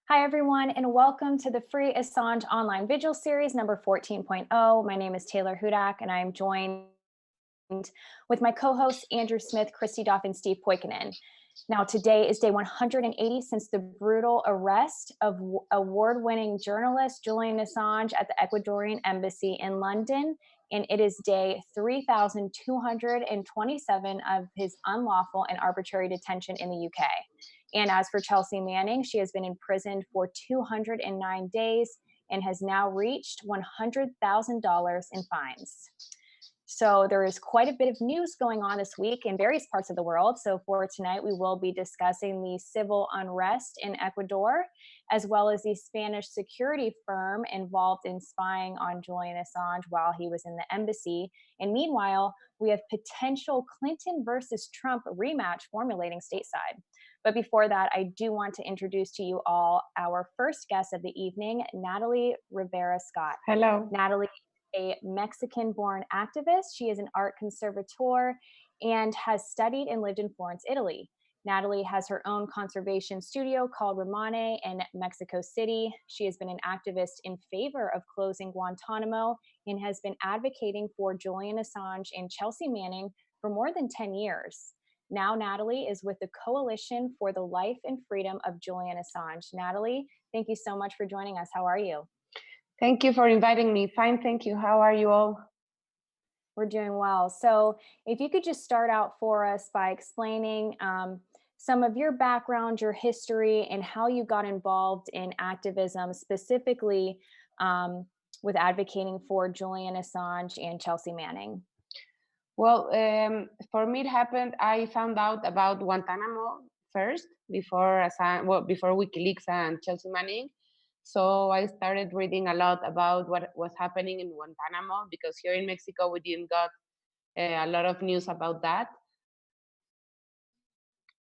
Hi, everyone, and welcome to the free Assange online vigil series number 14.0. My name is Taylor Hudak, and I am joined with my co-hosts Andrew Smith, Christy Duff, and Steve Poikinen. Now, today is day 180 since the brutal arrest of award-winning journalist Julian Assange at the Ecuadorian embassy in London, and it is day 3,227 of his unlawful and arbitrary detention in the UK. And as for Chelsea Manning, she has been imprisoned for 209 days and has now reached $100,000 in fines. So there is quite a bit of news going on this week in various parts of the world. So for tonight, we will be discussing the civil unrest in Ecuador, as well as the Spanish security firm involved in spying on Julian Assange while he was in the embassy. And meanwhile, we have potential Clinton versus Trump rematch formulating stateside. But before that, I do want to introduce to you all our first guest of the evening, Natalie Rivera Scott. Hello. Natalie, a Mexican-born activist. She is an art conservator and has studied and lived in Florence, Italy. Natalie has her own conservation studio called Ramane in Mexico City. She has been an activist in favor of closing Guantanamo and has been advocating for Julian Assange and Chelsea Manning for more than 10 years. Now, Natalie is with the Coalition for the Life and Freedom of Julian Assange. Natalie, thank you so much for joining us. How are you? Thank you for inviting me. Fine, thank you. How are you all? We're doing well. So if you could just start out for us by explaining some of your background, your history, and how you got involved in activism, specifically with advocating for Julian Assange and Chelsea Manning. Well, for me, it happened. I found out about Guantanamo first before before WikiLeaks and Chelsea Manning. So I started reading a lot about what was happening in Guantanamo because here in Mexico we didn't got a lot of news about that.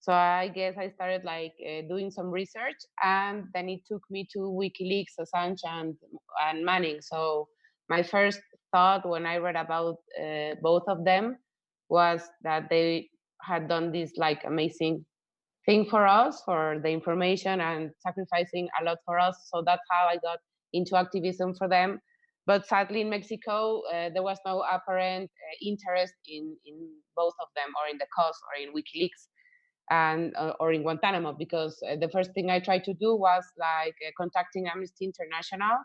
So I guess I started doing some research, and then it took me to WikiLeaks, Assange, and Manning. So my first thought when I read about both of them was that they had done this amazing thing for us, for the information and sacrificing a lot for us. So that's how I got into activism for them. But sadly, in Mexico, there was no apparent interest in both of them, or in the cause, or in WikiLeaks, and or in Guantanamo, because the first thing I tried to do was contacting Amnesty International,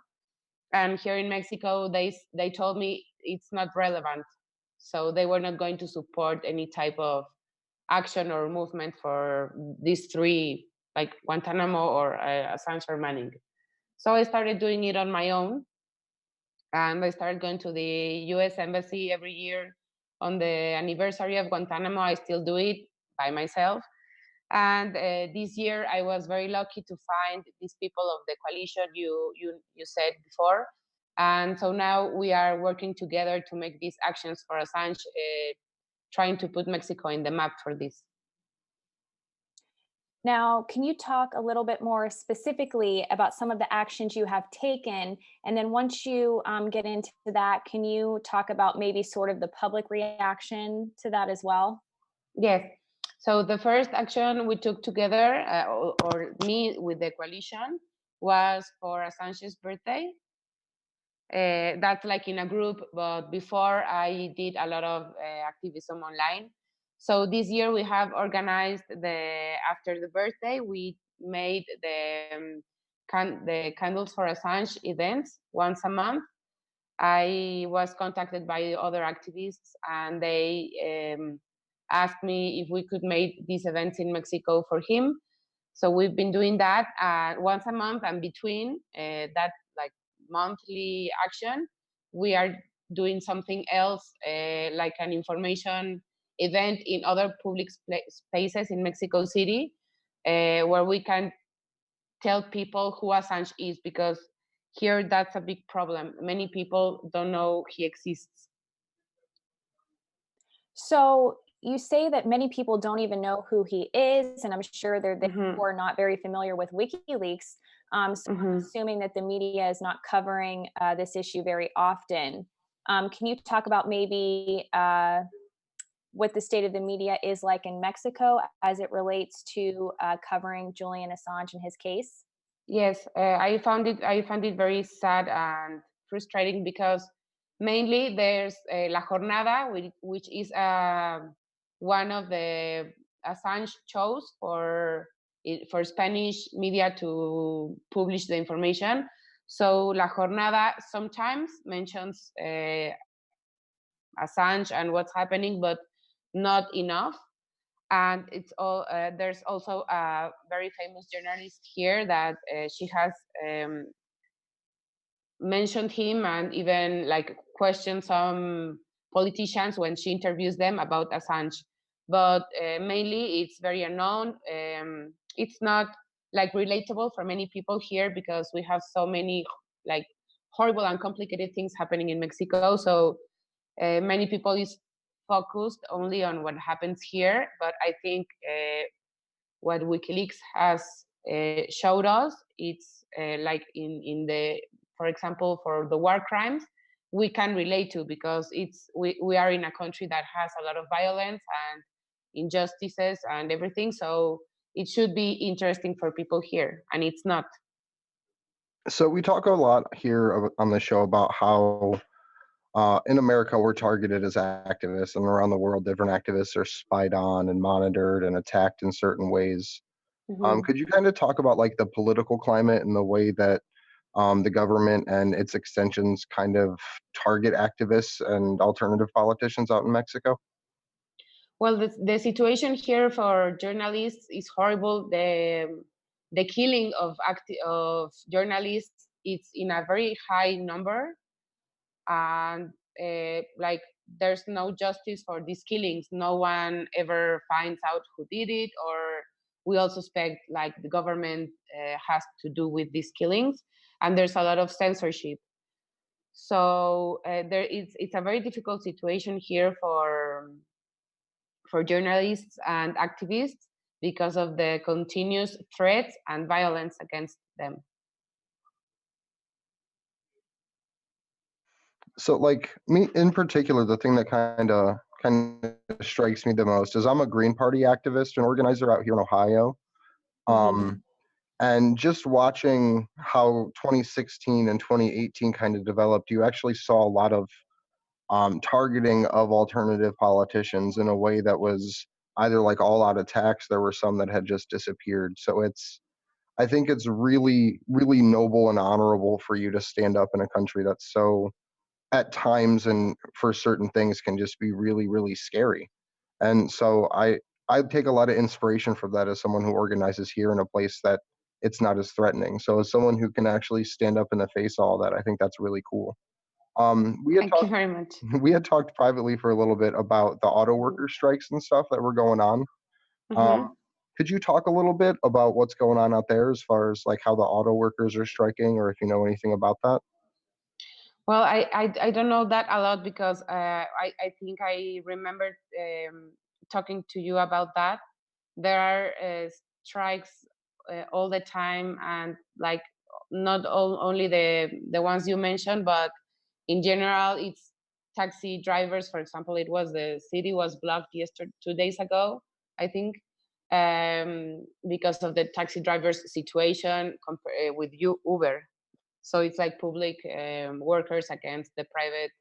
and here in Mexico they told me it's not relevant, so they were not going to support any type of action or movement for these three, like Guantanamo or Assange or Manning. So I started doing it on my own, and I started going to the U.S. Embassy every year on the anniversary of Guantanamo. I still do it by myself. And this year, I was very lucky to find these people of the coalition you said before. And so now we are working together to make these actions for Assange, trying to put Mexico in the map for this. Now, can you talk a little bit more specifically about some of the actions you have taken? And then once you get into that, can you talk about maybe sort of the public reaction to that as well? Yes. So the first action we took together, or me with the coalition, was for Assange's birthday. That's like in a group, but before I did a lot of activism online. So this year we have organized after the birthday, we made the Candles for Assange events once a month. I was contacted by other activists, and they asked me if we could make these events in Mexico for him. So we've been doing that once a month, and between that monthly action, we are doing something else, like an information event in other public spaces in Mexico City, where we can tell people who Assange is, because here that's a big problem. Many people don't know he exists. So you say that many people don't even know who he is, and I'm sure they're therefore not very familiar with WikiLeaks. So I'm assuming that the media is not covering this issue very often. Can you talk about maybe what the state of the media is like in Mexico as it relates to covering Julian Assange and his case? Yes, I found it very sad and frustrating because mainly there's La Jornada, which is one of the Assange chose for Spanish media to publish the information. So La Jornada sometimes mentions Assange and what's happening, but not enough. And it's all there's also a very famous journalist here that she has mentioned him and even like questioned some politicians when she interviews them about Assange. But mainly it's very unknown. It's not like relatable for many people here because we have so many like horrible and complicated things happening in Mexico. So many people is focused only on what happens here. But I think what WikiLeaks has showed us, it's like in the, for example, for the war crimes, we can relate to because we are in a country that has a lot of violence and injustices and everything. So it should be interesting for people here, and it's not. So we talk a lot here on the show about how in America we're targeted as activists, and around the world, different activists are spied on and monitored and attacked in certain ways. Mhm. Could you kind of talk about like the political climate and the way that the government and its extensions kind of target activists and alternative politicians out in Mexico? Well, the situation here for journalists is horrible. The killing of journalists, it's in a very high number, and like there's no justice for these killings. No one ever finds out who did it, or we all suspect like the government has to do with these killings, and there's a lot of censorship. So it's a very difficult situation here for journalists and activists because of the continuous threats and violence against them. So like me in particular, the thing that kind of strikes me the most is I'm a Green Party activist and organizer out here in Ohio. Hmm. Um, and just watching how 2016 and 2018 kind of developed, you actually saw a lot of targeting of alternative politicians in a way that was either like all out attacks. There were some that had just disappeared. So I think it's really, really noble and honorable for you to stand up in a country that's so at times and for certain things can just be really, really scary. And so I take a lot of inspiration from that as someone who organizes here in a place that it's not as threatening. So as someone who can actually stand up in the face of all that, I think that's really cool. We had Thank you talked very much. we had talked privately for a little bit about the auto worker strikes and stuff that were going on. Um, Hmm. could you talk a little bit about what's going on out there as far as like how the auto workers are striking, or if you know anything about that? Well, I don't know that a lot because I think I remember talking to you about that. There are strikes all the time, and like not only the ones you mentioned, but in general, it's taxi drivers. For example, it was the city was blocked yesterday, 2 days ago, I think, because of the taxi drivers situation with Uber. So it's like public workers against the private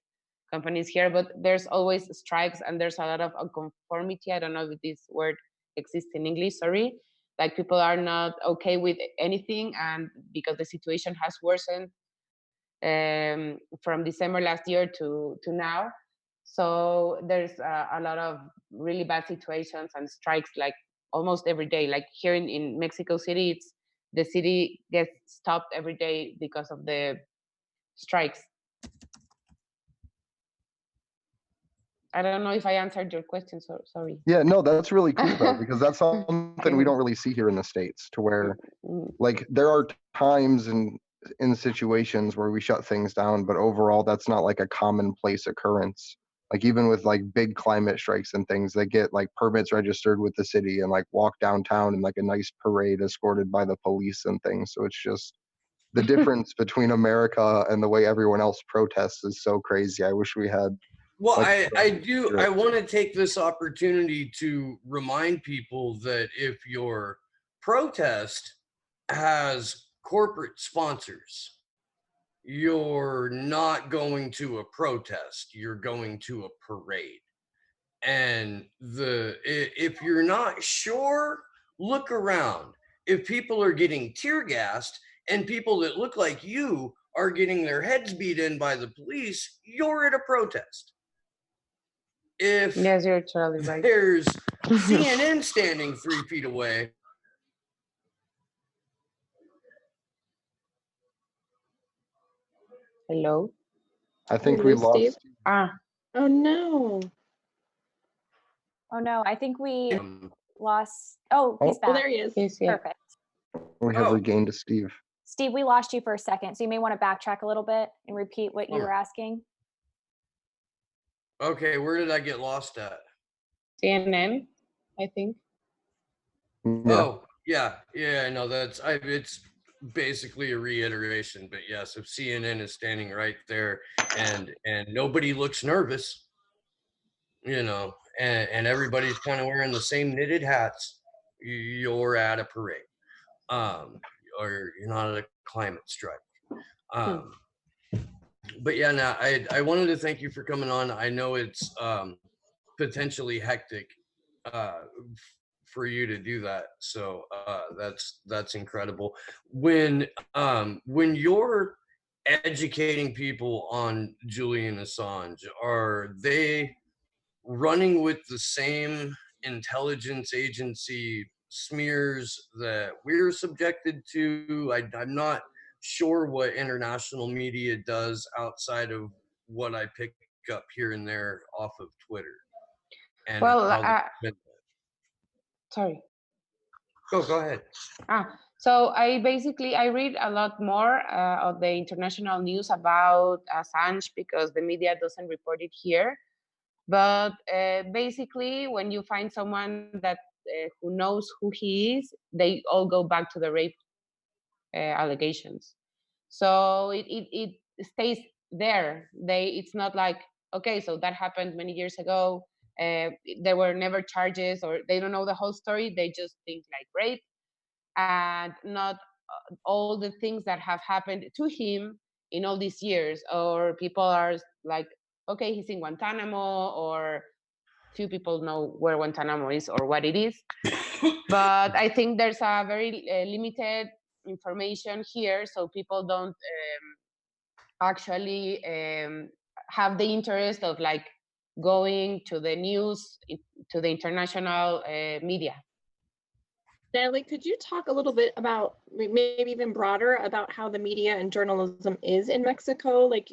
companies here, but there's always strikes and there's a lot of unconformity. I don't know if this word exists in English, sorry. Like people are not okay with anything, and because the situation has worsened from December last year to now. So there's a lot of really bad situations and strikes like almost every day. Like here in Mexico City, it's the city gets stopped every day because of the strikes. I don't know if I answered your question. So sorry. Yeah, no, that's really cool though, because that's something we Okay. don't really see here in the States, to where Mm. like there are times and in situations where we shut things down, but overall that's not like a commonplace occurrence. Like even with like big climate strikes and things, they get like permits registered with the city and like walk downtown in like a nice parade escorted by the police and things. So it's just the difference between America and the way everyone else protests is so crazy. I wish we had Well, like I want to take this opportunity to remind people that if your protest has corporate sponsors. You're not going to a protest, you're going to a parade. And if you're not sure, look around. If people are getting tear gassed and people that look like you are getting their heads beat in by the police, you're at a protest. If Yes, you're totally right. there's CNN standing 3 feet away, Hello. I think You we lose lost. Steve? Ah, Oh no. Oh no, I think we lost. Oh, he's Oh. Well, back. there he is. yes, yeah. Perfect. We have Oh. regained a Steve. Steve, we lost you for a second, so you may want to backtrack a little bit and repeat what you were asking. okay, where did I get lost at? CNN, I think. Yeah. Oh, yeah, no, it's basically a reiteration, but yes, if CNN is standing right there and nobody looks nervous, you know, and everybody's kind of wearing the same knitted hats, you're at a parade, or you're not at a climate strike. But yeah, now I wanted to thank you for coming on. I know it's potentially hectic for you to do that, so that's incredible. When you're educating people on Julian Assange, are they running with the same intelligence agency smears that we're subjected to? I'm not sure what international media does outside of what I pick up here and there off of Twitter. And Well, how sorry. go ahead. So I read a lot more of the international news about Assange because the media doesn't report it here. But basically, when you find someone that who knows who he is, they all go back to the rape allegations. So it stays there. It's not like, okay, so that happened many years ago. There were never charges, or they don't know the whole story. They just think like rape, and not all the things that have happened to him in all these years. Or people are like, okay, he's in Guantanamo, or few people know where Guantanamo is or what it is. But I think there's a very limited information here, so people don't actually have the interest of like going to the news, to the international media. Natalie, could you talk a little bit about, maybe even broader, about how the media and journalism is in Mexico? Like,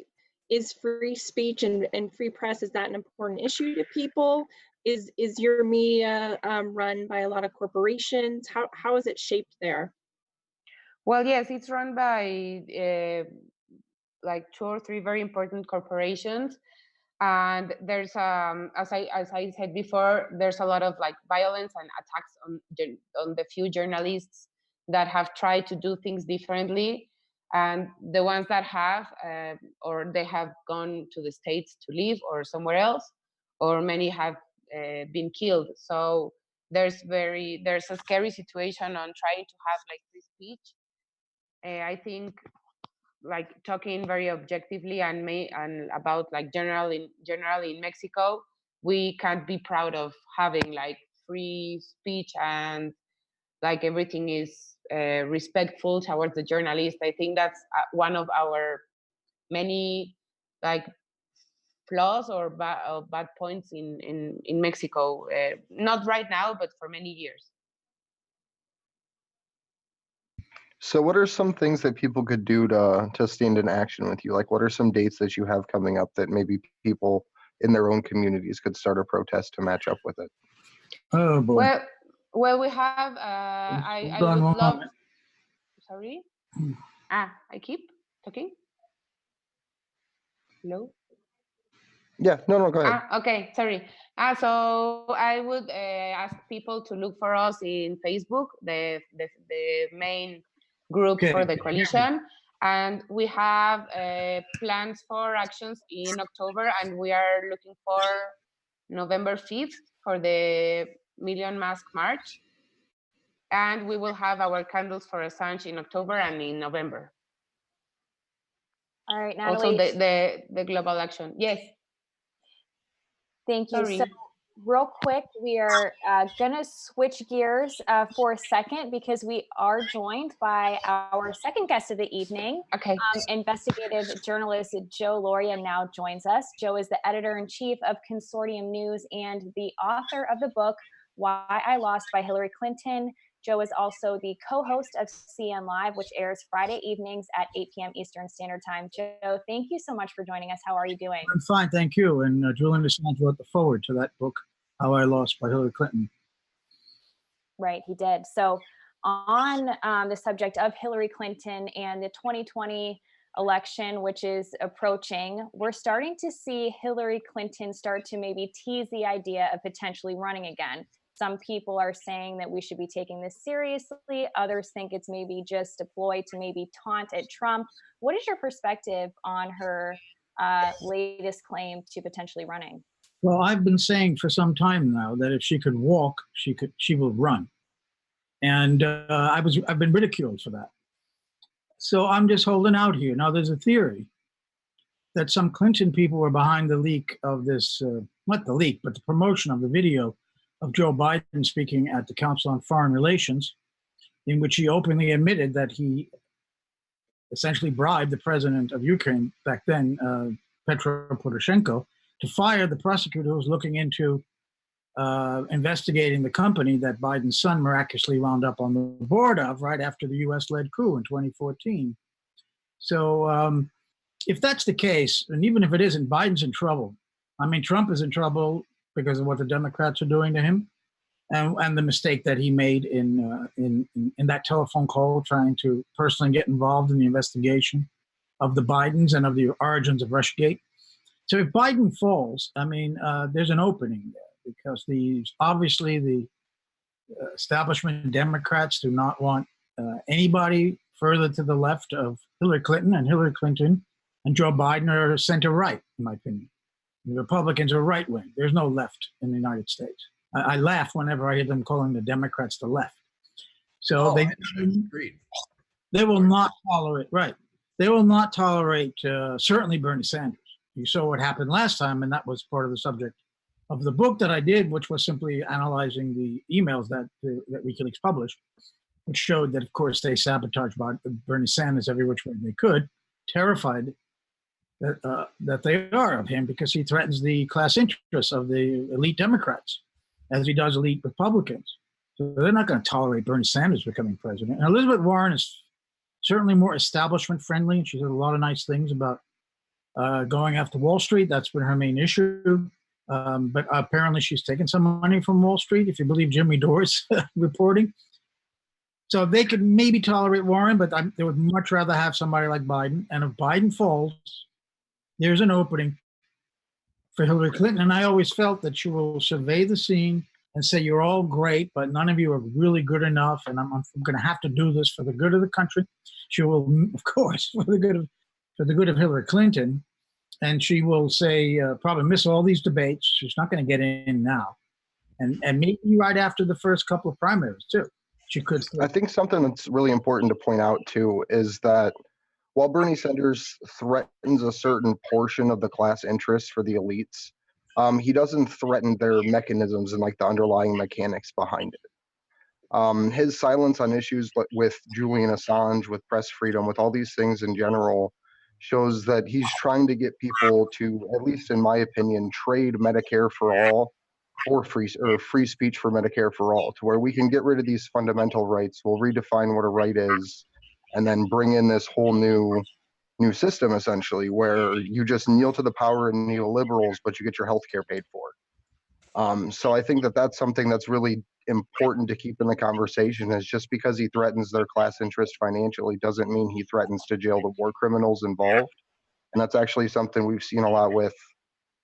is free speech and free press, is that an important issue to people? Is your media run by a lot of corporations? How is it shaped there? Well, yes, it's run by like 2 or 3 very important corporations. And there's as I said before, there's a lot of like violence and attacks on the few journalists that have tried to do things differently, and the ones that have or they have gone to the States to live or somewhere else, or many have been killed. So there's a scary situation on trying to have like free speech. I think, like, talking very objectively and about like generally in Mexico, we can't be proud of having like free speech and like everything is respectful towards the journalist. I think that's one of our many like flaws or bad points in Mexico. Not right now, but for many years. So what are some things that people could do to stand in action with you? Like, what are some dates that you have coming up that maybe people in their own communities could start a protest to match up with it? Oh boy. Well, we have. I Hold on would one love. moment. Sorry. I keep talking. Hello. Yeah, no, go ahead. Okay, sorry. So I would ask people to look for us in Facebook, the main group Okay. for the coalition, and we have plans for actions in October, and we are looking for November 5th for the Million Mask March. And we will have our candles for Assange in October and in November. All right, Natalie. Also the global action. Yes. Thank you. Sorry. So real quick, we are gonna switch gears for a second because we are joined by our second guest of the evening. Okay. Investigative journalist Joe Loria now joins us. Joe is the editor-in-chief of Consortium News and the author of the book, Why I Lost by Hillary Clinton. Joe is also the co-host of CN Live, which airs Friday evenings at 8 p.m. Eastern Standard Time. Joe, thank you so much for joining us. How are you doing? I'm fine, thank you. And Julian Assange wrote the foreword to that book, How I Lost by Hillary Clinton. Right, he did. So on the subject of Hillary Clinton and the 2020 election, which is approaching, we're starting to see Hillary Clinton start to maybe tease the idea of potentially running again. Some people are saying that we should be taking this seriously. Others think it's maybe just a ploy to maybe taunt at Trump. What is your perspective on her latest claim to potentially running? Well, I've been saying for some time now that if she could walk, she will run. And I've been ridiculed for that. So I'm just holding out here. Now, there's a theory that some Clinton people were behind the leak of this, not the leak, but the promotion of the video of Joe Biden speaking at the Council on Foreign Relations, in which he openly admitted that he essentially bribed the president of Ukraine back then, Petro Poroshenko, to fire the prosecutor who was looking into investigating the company that Biden's son miraculously wound up on the board of right after the U.S.-led coup in 2014. So if that's the case, and even if it isn't, Biden's in trouble. I mean, Trump is in trouble because of what the Democrats are doing to him, and the mistake that he made in that telephone call, trying to personally get involved in the investigation of the Bidens and of the origins of Russiagate. So if Biden falls, I mean, there's an opening there because obviously the establishment Democrats do not want anybody further to the left of Hillary Clinton, and Hillary Clinton and Joe Biden are center right, in my opinion. The Republicans are right wing. There's no left in the United States. I laugh whenever I hear them calling the Democrats the left. So they will not tolerate, right. They will not tolerate certainly Bernie Sanders. You saw what happened last time, and that was part of the subject of the book that I did, which was simply analyzing the emails that WikiLeaks published, which showed that, of course, they sabotaged Bernie Sanders every which way they could, terrified that they are of him because he threatens the class interests of the elite Democrats, as he does elite Republicans. So they're not going to tolerate Bernie Sanders becoming president. And Elizabeth Warren is certainly more establishment friendly. She said a lot of nice things about going after Wall Street. That's been her main issue. But apparently she's taken some money from Wall Street, if you believe Jimmy Dore's reporting. So they could maybe tolerate Warren, but they would much rather have somebody like Biden. And if Biden falls, there's an opening for Hillary Clinton. And I always felt that she will survey the scene and say, you're all great, but none of you are really good enough. And I'm going to have to do this for the good of the country. She will, of course, for the good of Hillary Clinton. And she will say, probably miss all these debates. She's not going to get in now. And maybe right after the first couple of primaries, too. She could. I think something that's really important to point out, too, is that while Bernie Sanders threatens a certain portion of the class interests for the elites, he doesn't threaten their mechanisms and like the underlying mechanics behind it. His silence on issues with Julian Assange, with press freedom, with all these things in general, shows that he's trying to get people to, at least in my opinion, trade Medicare for all for free speech for Medicare for all, to where we can get rid of these fundamental rights. We'll redefine what a right is, and then bring in this whole new system, essentially, where you just kneel to the power of neoliberals, but you get your health care paid for. So I think that that's something that's really important to keep in the conversation, is just because he threatens their class interest financially doesn't mean he threatens to jail the war criminals involved. And that's actually something we've seen a lot with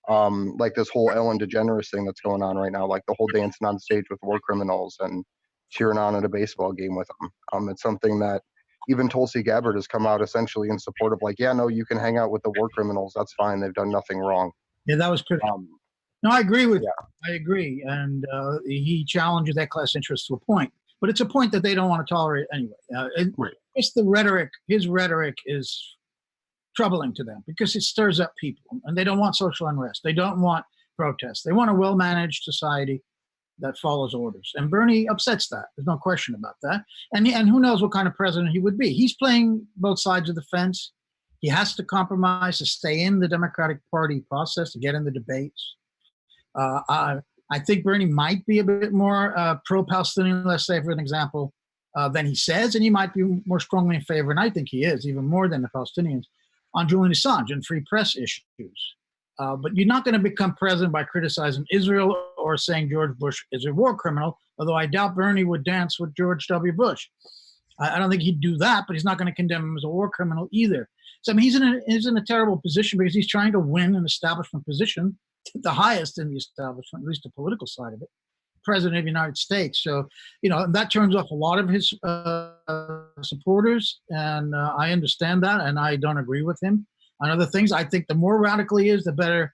like this whole Ellen DeGeneres thing that's going on right now, like the whole dancing on stage with war criminals and cheering on at a baseball game with them. It's something that even Tulsi Gabbard has come out essentially in support of, like, yeah, no, you can hang out with the war criminals. That's fine. They've done nothing wrong. Yeah, that was pretty. No, I agree with you. I agree. And he challenges that class interest to a point. but it's a point that they don't want to tolerate anyway. Right. Just the rhetoric, his rhetoric is troubling to them because it stirs up people, and they don't want social unrest. They don't want protests. They want a well-managed society that follows orders. And Bernie upsets that. There's no question about that. And who knows what kind of president he would be. He's playing both sides of the fence. He has to compromise to stay in the Democratic Party process, to get in the debates. I think Bernie might be a bit more pro-Palestinian, let's say, for an example, than he says, and he might be more strongly in favor, and I think he is, even more than the Palestinians, on Julian Assange and free press issues. But you're not going to become president by criticizing Israel or saying George Bush is a war criminal, although I doubt Bernie would dance with George W. Bush. I don't think he'd do that, but he's not going to condemn him as a war criminal either. So I mean, he's in a terrible position because he's trying to win an establishment position, the highest in the establishment, at least the political side of it, president of the United States. So, that turns off a lot of his supporters, and I understand that, and I don't agree with him on other things. I think the more radical he is, the better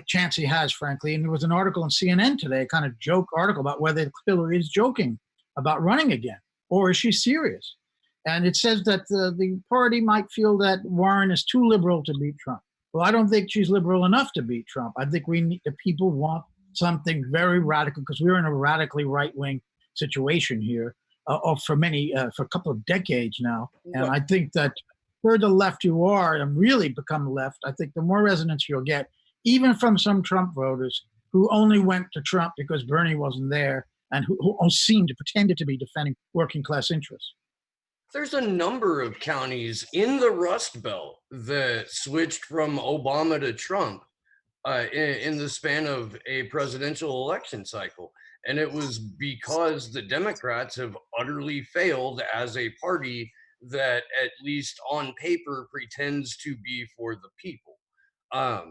chance he has, frankly. And there was an article on CNN today, a kind of joke article about whether Hillary is joking about running again, or is she serious? And it says that the party might feel that Warren is too liberal to beat Trump. Well, I don't think she's liberal enough to beat Trump. I think the people want something very radical, because we're in a radically right-wing situation here for a couple of decades now. And I think that the further left you are and really become left, I think the more resonance you'll get, even from some Trump voters who only went to Trump because Bernie wasn't there and who seemed to pretend to be defending working class interests. There's a number of counties in the Rust Belt that switched from Obama to Trump in the span of a presidential election cycle. And it was because the Democrats have utterly failed as a party that, at least on paper, pretends to be for the people. I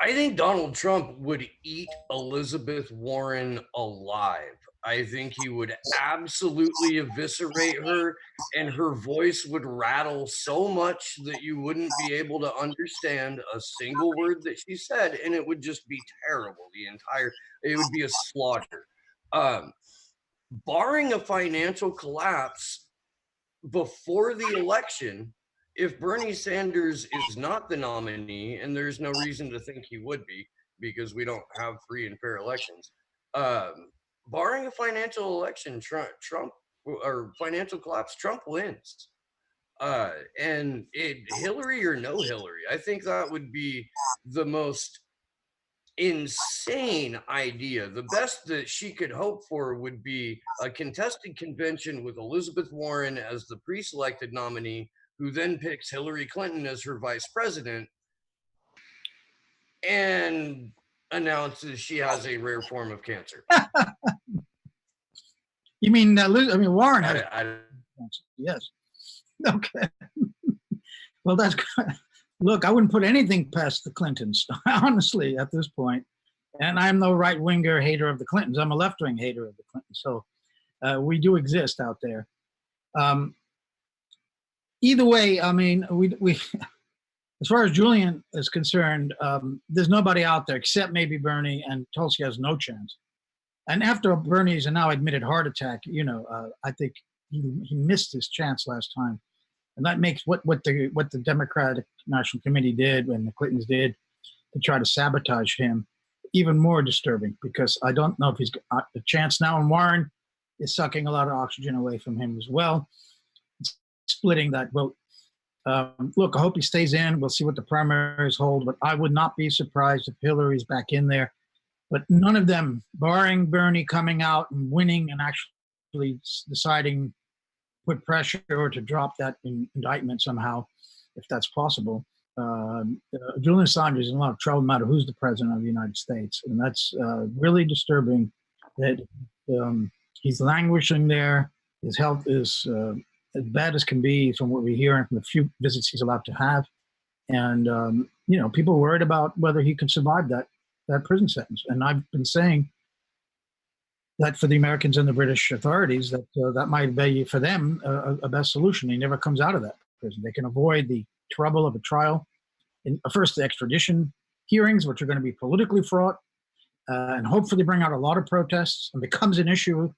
think Donald Trump would eat Elizabeth Warren alive. I think he would absolutely eviscerate her, and her voice would rattle so much that you wouldn't be able to understand a single word that she said, and it would just be terrible. It would be a slaughter. Barring a financial collapse before the election, if Bernie Sanders is not the nominee, and there's no reason to think he would be, because we don't have free and fair elections, barring a financial election, Trump or financial collapse, Trump wins. And Hillary or no Hillary, I think that would be the most insane idea. The best that she could hope for would be a contested convention with Elizabeth Warren as the pre-selected nominee, who then picks Hillary Clinton as her vice president and announces she has a rare form of cancer. You mean, Warren has cancer? Yes. Okay. Well, that's good. Look, I wouldn't put anything past the Clintons, honestly, at this point. And I'm no right-winger hater of the Clintons. I'm a left-wing hater of the Clintons. So we do exist out there. Either way, I mean, we as far as Julian is concerned, there's nobody out there except maybe Bernie, and Tulsi has no chance. And after Bernie's a now admitted heart attack, I think he missed his chance last time. And that makes what the Democratic National Committee did and the Clintons did to try to sabotage him even more disturbing, because I don't know if he's got a chance now. And Warren is sucking a lot of oxygen away from him as well, splitting that vote. Look, I hope he stays in. We'll see what the primaries hold, but I would not be surprised if Hillary's back in there. But none of them, barring Bernie coming out and winning and actually deciding put pressure or to drop that indictment somehow, if that's possible. Julian Assange is in a lot of trouble, no matter who's the president of the United States. And that's really disturbing that he's languishing there. His health is as bad as can be from what we hear and from the few visits he's allowed to have. And, people are worried about whether he can survive that prison sentence. And I've been saying that for the Americans and the British authorities, that might be for them a best solution. He never comes out of that prison. They can avoid the trouble of a trial. First, the extradition hearings, which are going to be politically fraught, and hopefully bring out a lot of protests, and becomes an issue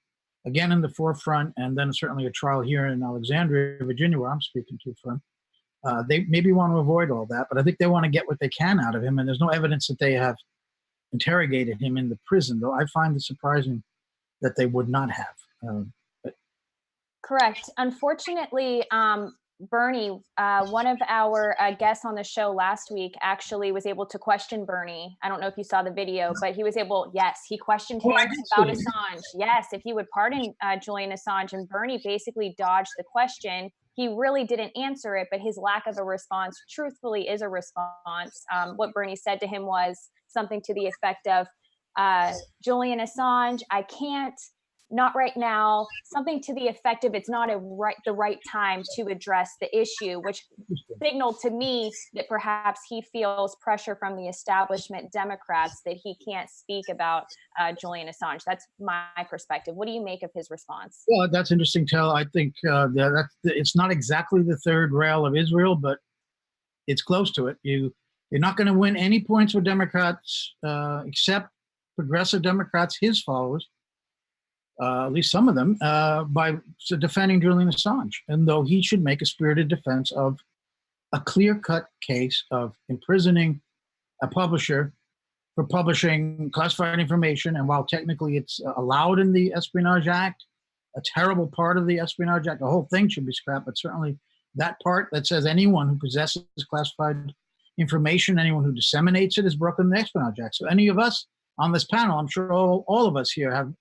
again in the forefront, and then certainly a trial here in Alexandria, Virginia, where I'm speaking to from. They maybe want to avoid all that, but I think they want to get what they can out of him, and there's no evidence that they have interrogated him in the prison, though I find it surprising that they would not have. Correct. Unfortunately, Bernie, one of our guests on the show last week actually was able to question Bernie. I don't know if you saw the video, but he was able, yes, he questioned him about Assange. Yes, if he would pardon Julian Assange, and Bernie basically dodged the question. He really didn't answer it, but his lack of a response truthfully is a response. What Bernie said to him was something to the effect of, Julian Assange, I can't, not right now, something to the effect of, it's not the right time to address the issue, which signaled to me that perhaps he feels pressure from the establishment Democrats that he can't speak about Julian Assange. That's my perspective. What do you make of his response? Well, that's interesting, Tel. I think it's not exactly the third rail of Israel, but it's close to it. You're not going to win any points with Democrats except progressive Democrats, his followers, at least some of them, by defending Julian Assange. And though he should make a spirited defense of a clear-cut case of imprisoning a publisher for publishing classified information, and while technically it's allowed in the Espionage Act, a terrible part of the Espionage Act, the whole thing should be scrapped, but certainly that part that says anyone who possesses classified information, anyone who disseminates it, is broken the Espionage Act. So any of us on this panel, I'm sure all of us here, have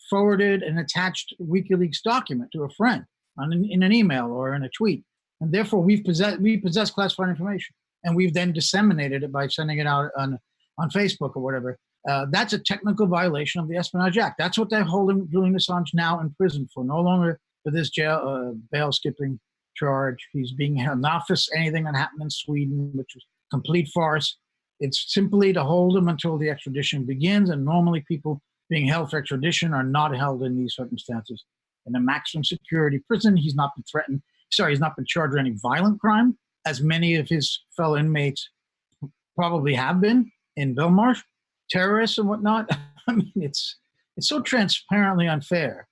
forwarded an attached WikiLeaks document to a friend in an email or in a tweet, and therefore we possess classified information, and we've then disseminated it by sending it out on Facebook or whatever. That's a technical violation of the Espionage Act. That's what they're holding Julian Assange now in prison for, no longer for this bail skipping charge. He's being held in office, anything that happened in Sweden, which was a complete farce. It's simply to hold him until the extradition begins, and normally people being held for extradition are not held in these circumstances in a maximum security prison. He's not been threatened. Sorry, he's not been charged with any violent crime, as many of his fellow inmates probably have been in Belmarsh, terrorists and whatnot. I mean, it's so transparently unfair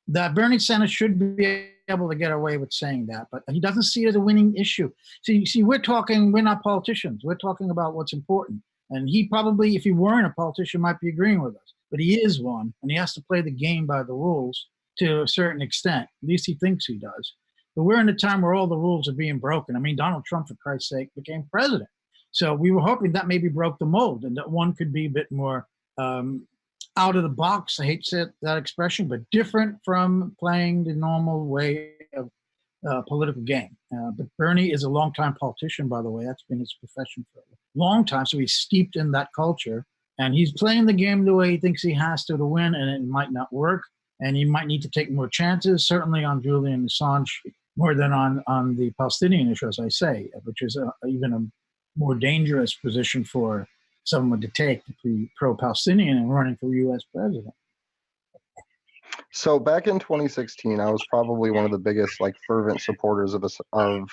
that Bernie Sanders should be able to get away with saying that, but he doesn't see it as a winning issue. See, we're not politicians. We're talking about what's important. And he probably, if he weren't a politician, might be agreeing with us. But he is one, and he has to play the game by the rules to a certain extent. At least he thinks he does. But we're in a time where all the rules are being broken. I mean, Donald Trump, for Christ's sake, became president. So we were hoping that maybe broke the mold, and that one could be a bit more out of the box. I hate to say that expression, but different from playing the normal way of political game. But Bernie is a longtime politician, by the way. That's been his profession for a long time. So he's steeped in that culture, and he's playing the game the way he thinks he has to win, and it might not work. And he might need to take more chances, certainly on Julian Assange, more than on the Palestinian issue, as I say, which is even a more dangerous position for someone to take, to be pro-Palestinian and running for U.S. president. So back in 2016, I was probably one of the biggest, fervent supporters of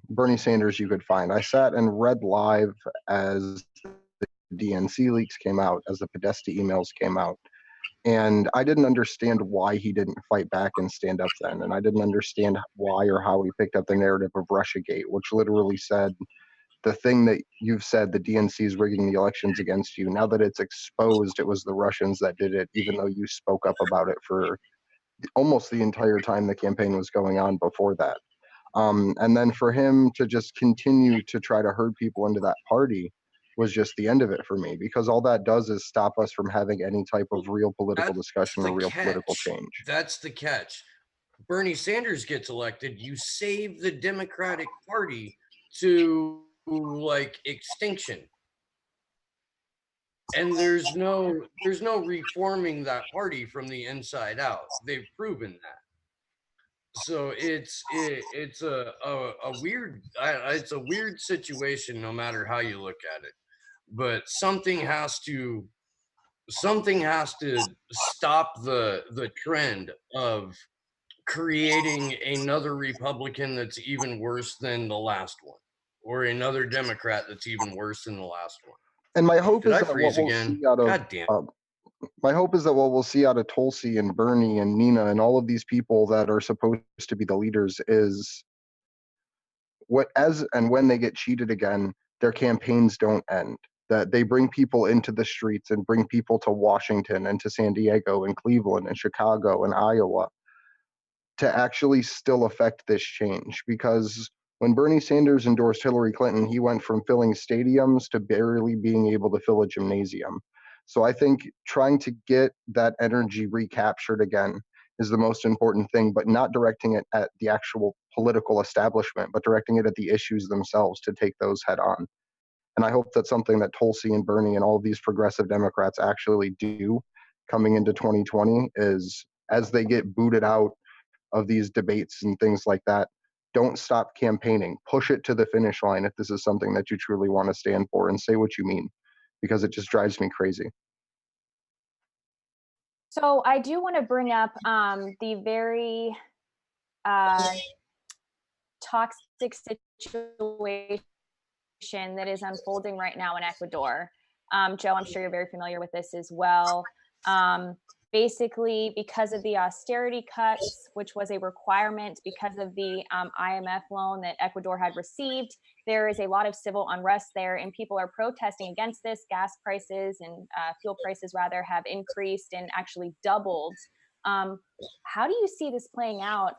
Bernie Sanders you could find. I sat and read live as the DNC leaks came out, as the Podesta emails came out. And I didn't understand why he didn't fight back and stand up then. And I didn't understand why or how he picked up the narrative of Russiagate, which literally said the thing that you've said, the DNC is rigging the elections against you. Now that it's exposed, it was the Russians that did it, even though you spoke up about it for almost the entire time the campaign was going on before that. And then for him to just continue to try to herd people into that party was just the end of it for me, because all that does is stop us from having any type of real political discussion or real political change. That's the catch. Bernie Sanders gets elected, you save the Democratic Party to extinction, and there's no reforming that party from the inside out. They've proven that. So it's a weird situation, no matter how you look at it. But something has to stop the trend of creating another Republican that's even worse than the last one, or another Democrat that's even worse than the last one. And my hope Did is I that what freeze we'll again? see out of God damn. My hope is that what we'll see out of Tulsi and Bernie and Nina and all of these people that are supposed to be the leaders is what, as and when they get cheated again, their campaigns don't end. That they bring people into the streets and bring people to Washington and to San Diego and Cleveland and Chicago and Iowa to actually still affect this change. Because when Bernie Sanders endorsed Hillary Clinton, he went from filling stadiums to barely being able to fill a gymnasium. So I think trying to get that energy recaptured again is the most important thing, but not directing it at the actual political establishment, but directing it at the issues themselves to take those head on. And I hope that's something that Tulsi and Bernie and all of these progressive Democrats actually do coming into 2020, is as they get booted out of these debates and things like that, don't stop campaigning. Push it to the finish line if this is something that you truly want to stand for, and say what you mean, because it just drives me crazy. So I do want to bring up the very toxic situation that is unfolding right now in Ecuador. Joe, I'm sure you're very familiar with this as well. Basically, because of the austerity cuts, which was a requirement because of the IMF loan that Ecuador had received, there is a lot of civil unrest there, and people are protesting against this. Gas prices and fuel prices, rather, have increased and actually doubled. How do you see this playing out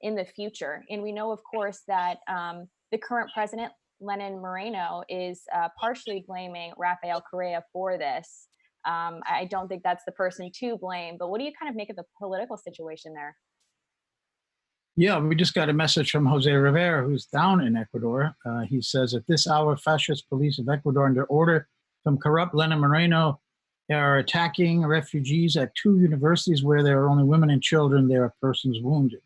in the future? And we know, of course, that the current president, Lenin Moreno, is partially blaming Rafael Correa for this. I don't think that's the person to blame, but what do you kind of make of the political situation there? Yeah, we just got a message from Jose Rivera, who's down in Ecuador. He says, at this hour, fascist police of Ecuador, under order from corrupt Lenin Moreno, are attacking refugees at 2 universities where there are only women and children. There are persons wounded.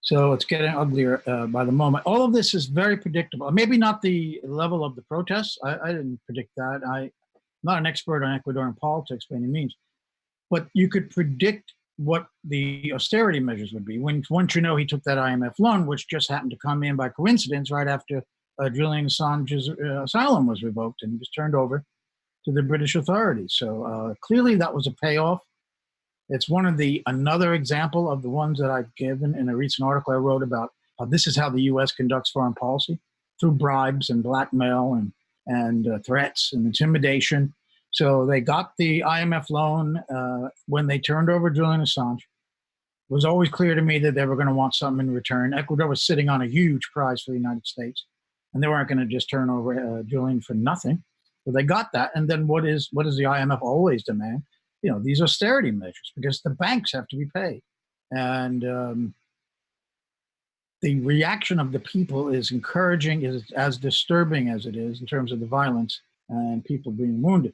So it's getting uglier by the moment. All of this is very predictable. Maybe not the level of the protests. I didn't predict that. I'm not an expert on Ecuadorian politics by any means. But you could predict what the austerity measures would be. Once you know he took that IMF loan, which just happened to come in by coincidence right after Julian Assange's asylum was revoked and he was turned over to the British authorities. So clearly that was a payoff. It's another example of the ones that I've given in a recent article I wrote about how this is how the U.S. conducts foreign policy, through bribes and blackmail and threats and intimidation. So they got the IMF loan when they turned over Julian Assange. It was always clear to me that they were going to want something in return. Ecuador was sitting on a huge prize for the United States, and they weren't going to just turn over Julian for nothing. So they got that. And then what does the IMF always demand? These austerity measures, because the banks have to be paid. And the reaction of the people is encouraging, is as disturbing as it is in terms of the violence and people being wounded.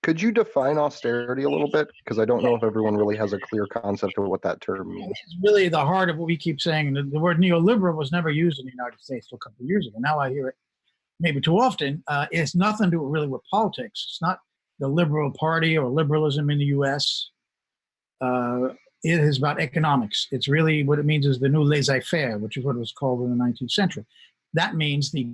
Could you define austerity a little bit? Because I don't know if everyone really has a clear concept of what that term means. It's really the heart of what we keep saying. The word neoliberal was never used in the United States till a couple of years ago. Now I hear it maybe too often. It's nothing to do really with politics. It's not the Liberal Party or liberalism in the U.S. It is about economics. It's really what it means is the new laissez-faire, which is what it was called in the 19th century. That means the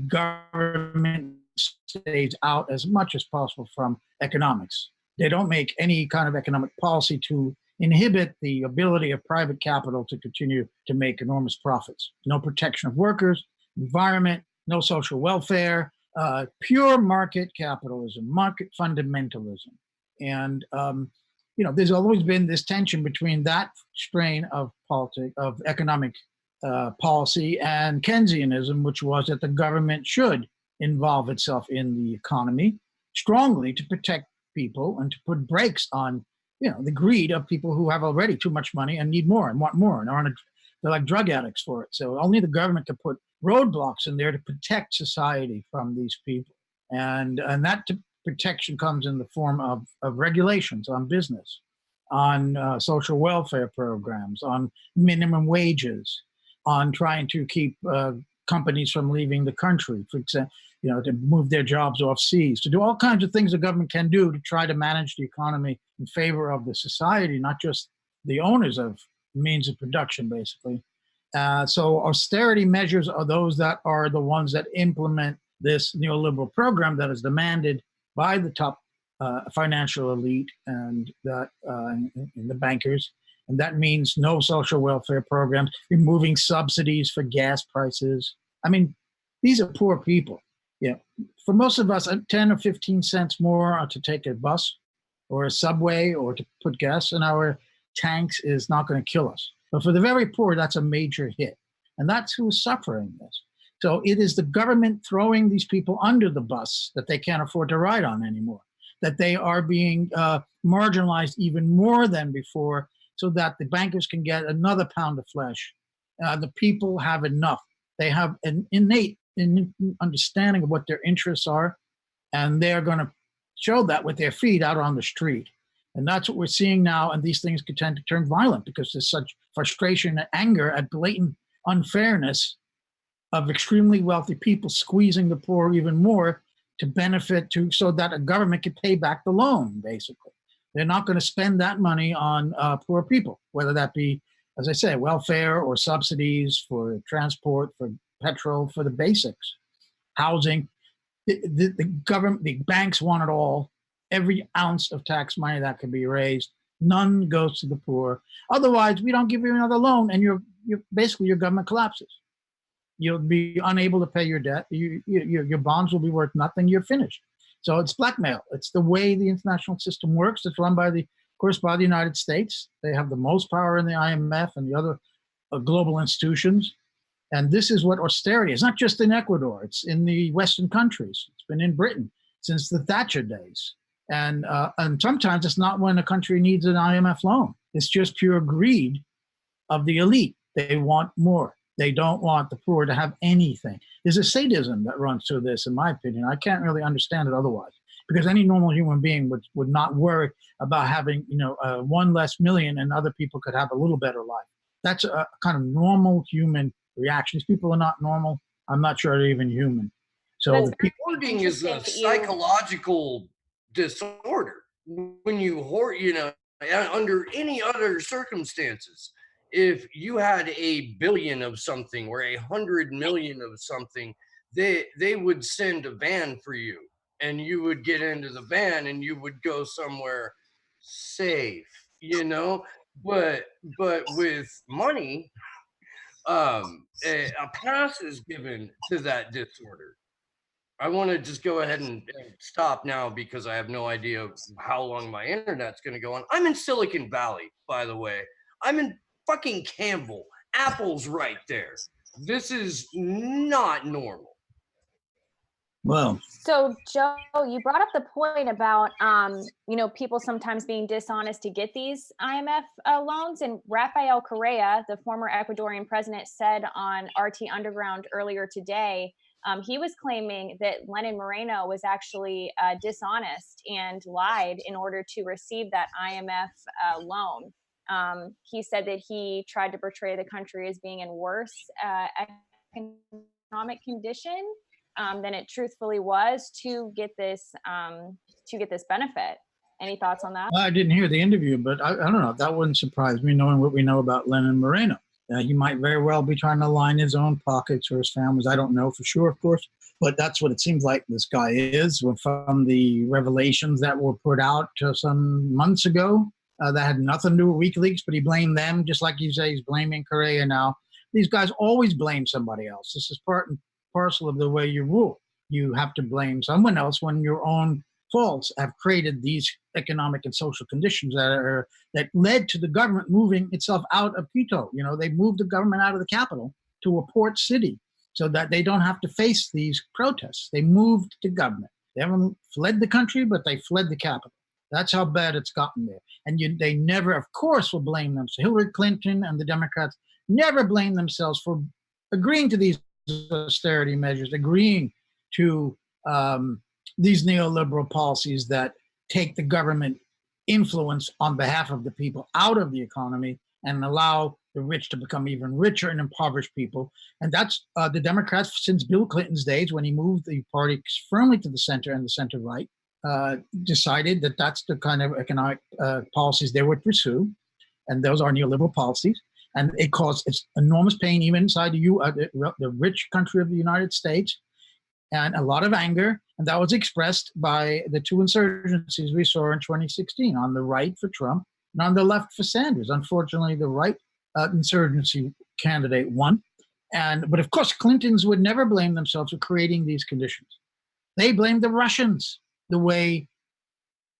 government stays out as much as possible from economics. They don't make any kind of economic policy to inhibit the ability of private capital to continue to make enormous profits. No protection of workers, environment, no social welfare, pure market capitalism, market fundamentalism. And, there's always been this tension between that strain of economic policy and Keynesianism, which was that the government should involve itself in the economy strongly to protect people and to put brakes on, the greed of people who have already too much money and need more and want more and they're like drug addicts for it. So only the government can put roadblocks in there to protect society from these people. And that protection comes in the form of regulations on business, on social welfare programs, on minimum wages, on trying to keep companies from leaving the country, for example, to move their jobs overseas, to do all kinds of things the government can do to try to manage the economy in favor of the society, not just the owners of means of production, basically. So austerity measures are those that are the ones that implement this neoliberal program that is demanded by the top financial elite and that in the bankers. And that means no social welfare programs, removing subsidies for gas prices. I mean, these are poor people. Yeah, for most of us, 10 or 15 cents more to take a bus or a subway or to put gas in our tanks is not going to kill us. But for the very poor, that's a major hit. And that's who's suffering this. So it is the government throwing these people under the bus that they can't afford to ride on anymore, that they are being marginalized even more than before so that the bankers can get another pound of flesh. The people have enough. They have an innate understanding of what their interests are, and they're going to show that with their feet out on the street. And that's what we're seeing now, and these things could tend to turn violent because there's such frustration and anger at blatant unfairness of extremely wealthy people squeezing the poor even more to benefit so that a government can pay back the loan, basically. They're not going to spend that money on poor people, whether that be, as I say, welfare or subsidies for transport, for petrol, for the basics, housing. The government, the banks want it all. Every ounce of tax money that can be raised, none goes to the poor. Otherwise, we don't give you another loan, and you're basically your government collapses. You'll be unable to pay your debt. Your bonds will be worth nothing. You're finished. So it's blackmail. It's the way the international system works. It's run by of course, by the United States. They have the most power in the IMF and the other global institutions. And this is what austerity is. Not just in Ecuador. It's in the Western countries. It's been in Britain since the Thatcher days. And sometimes it's not when a country needs an IMF loan. It's just pure greed of the elite. They want more. They don't want the poor to have anything. There's a sadism that runs through this, in my opinion. I can't really understand it otherwise, because any normal human being would not worry about having, one less million and other people could have a little better life. That's a kind of normal human reaction. These people are not normal. I'm not sure they're even human. So hoarding is a psychological disorder. When you hoard, under any other circumstances, if you had 1 billion of something or 100 million of something, they would send a van for you, and you would get into the van and you would go somewhere safe, but with money, a pass is given to that disorder. I want to just go ahead and stop now because I have no idea how long my internet's going to go on. I'm in Silicon Valley, by the way. I'm in fucking Campbell. Apple's right there. This is not normal. Well, so Joe, you brought up the point about people sometimes being dishonest to get these IMF loans, and Rafael Correa, the former Ecuadorian president, said on RT Underground earlier today, he was claiming that Lenin Moreno was actually dishonest and lied in order to receive that IMF loan. He said that he tried to portray the country as being in worse economic condition than it truthfully was to get this benefit. Any thoughts on that? I didn't hear the interview, but I don't know. That wouldn't surprise me, knowing what we know about Lenin Moreno. He might very well be trying to line his own pockets or his family's. I don't know for sure, of course, but that's what it seems like this guy is. From the revelations that were put out some months ago, that had nothing to do with WikiLeaks, but he blamed them, just like you say he's blaming Correa now. These guys always blame somebody else. This is part and parcel of the way you rule. You have to blame someone else when your own faults have created these economic and social conditions that led to the government moving itself out of Quito. They moved the government out of the capital to a port city so that they don't have to face these protests. They moved the government. They haven't fled the country, but they fled the capital. That's how bad it's gotten there. And they never, of course, will blame them. So Hillary Clinton and the Democrats never blame themselves for agreeing to these austerity measures, agreeing to these neoliberal policies that take the government influence on behalf of the people out of the economy and allow the rich to become even richer and impoverish people. And that's the Democrats, since Bill Clinton's days, when he moved the party firmly to the center and the center right, decided that that's the kind of economic policies they would pursue. And those are neoliberal policies. And it caused enormous pain even inside the rich country of the United States, and a lot of anger. And that was expressed by the two insurgencies we saw in 2016, on the right for Trump and on the left for Sanders. Unfortunately, the right insurgency candidate won. But of course, Clintons would never blame themselves for creating these conditions. They blamed the Russians the way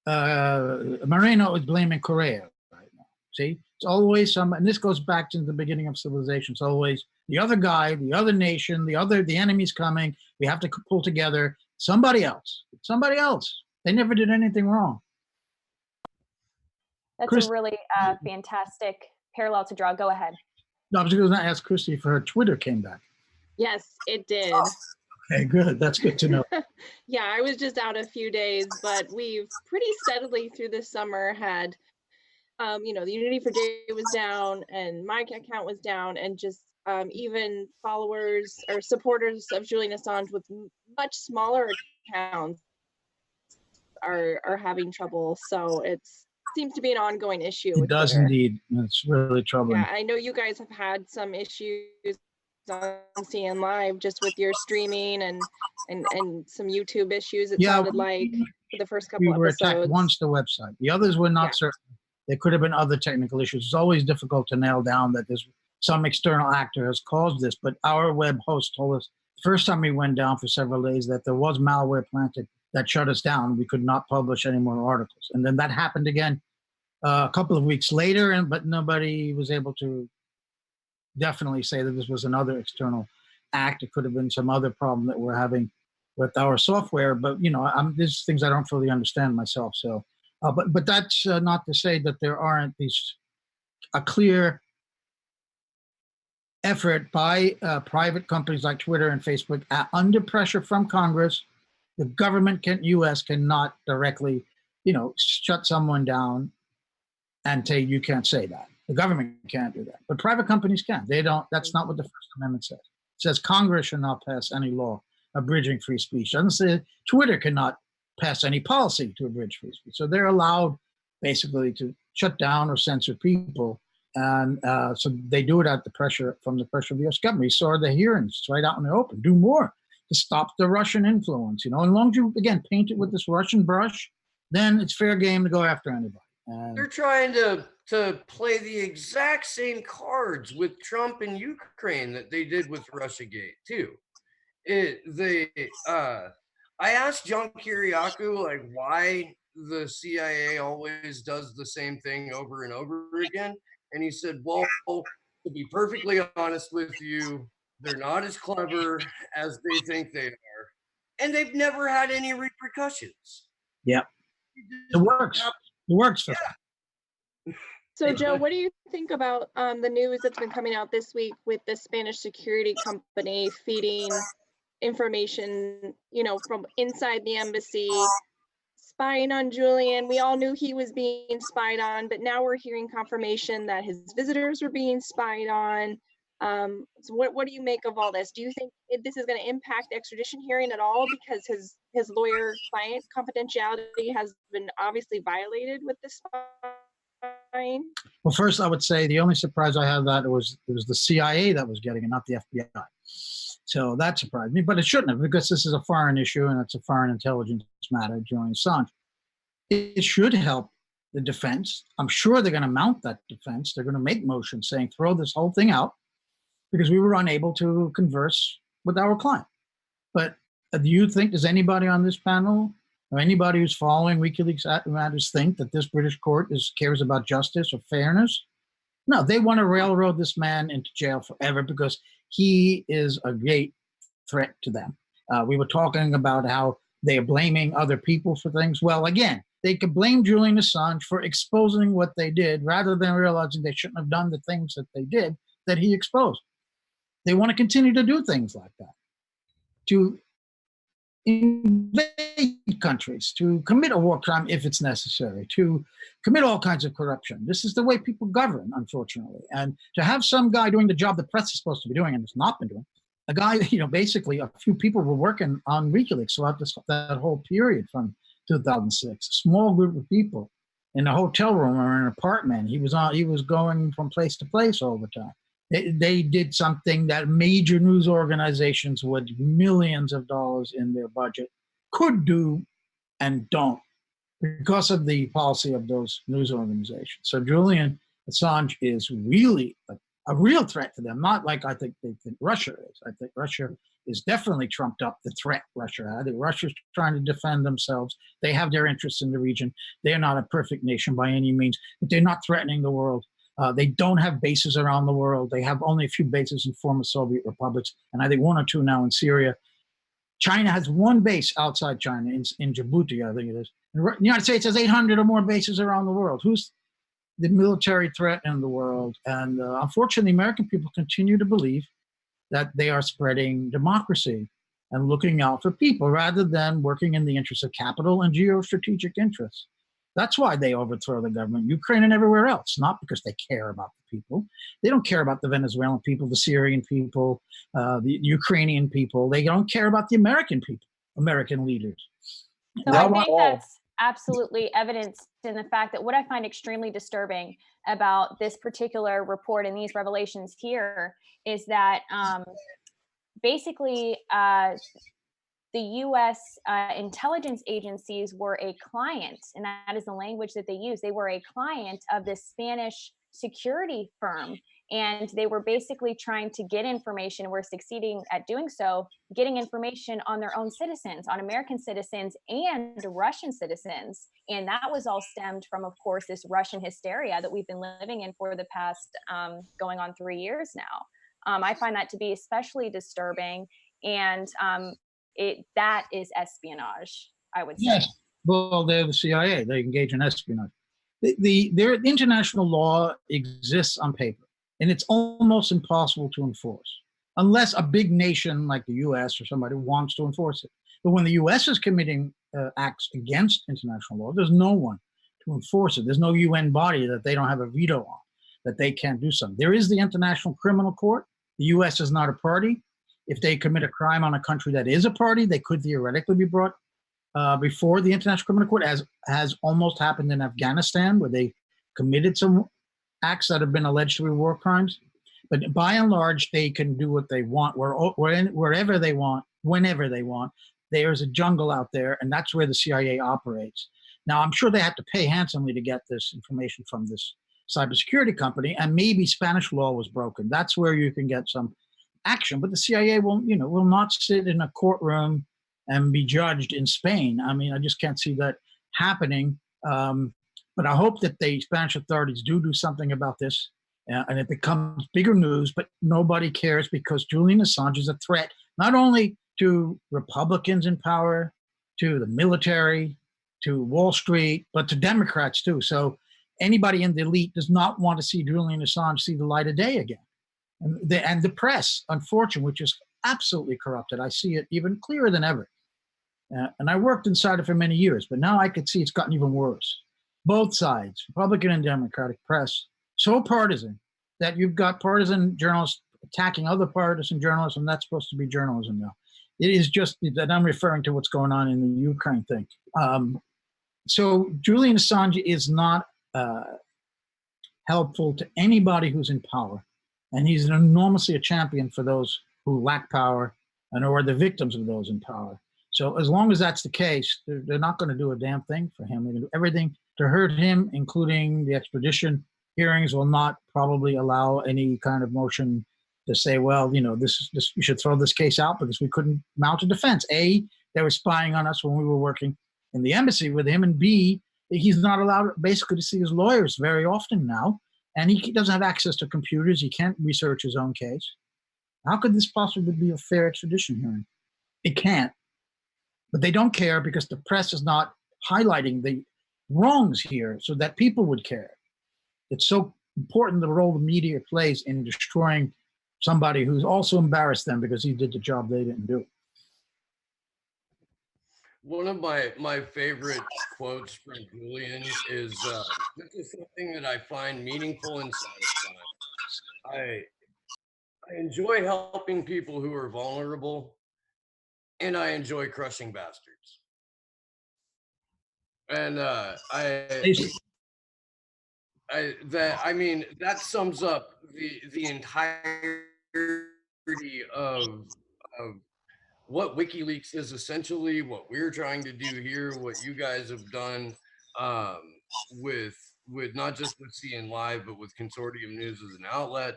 Moreno is blaming Korea right now. See, it's always and this goes back to the beginning of civilization. It's always the other guy, the other nation, the enemy's coming. We have to pull together. Somebody else. They never did anything wrong. That's a really fantastic parallel to draw. Go ahead. No, I was going to ask Christy if her Twitter came back. Yes, it did. Oh, okay, good. That's good to know. Yeah, I was just out a few days, but we've pretty steadily through the summer had, the Unity for J was down and my account was down, and just even followers or supporters of Julian Assange with much smaller accounts are having trouble. So it seems to be an ongoing issue. It does Twitter. Indeed. It's really troubling. Yeah, I know you guys have had some issues on CN Live just with your streaming and some YouTube issues. It sounded like for the first couple we were episodes. Attacked once the website. The others were not certain. There could have been other technical issues. It's always difficult to nail down that there's some external actor has caused this, but our web host told us the first time we went down for several days that there was malware planted that shut us down. We could not publish any more articles. And then that happened again a couple of weeks later, but nobody was able to definitely say that this was another external act. It could have been some other problem that we're having with our software, but there's things I don't fully understand myself. So, but that's not to say that there aren't a clear effort by private companies like Twitter and Facebook under pressure from Congress. The government U.S. cannot directly, shut someone down and say you can't say that. The government can't do that, but private companies can. They don't. That's not what the First Amendment says. It says Congress should not pass any law abridging free speech. It doesn't say Twitter cannot pass any policy to abridge free speech. So they're allowed basically to shut down or censor people, and so they do it from the pressure of the U.S. government. We saw the hearings right out in the open. Do more to stop the Russian influence. As long as you again paint it with this Russian brush, then it's fair game to go after anybody. They're trying to play the exact same cards with Trump and Ukraine that they did with Russiagate too. I asked John Kiriakou why the CIA always does the same thing over and over again, and he said, "Well, to be perfectly honest with you, they're not as clever as they think they are, and they've never had any repercussions." Yeah, it works. It works for them. So, Joe, what do you think about the news that's been coming out this week with the Spanish security company feeding information, from inside the embassy, spying on Julian? We all knew he was being spied on, but now we're hearing confirmation that his visitors were being spied on. So what do you make of all this? Do you think this is going to impact the extradition hearing at all, because his lawyer-client confidentiality has been obviously violated with this spying? Well, first I would say the only surprise I had that it was the CIA that was getting it, not the FBI. So that surprised me, but it shouldn't have, because this is a foreign issue and it's a foreign intelligence matter during Assange. It should help the defense. I'm sure they're going to mount that defense. They're going to make motions saying throw this whole thing out because we were unable to converse with our client. But do you think, does anybody on this panel or anybody who's following WikiLeaks matters think that this British court cares about justice or fairness? No, they want to railroad this man into jail forever because he is a great threat to them. We were talking about how they are blaming other people for things. Well, again, they could blame Julian Assange for exposing what they did rather than realizing they shouldn't have done the things that they did that he exposed. They want to continue to do things like that, to invade countries, to commit a war crime if it's necessary, to commit all kinds of corruption. This is the way people govern, unfortunately. And to have some guy doing the job the press is supposed to be doing and has not been doing, a guy, basically a few people were working on WikiLeaks throughout that whole period from 2006, a small group of people in a hotel room or an apartment. He was going from place to place all the time. They did something that major news organizations with millions of dollars in their budget could do and don't because of the policy of those news organizations. So Julian Assange is really a real threat to them, not like I think they think Russia is. I think Russia is definitely trumped up the threat Russia. I think Russia's trying to defend themselves. They have their interests in the region. They're not a perfect nation by any means, but they're not threatening the world. They don't have bases around the world. They have only a few bases in former Soviet republics, and I think one or two now in Syria. China has one base outside China, in Djibouti, I think it is. The United States has 800 or more bases around the world. Who's the military threat in the world? And unfortunately, American people continue to believe that they are spreading democracy and looking out for people rather than working in the interests of capital and geostrategic interests. That's why they overthrow the government, Ukraine and everywhere else, not because they care about the people. They don't care about the Venezuelan people, the Syrian people, the Ukrainian people. They don't care about the American people, American leaders. So I think that's absolutely evidenced in the fact that what I find extremely disturbing about this particular report and these revelations here is that basically the U.S. Intelligence agencies were a client, and that is the language that they use. They were a client of this Spanish security firm, and they were basically trying to get information. We're succeeding at doing so, getting information on their own citizens, on American citizens and Russian citizens. And that was all stemmed from, of course, this Russian hysteria that we've been living in for the past going on 3 years now. I find that to be especially disturbing, and that is espionage, I would say. Yes, well, they're the CIA. They engage in espionage. Their international law exists on paper, and it's almost impossible to enforce unless a big nation like the U.S. or somebody wants to enforce it. But when the U.S. is committing acts against international law, there's no one to enforce it. There's no UN body that they don't have a veto on, that they can't do something. There is the International Criminal Court. The U.S. is not a party. If they commit a crime on a country that is a party, they could theoretically be brought before the International Criminal Court, as has almost happened in Afghanistan, where they committed some acts that have been alleged to be war crimes. But by and large, they can do what they want, wherever they want, whenever they want. There's a jungle out there, and that's where the CIA operates. Now, I'm sure they have to pay handsomely to get this information from this cybersecurity company, and maybe Spanish law was broken. That's where you can get some action. But the CIA will not sit in a courtroom and be judged in Spain. I mean, I just can't see that happening. But I hope that the Spanish authorities do something about this, and it becomes bigger news. But nobody cares because Julian Assange is a threat not only to Republicans in power, to the military, to Wall Street, but to Democrats too. So anybody in the elite does not want to see Julian Assange see the light of day again. And the press, unfortunately, which is absolutely corrupted. I see it even clearer than ever. And I worked inside it for many years, but now I could see it's gotten even worse. Both sides, Republican and Democratic press, so partisan that you've got partisan journalists attacking other partisan journalists, and that's supposed to be journalism now. It is just that I'm referring to what's going on in the Ukraine thing. So Julian Assange is not helpful to anybody who's in power. And he's enormously a champion for those who lack power and or are the victims of those in power. So as long as that's the case, they're not going to do a damn thing for him. They're going to do everything to hurt him, including the extradition hearings will not probably allow any kind of motion to say, well, this you should throw this case out because we couldn't mount a defense. A, they were spying on us when we were working in the embassy with him, and B, he's not allowed basically to see his lawyers very often now. And he doesn't have access to computers. He can't research his own case. How could this possibly be a fair extradition hearing? It can't. But they don't care because the press is not highlighting the wrongs here so that people would care. It's so important the role the media plays in destroying somebody who's also embarrassed them because he did the job they didn't do. One of my favorite quotes from Julian is, this is something that I find meaningful and satisfying. I enjoy helping people who are vulnerable, and I enjoy crushing bastards. And that sums up the entirety of what WikiLeaks is essentially, what we're trying to do here, what you guys have done um, with not just with CN Live, but with Consortium News as an outlet.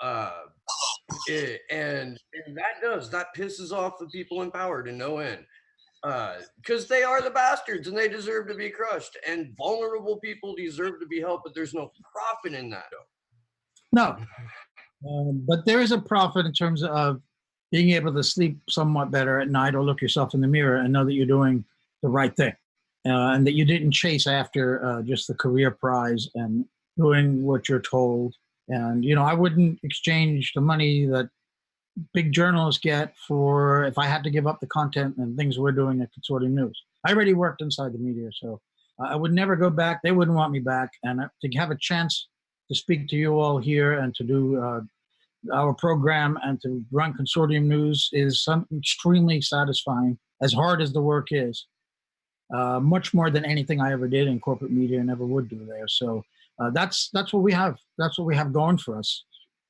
Uh, and that pisses off the people in power to no end, because they are the bastards and they deserve to be crushed. And vulnerable people deserve to be helped, but there's no profit in that. No, but there is a profit in terms of being able to sleep somewhat better at night or look yourself in the mirror and know that you're doing the right thing, and that you didn't chase after just the career prize and doing what you're told. And, you know, I wouldn't exchange the money that big journalists get for if I had to give up the content and things we're doing at Consortium News. I already worked inside the media, so I would never go back. They wouldn't want me back. And to have a chance to speak to you all here and to do our program and to run Consortium News is something extremely satisfying, as hard as the work is. Much more than anything I ever did in corporate media and ever would do there. So that's what we have. That's what we have going for us.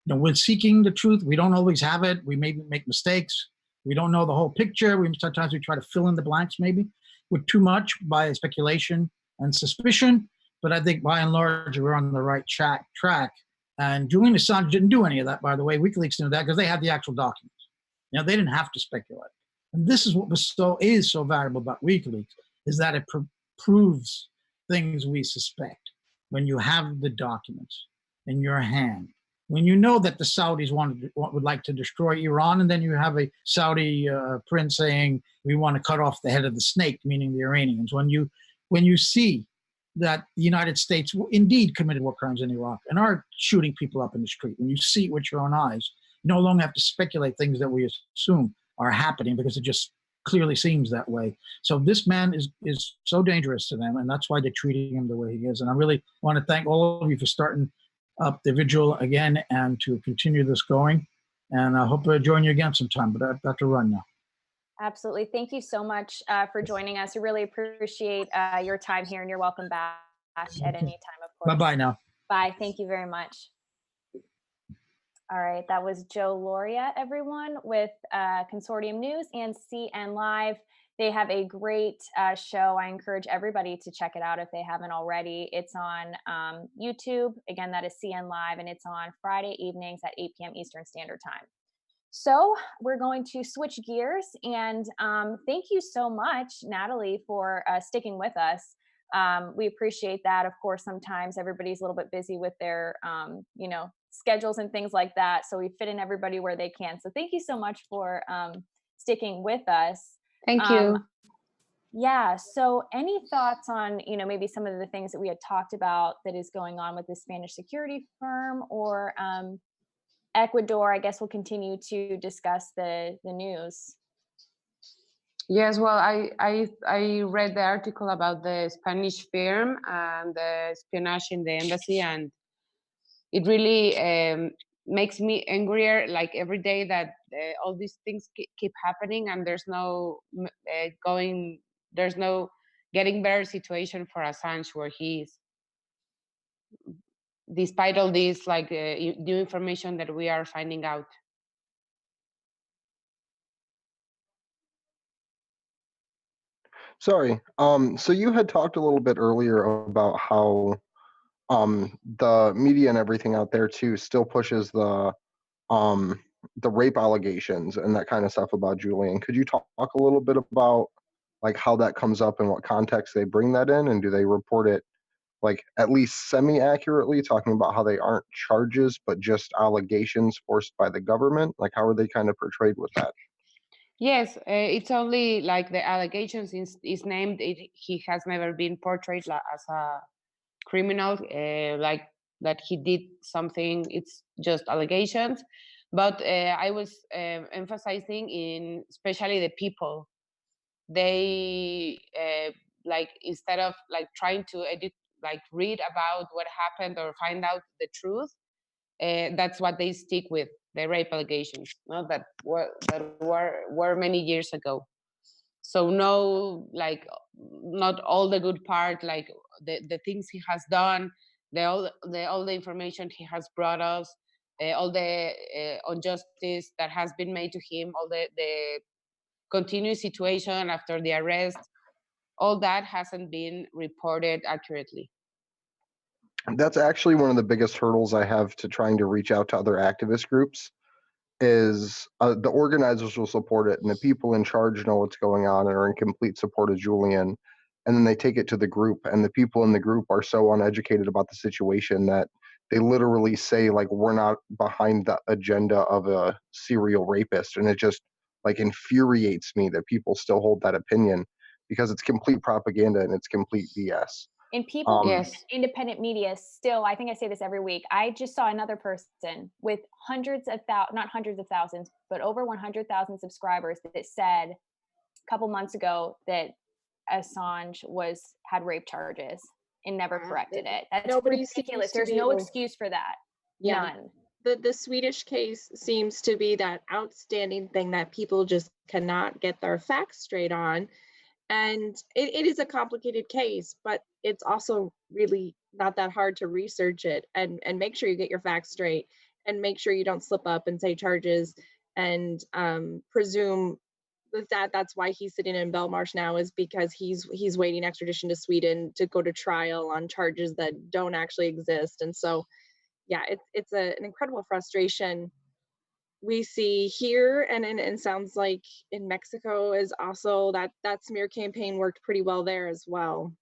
You know, we're seeking the truth. We don't always have it. We maybe make mistakes. We don't know the whole picture. Sometimes we try to fill in the blanks maybe with too much by speculation and suspicion. But I think by and large, we're on the right track. And Julian Assange didn't do any of that, by the way. WikiLeaks didn't do that because they had the actual documents. You know, they didn't have to speculate. And this is what is so valuable about WikiLeaks, is that it proves things we suspect. When you have the documents in your hand, when you know that the Saudis would like to destroy Iran, and then you have a Saudi prince saying we want to cut off the head of the snake, meaning the Iranians. When you see that the United States indeed committed war crimes in Iraq and are shooting people up in the street, when you see it with your own eyes, you no longer have to speculate things that we assume are happening because it just clearly seems that way. So this man is so dangerous to them, and that's why they're treating him the way he is. And I really want to thank all of you for starting up the vigil again and to continue this going. And I hope I join you again sometime, but I've got to run now. Absolutely. Thank you so much for joining us. We really appreciate your time here, and you're welcome back at any time, of course. Bye-bye now. Bye. Thank you very much. All right. That was Joe Lauria, everyone, with Consortium News and CN Live. They have a great show. I encourage everybody to check it out if they haven't already. It's on YouTube. Again, that is CN Live, and it's on Friday evenings at 8 p.m. Eastern Standard Time. So we're going to switch gears, and thank you so much, Natalie, for sticking with us. We appreciate that. Of course, sometimes everybody's a little bit busy with their, schedules and things like that. So we fit in everybody where they can. So thank you so much for sticking with us. Thank you. Yeah. So any thoughts on, maybe some of the things that we had talked about that is going on with the Spanish security firm, or Ecuador? I guess we'll continue to discuss the news. Yes, well, I read the article about the Spanish firm and the espionage in the embassy, and it really makes me angrier. Like every day that all these things keep happening, and there's no getting better situation for Assange where he is. Despite all this, like new information that we are finding out. Sorry. So you had talked a little bit earlier about how the media and everything out there too still pushes the rape allegations and that kind of stuff about Julian. Could you talk a little bit about like how that comes up and what context they bring that in, and do they report it like at least semi-accurately, talking about how they aren't charges but just allegations forced by the government? Like how are they kind of portrayed with that? Yes, it's only like the allegations is named. He has never been portrayed as a criminal, like that he did something. It's just allegations. But I was emphasizing in especially the people. They like instead of like trying to read about what happened or find out the truth, that's what they stick with, the rape allegations, no? that were many years ago. So no, like not all the good part, like the things he has done, all the information he has brought us, all the injustice that has been made to him, all the continuous situation after the arrest, all that hasn't been reported accurately. That's actually one of the biggest hurdles I have to trying to reach out to other activist groups is the organizers will support it and the people in charge know what's going on and are in complete support of Julian. And then they take it to the group and the people in the group are so uneducated about the situation that they literally say, like, we're not behind the agenda of a serial rapist. And it just like infuriates me that people still hold that opinion because it's complete propaganda and it's complete BS. And people, Yes. independent media still, I think I say this every week. I just saw another person with hundreds of thousands, not hundreds of thousands, but over 100,000 subscribers that said a couple months ago that Assange had rape charges and never corrected it. That's Nobody seems ridiculous. to There's be no able- excuse for that. Yeah. None. The Swedish case seems to be that outstanding thing that people just cannot get their facts straight on. And it is a complicated case, but it's also really not that hard to research it and make sure you get your facts straight and make sure you don't slip up and say charges and presume that's why he's sitting in Belmarsh now, is because he's waiting extradition to Sweden to go to trial on charges that don't actually exist. And so, yeah, it's an incredible frustration we see here, and sounds like in Mexico is also that smear campaign worked pretty well there as well.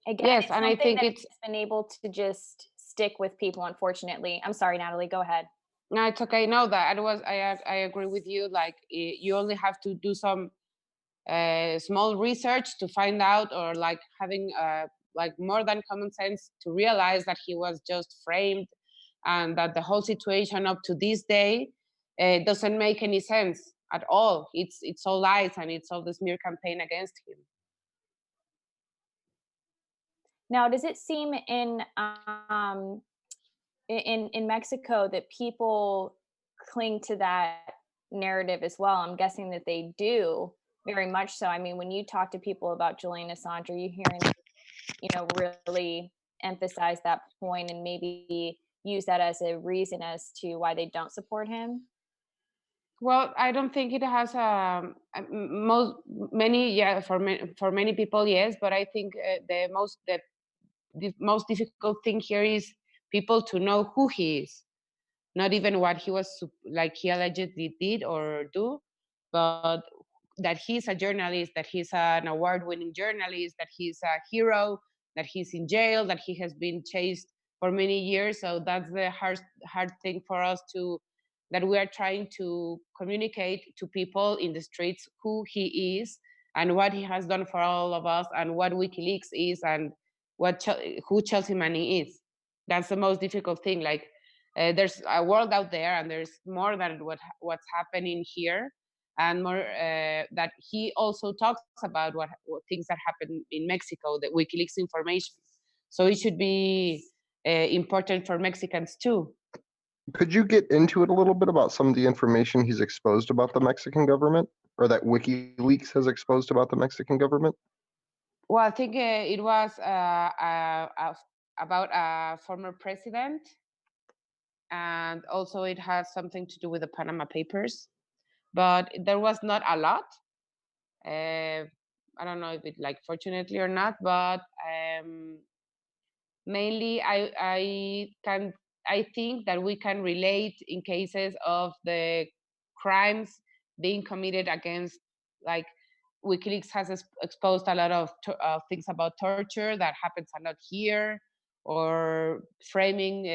Again, Yes, it's and I something think that's been able to just stick with people, unfortunately. I'm sorry, Natalie, go ahead. No, it's okay. No, I agree with you. Like, you only have to do some small research to find out, or like having like more than common sense to realize that he was just framed, and that the whole situation up to this day doesn't make any sense at all. It's all lies and it's all the smear campaign against him. Now, does it seem in Mexico that people cling to that narrative as well? I'm guessing that they do, very much so. I mean, when you talk to people about Julian Assange, are you hearing them, really emphasize that point and maybe use that as a reason as to why they don't support him? Well, I don't think it has many, yeah, for many people, yes, but I think the most difficult thing here is people to know who he is, not even what he was like he allegedly did or do, but that he's a journalist, that he's an award-winning journalist, that he's a hero, that he's in jail, that he has been chased for many years. So that's the hard thing for us that we are trying to communicate to people in the streets who he is and what he has done for all of us and what WikiLeaks is and who Chelsea Manning is. That's the most difficult thing. Like, there's a world out there, and there's more than what's happening here, and more that he also talks about what things that happen in Mexico, the WikiLeaks information. So it should be important for Mexicans too. Could you get into it a little bit about some of the information he's exposed about the Mexican government, or that WikiLeaks has exposed about the Mexican government? Well, I think it was about a former president, and also it has something to do with the Panama Papers, but there was not a lot. I don't know if it, like, fortunately or not, but mainly I think that we can relate in cases of the crimes being committed against, like, WikiLeaks has exposed a lot of things about torture that happens a lot here, or framing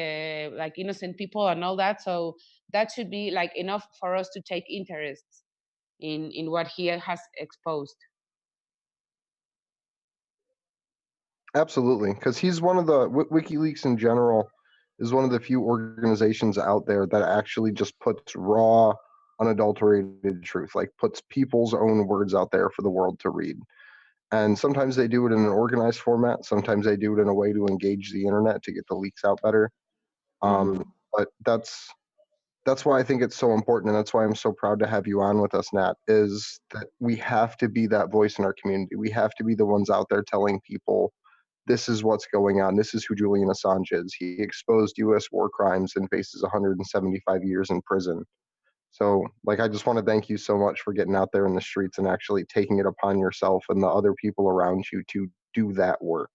like innocent people and all that. So that should be like enough for us to take interest in what he has exposed. Absolutely, because he's one of the WikiLeaks in general is one of the few organizations out there that actually just puts raw, unadulterated truth, like puts people's own words out there for the world to read. And sometimes they do it in an organized format. Sometimes they do it in a way to engage the internet to get the leaks out better. But that's why I think it's so important, and that's why I'm so proud to have you on with us, Nat, is that we have to be that voice in our community. We have to be the ones out there telling people this is what's going on. This is who Julian Assange is. He exposed U.S. war crimes and faces 175 years in prison. So, like, I just want to thank you so much for getting out there in the streets and actually taking it upon yourself and the other people around you to do that work.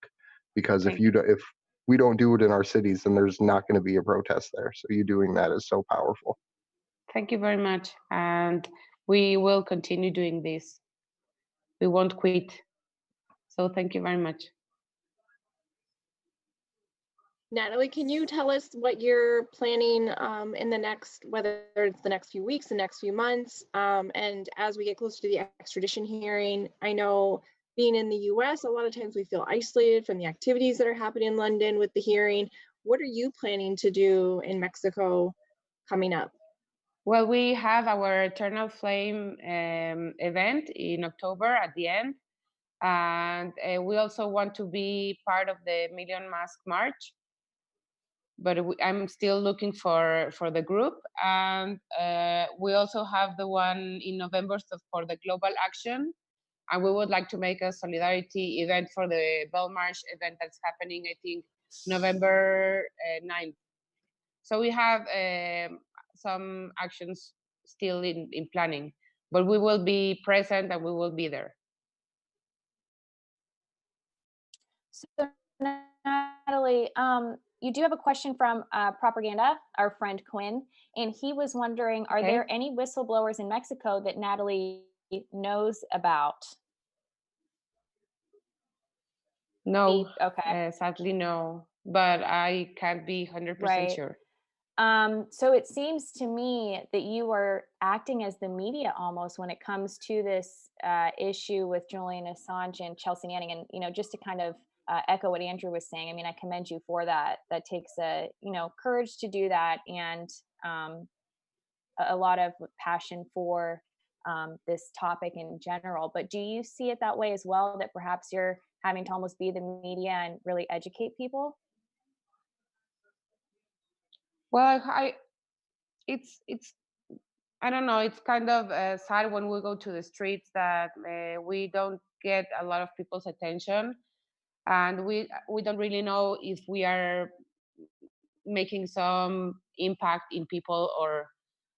Because if Thank you. if we don't do it in our cities, then there's not going to be a protest there. So you doing that is so powerful. Thank you very much. And we will continue doing this. We won't quit. So thank you very much. Natalie, can you tell us what you're planning in the next, whether it's the next few weeks, the next few months, and as we get closer to the extradition hearing? I know being in the US, a lot of times we feel isolated from the activities that are happening in London with the hearing. What are you planning to do in Mexico coming up? Well, we have our Eternal Flame event in October at the end. And we also want to be part of the Million Mask March. But I'm still looking for the group. And we also have the one in November for the global action. And we would like to make a solidarity event for the Belmarsh event that's happening, I think, November 9th. So we have some actions still in planning, but we will be present and we will be there. So Natalie, you do have a question from Propaganda, our friend Quinn, and he was wondering, are there any whistleblowers in Mexico that Natalie knows about? No, Okay. sadly no, but I can't be 100% sure. So it seems to me that you are acting as the media almost when it comes to this issue with Julian Assange and Chelsea Manning. And, you know, just to kind of echo what Andrew was saying, I mean, I commend you for that. That takes courage to do that, and a lot of passion for this topic in general. But do you see it that way as well, that perhaps you're having to almost be the media and really educate people? Well, it's I don't know. It's kind of sad when we go to the streets that we don't get a lot of people's attention, and we don't really know if we are making some impact in people, or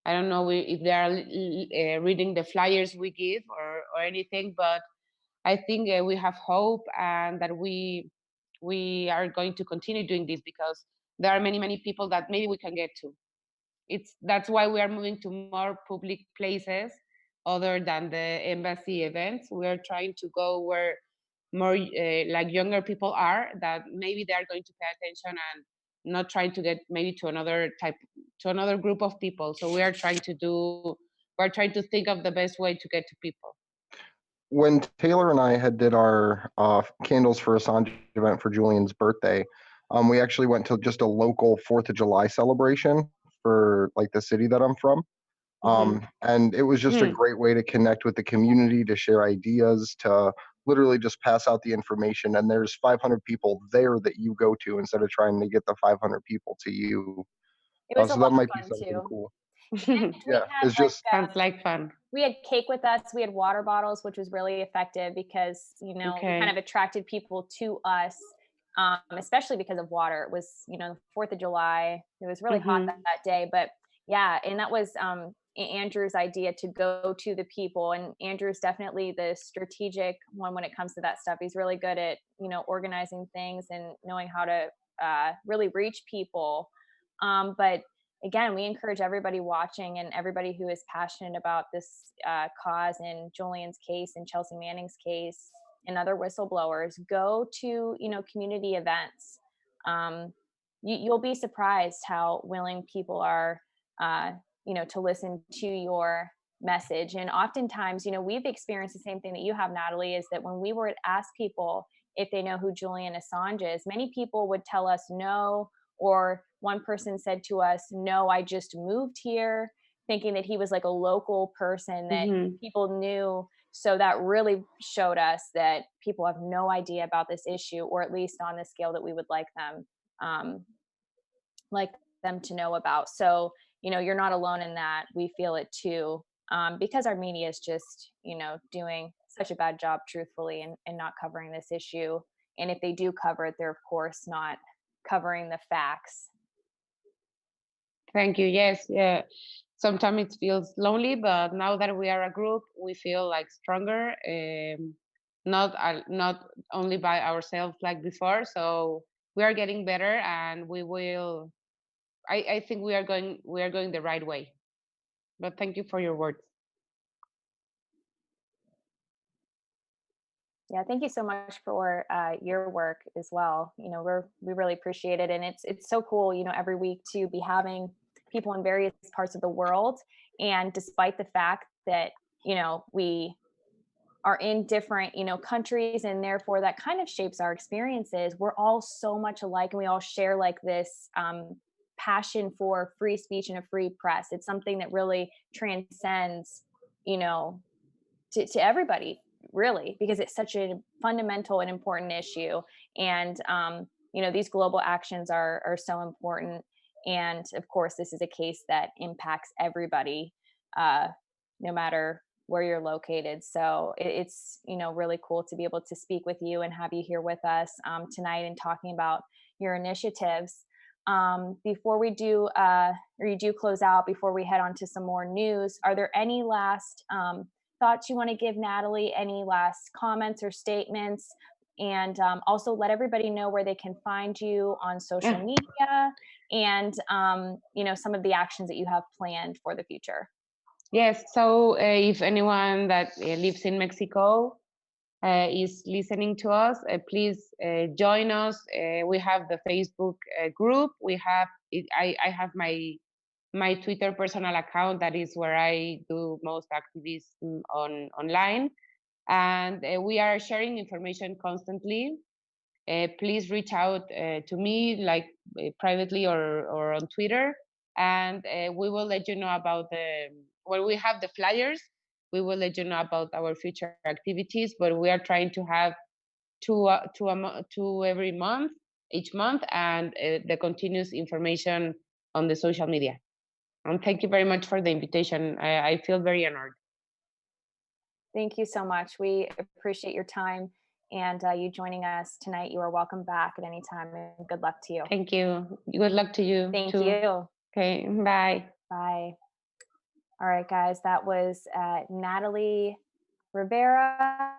I don't know if they are reading the flyers we give or anything. But I think we have hope, and that we are going to continue doing this because there are many people that maybe we can get to. That's why we are moving to more public places other than the embassy events. We are trying to go where more like younger people are, that maybe they are going to pay attention and not trying to get maybe to another group of people. So we're trying to think of the best way to get to people. When Taylor and I had did our Candles for Assange event for Julian's birthday, we actually went to just a local 4th of July celebration for like the city that I'm from. And it was just a great way to connect with the community, to share ideas, to literally just pass out the information. And there's 500 people there that you go to instead of trying to get the 500 people to you. It was So a that lot might of be fun something too. cool. And Yeah, it's just sounds like fun. We had cake with us. We had water bottles, which was really effective because, you know, we kind of attracted people to us, especially because of water. It was, you know, 4th of July. It was really hot that day. But yeah, and that was Andrew's idea to go to the people. And Andrew's definitely the strategic one when it comes to that stuff. He's really good at, you know, organizing things and knowing how to really reach people. But again, we encourage everybody watching and everybody who is passionate about this cause in Julian's case and Chelsea Manning's case and other whistleblowers, go to, you know, community events. You'll be surprised how willing people are, you know, to listen to your message. And oftentimes, you know, we've experienced the same thing that you have, Natalie, is that when we were to ask people if they know who Julian Assange is, many people would tell us no, or one person said to us, no, I just moved here, thinking that he was like a local person that people knew. So that really showed us that people have no idea about this issue, or at least on the scale that we would like them to know about. So, you know, you're not alone in that. We feel it too, because our media is just, you know, doing such a bad job, truthfully, and not covering this issue. And if they do cover it, they're of course not covering the facts. Thank you. Yes. Yeah. sometimes it feels lonely, but now that we are a group, we feel like stronger, not only by ourselves like before. So we are getting better, and we will. I think we are going the right way. But thank you for your words. Yeah, thank you so much for your work as well. You know, we really appreciate it, and it's so cool. You know, every week to be having people in various parts of the world, and despite the fact that we are in different countries, and therefore that kind of shapes our experiences, we're all so much alike, and we all share like this passion for free speech and a free press. It's something that really transcends, to everybody, really, because it's such a fundamental and important issue. And these global actions are so important. And of course, this is a case that impacts everybody, no matter where you're located. So it's really cool to be able to speak with you and have you here with us tonight and talking about your initiatives. Before we do or you do close out, before we head on to some more news, are there any last thoughts you want to give, Natalie? Any last comments or statements? And also let everybody know where they can find you on social media, and some of the actions that you have planned for the future. Yes, so if anyone that lives in Mexico is listening to us, please join us. We have the Facebook group. We have I have my Twitter personal account. That is where I do most activism online, and we are sharing information constantly. Please reach out to me, like privately or on Twitter, and we will let you know about when we have the flyers. We will let you know about our future activities, but we are trying to have two every month, each month, and the continuous information on the social media. And thank you very much for the invitation. I feel very honored. Thank you so much. We appreciate your time and you joining us tonight. You are welcome back at any time, and good luck to you. Thank you. Good luck to you. Thank too. you. Okay, bye. Bye. All right, guys, that was Natalie Rivera,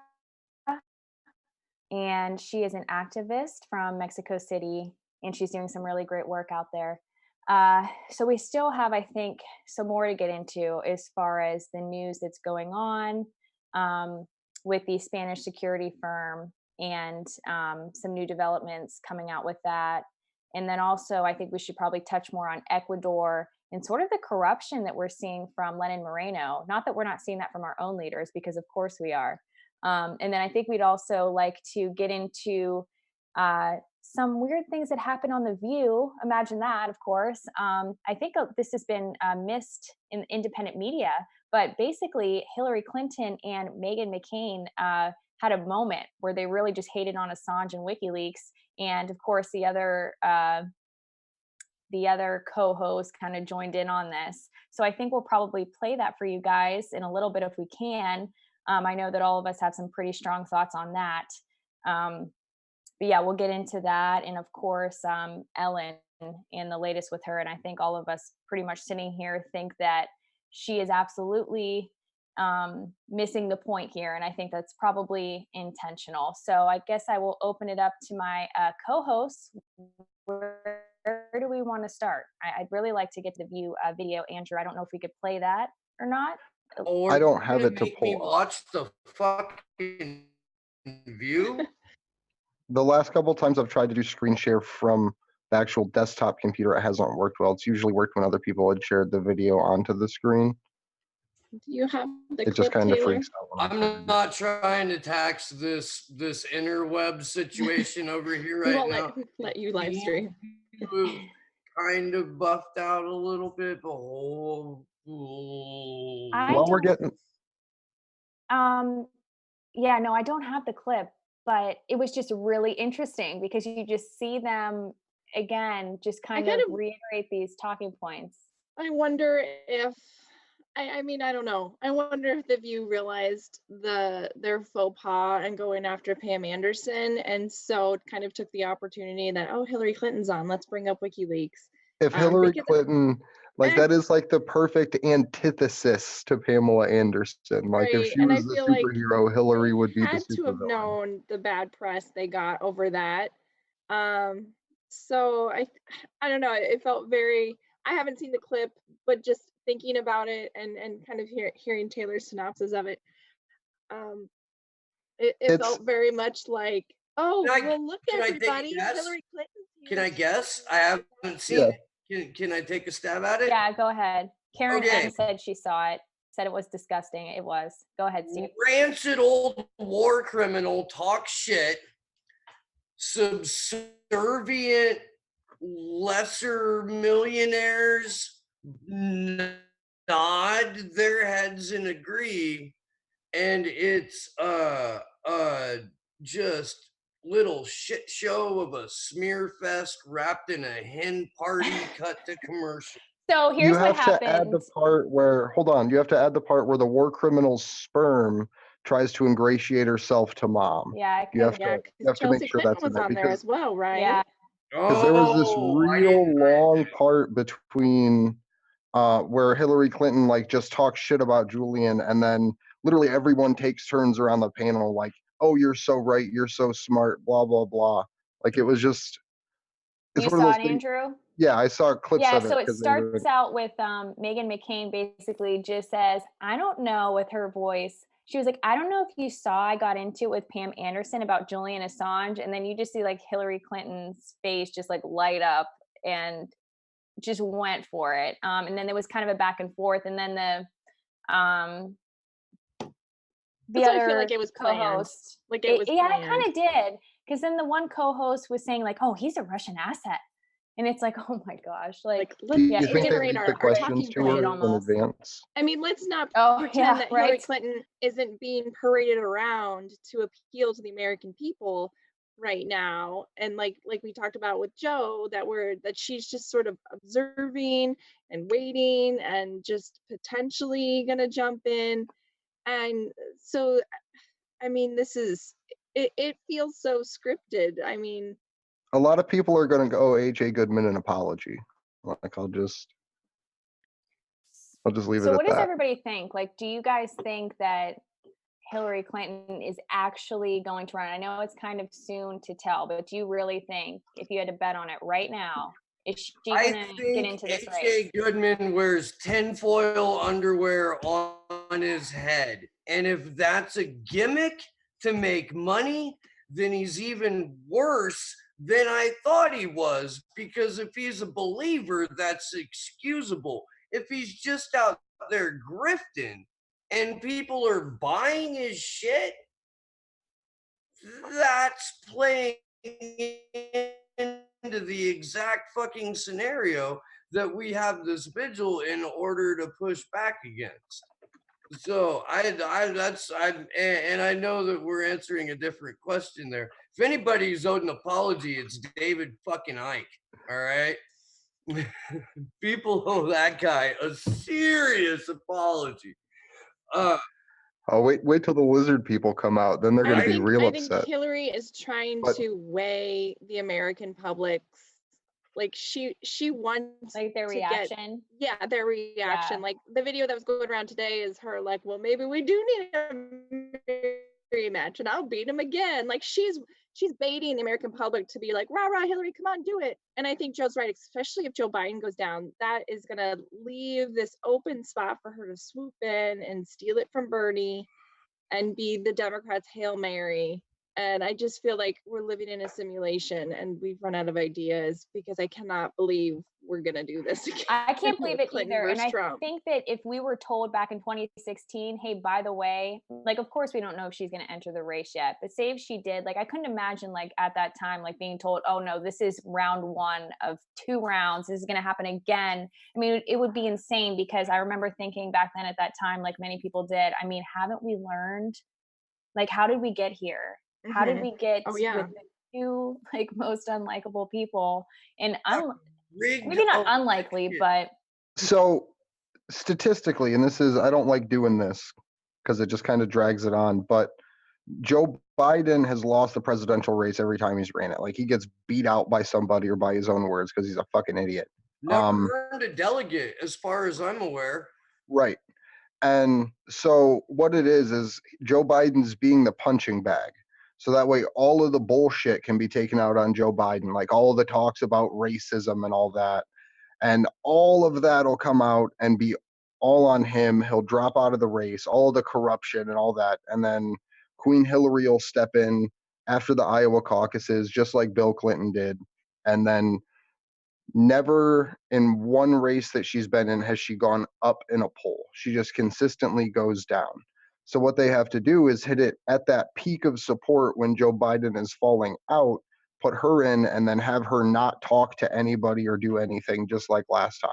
and she is an activist from Mexico City, and she's doing some really great work out there. So we still have, I think, some more to get into as far as the news that's going on with the Spanish security firm, and some new developments coming out with that. And then also, I think we should probably touch more on Ecuador and sort of the corruption that we're seeing from Lenin Moreno. Not that we're not seeing that from our own leaders, because of course we are. And then I think we'd also like to get into some weird things that happen on The View. Imagine that, of course. I think this has been missed in independent media, but basically Hillary Clinton and Meghan McCain had a moment where they really just hated on Assange and WikiLeaks. And of course, the other co-host kind of joined in on this. So I think we'll probably play that for you guys in a little bit if we can. I know that all of us have some pretty strong thoughts on that. But yeah, we'll get into that. And of course, Ellen and the latest with her. And I think all of us pretty much sitting here think that she is absolutely missing the point here. And I think that's probably intentional. So I guess I will open it up to my co-hosts. Where do we want to start? I'd really like to get the View video. Andrew, I don't know if we could play that or not. Or I don't have it to make me pull up. watch the fucking View. The last couple of times I've tried to do screen share from the actual desktop computer, it hasn't worked well. It's usually worked when other people had shared the video onto the screen. Do you have the It clip, just kind of Taylor? freaks out when I try to I'm do not trying to tax this interweb situation over here right We now. won't let you live stream. You've kind of buffed out a little bit, but Well, we're getting. Yeah, no, I don't have the clip, but it was just really interesting because you just see them again, just kind of reiterate these talking points. I wonder if, I mean, I don't know. I wonder if the View realized their faux pas and going after Pam Anderson, and so kind of took the opportunity that, oh, Hillary Clinton's on, let's bring up WikiLeaks. If Hillary Clinton Like that is like the perfect antithesis to Pamela Anderson. Like if Right, she and I was the feel like superhero, Hillary they would be the had to have supervillain. known the bad press they got over that. So I don't know, it felt very, I haven't seen the clip, but just thinking about it and kind of hearing Taylor's synopsis of it, um, it It's felt very much like, oh, Can I, well, look, can I take a everybody, guess? Hillary Clinton's Can here. I guess? I haven't seen yeah. it. Can I take a stab at it? Yeah, go ahead. Karen Okay. M said she saw it, said it was disgusting. It was. Go ahead, Steve. Rancid old war criminal talk shit, subservient lesser millionaires nod their heads and agree, and it's just little shit show of a smear fest wrapped in a hen party cut to commercial. So You here's what have to add the happened. part where, hold on, you have to add the part where the war criminal's sperm tries to ingratiate herself to mom. Yeah, You have Yeah, to because make Chelsea sure Clinton that's in was there on there as well, right? yeah. because there was this I real didn't. long part between where Hillary Clinton like just talks shit about Julian, and then literally everyone takes turns around the panel like, "Oh, you're so right, you're so smart," blah blah blah. Like it was just, it's You one of saw those it, things. Andrew? Yeah, I saw clips Yeah, of it so it because they were. starts out with Meghan McCain basically just says, I don't know, with her voice. She was like, I don't know if you saw I got into it with Pam Anderson about Julian Assange. And then you just see like Hillary Clinton's face just like light up and just went for it. And then there was kind of a back and forth. And then the That's why I feel other like it was planned. co-host, Like it was yeah, it planned. kind of did. Because then the one co-host was saying like, oh, he's a Russian asset. And it's like, oh my gosh, like let's yeah, Do you it think they generate leaked the our questions talking to her point. in almost. advance? I mean, let's not Oh, pretend yeah, that Hillary right. Clinton isn't being paraded around to appeal to the American people right now. And like we talked about with Joe, that she's just sort of observing and waiting and just potentially gonna jump in. And so I mean, it feels so scripted. I mean, A lot of people are going to go AJ Goodman an apology. Like I'll just leave it So at what does that. everybody think? Like, do you guys think that Hillary Clinton is actually going to run? I know it's kind of soon to tell, but do you really think, if you had to bet on it right now, is she I going to get think into this race? AJ Goodman wears tinfoil underwear on his head. And if that's a gimmick to make money, then he's even worse than I thought he was. Because if he's a believer, that's excusable. If he's just out there grifting and people are buying his shit, that's playing into the exact fucking scenario that we have this vigil in order to push back against. So and I know that we're answering a different question there. If anybody's owed an apology, it's David fucking Icke. All right. People owe that guy a serious apology. Oh, wait till the lizard people come out. Then they're going to be real I think upset. Hillary is trying But- to weigh the American public's, like she wants Like their to get, reaction? their reaction. Yeah. Like the video that was going around today is her like, well, maybe we do need a rematch and I'll beat him again. Like she's baiting the American public to be like, rah, rah, Hillary, come on, do it. And I think Joe's right, especially if Joe Biden goes down, that is going to leave this open spot for her to swoop in and steal it from Bernie and be the Democrats' Hail Mary. And I just feel like we're living in a simulation and we've run out of ideas because I cannot believe we're going to do this again. I can't believe it Clinton either. And versus I Trump. think that if we were told back in 2016, hey, by the way, like, of course we don't know if she's going to enter the race yet, but say if she did, like, I couldn't imagine like at that time, like being told, oh no, this is round 1 of 2 rounds. This is going to happen again. I mean, it would be insane because I remember thinking back then at that time, like many people did, I mean, haven't we learned? Like, how did we get here? How did we get with the 2 like most unlikable people? And maybe not unlikely, but so statistically, and this is, I don't like doing this because it just kind of drags it on, but Joe Biden has lost the presidential race every time he's ran it. Like he gets beat out by somebody or by his own words because he's a fucking idiot. Never earned a delegate, as far as I'm aware. Right. And so what it is Joe Biden's being the punching bag. So that way all of the bullshit can be taken out on Joe Biden, like all of the talks about racism and all that. And all of that will come out and be all on him. He'll drop out of the race, all of the corruption and all that. And then Queen Hillary will step in after the Iowa caucuses, just like Bill Clinton did. And then never in one race that she's been in has she gone up in a poll. She just consistently goes down. So what they have to do is hit it at that peak of support when Joe Biden is falling out, put her in, and then have her not talk to anybody or do anything, just like last time.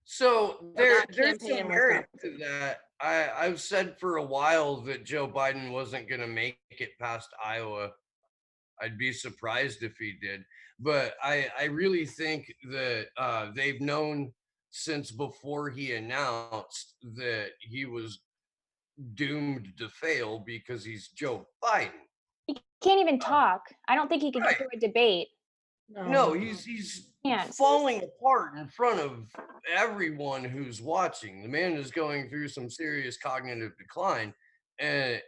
So So not there's campaign some with merit them. to that. I've said for a while that Joe Biden wasn't going to make it past Iowa. I'd be surprised if he did. But I really think that they've known since before he announced that he was doomed to fail because he's Joe Biden. He can't even talk. I don't think he can get Right. through a debate. No, he's Can't. falling apart in front of everyone who's watching. The man is going through some serious cognitive decline, and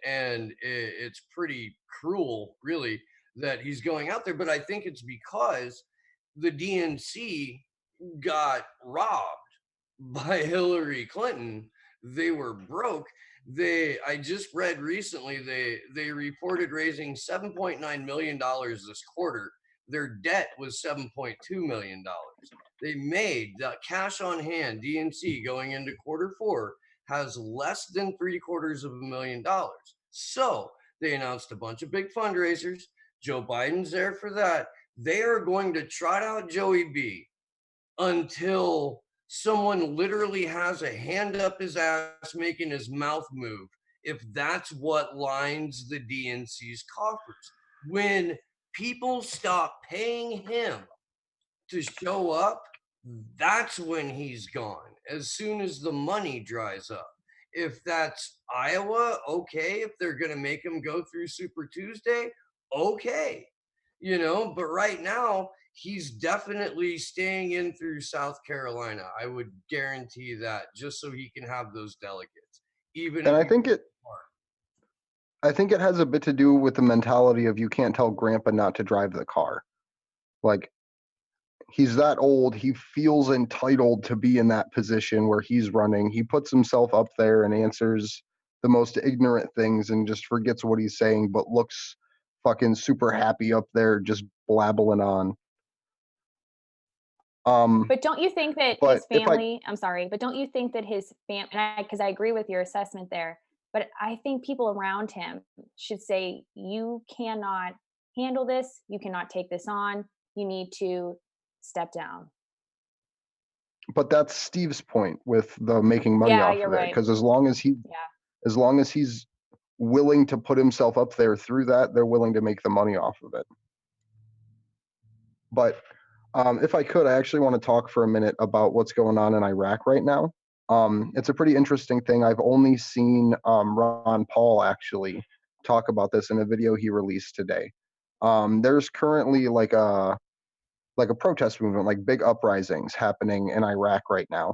it's pretty cruel, really, that he's going out there. But I think it's because the DNC got robbed by Hillary Clinton. They were broke. I just read recently they reported raising $7.9 million this quarter. Their debt was $7.2 million. They made that cash on hand. DNC going into Q4 has less than $750,000. So they announced a bunch of big fundraisers. Joe Biden's there for that. They are going to trot out Joey B until someone literally has a hand up his ass making his mouth move, if that's what lines the DNC's coffers. When people stop paying him to show up, that's when he's gone, as soon as the money dries up. If that's Iowa, okay. If they're going to make him go through Super Tuesday, okay. But right now, he's definitely staying in through South Carolina. I would guarantee that, just so he can have those delegates. Even And if I think it has a bit to do with the mentality of you can't tell grandpa not to drive the car. Like, he's that old, he feels entitled to be in that position where he's running. He puts himself up there and answers the most ignorant things and just forgets what he's saying, but looks fucking super happy up there just blabbling on. But don't you think that But his family, I'm sorry, but don't you think that his family, because I agree with your assessment there, but I think people around him should say, you cannot handle this. You cannot take this on. You need to step down. But that's Steve's point with the making money Yeah, off you're of it. right. Because as long as he's willing to put himself up there through that, they're willing to make the money off of it. But if I could, I actually want to talk for a minute about what's going on in Iraq right now. It's a pretty interesting thing. I've only seen Ron Paul actually talk about this in a video he released today. There's currently like a protest movement, like big uprisings happening in Iraq right now.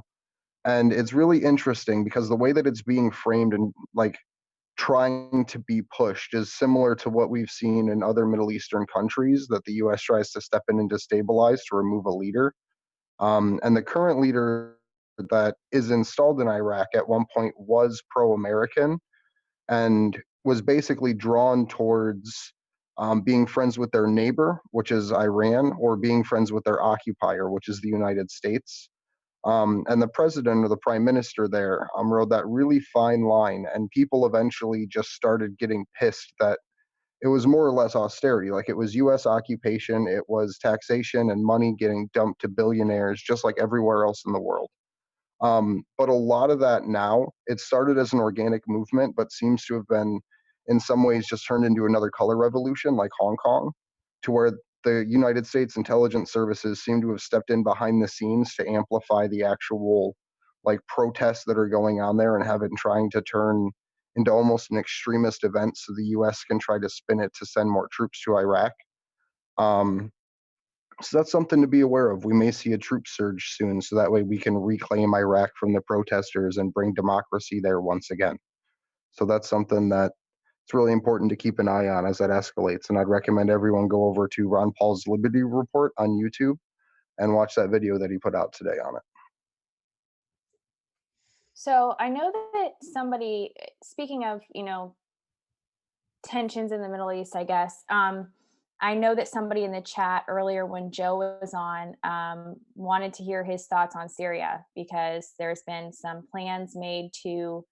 And it's really interesting because the way that it's being framed and like trying to be pushed is similar to what we've seen in other Middle Eastern countries, that the US tries to step in and destabilize to remove a leader. And the current leader that is installed in Iraq at one point was pro-American and was basically drawn towards being friends with their neighbor, which is Iran, or being friends with their occupier, which is the United States. And the president or the prime minister there rode that really fine line, and people eventually just started getting pissed that it was more or less austerity. Like, it was US occupation, it was taxation and money getting dumped to billionaires, just like everywhere else in the world. But a lot of that now, it started as an organic movement, but seems to have been, in some ways, just turned into another color revolution, like Hong Kong, to where the United States intelligence services seem to have stepped in behind the scenes to amplify the actual like protests that are going on there and have it trying to turn into almost an extremist event so the US can try to spin it to send more troops to Iraq. So that's something to be aware of. We may see a troop surge soon, so that way we can reclaim Iraq from the protesters and bring democracy there once again. So that's something that it's really important to keep an eye on as that escalates. And I'd recommend everyone go over to Ron Paul's Liberty Report on YouTube and watch that video that he put out today on it. So I know that somebody, speaking of, tensions in the Middle East, I guess, I know that somebody in the chat earlier when Joe was on wanted to hear his thoughts on Syria, because there's been some plans made to,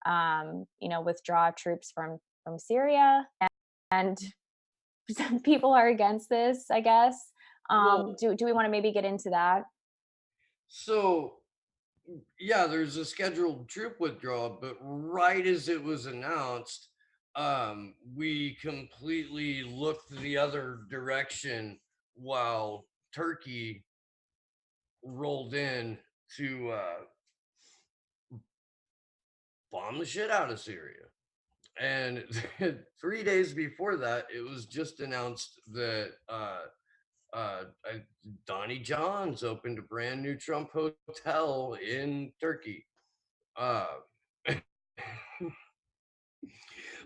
withdraw troops from Syria, and some people are against this, I guess. Well, Do we want to maybe get into that? So, yeah, there's a scheduled troop withdrawal, but right as it was announced, we completely looked the other direction while Turkey rolled in to bomb the shit out of Syria. And 3 days before that, it was just announced that Donnie Johns opened a brand new Trump hotel in Turkey.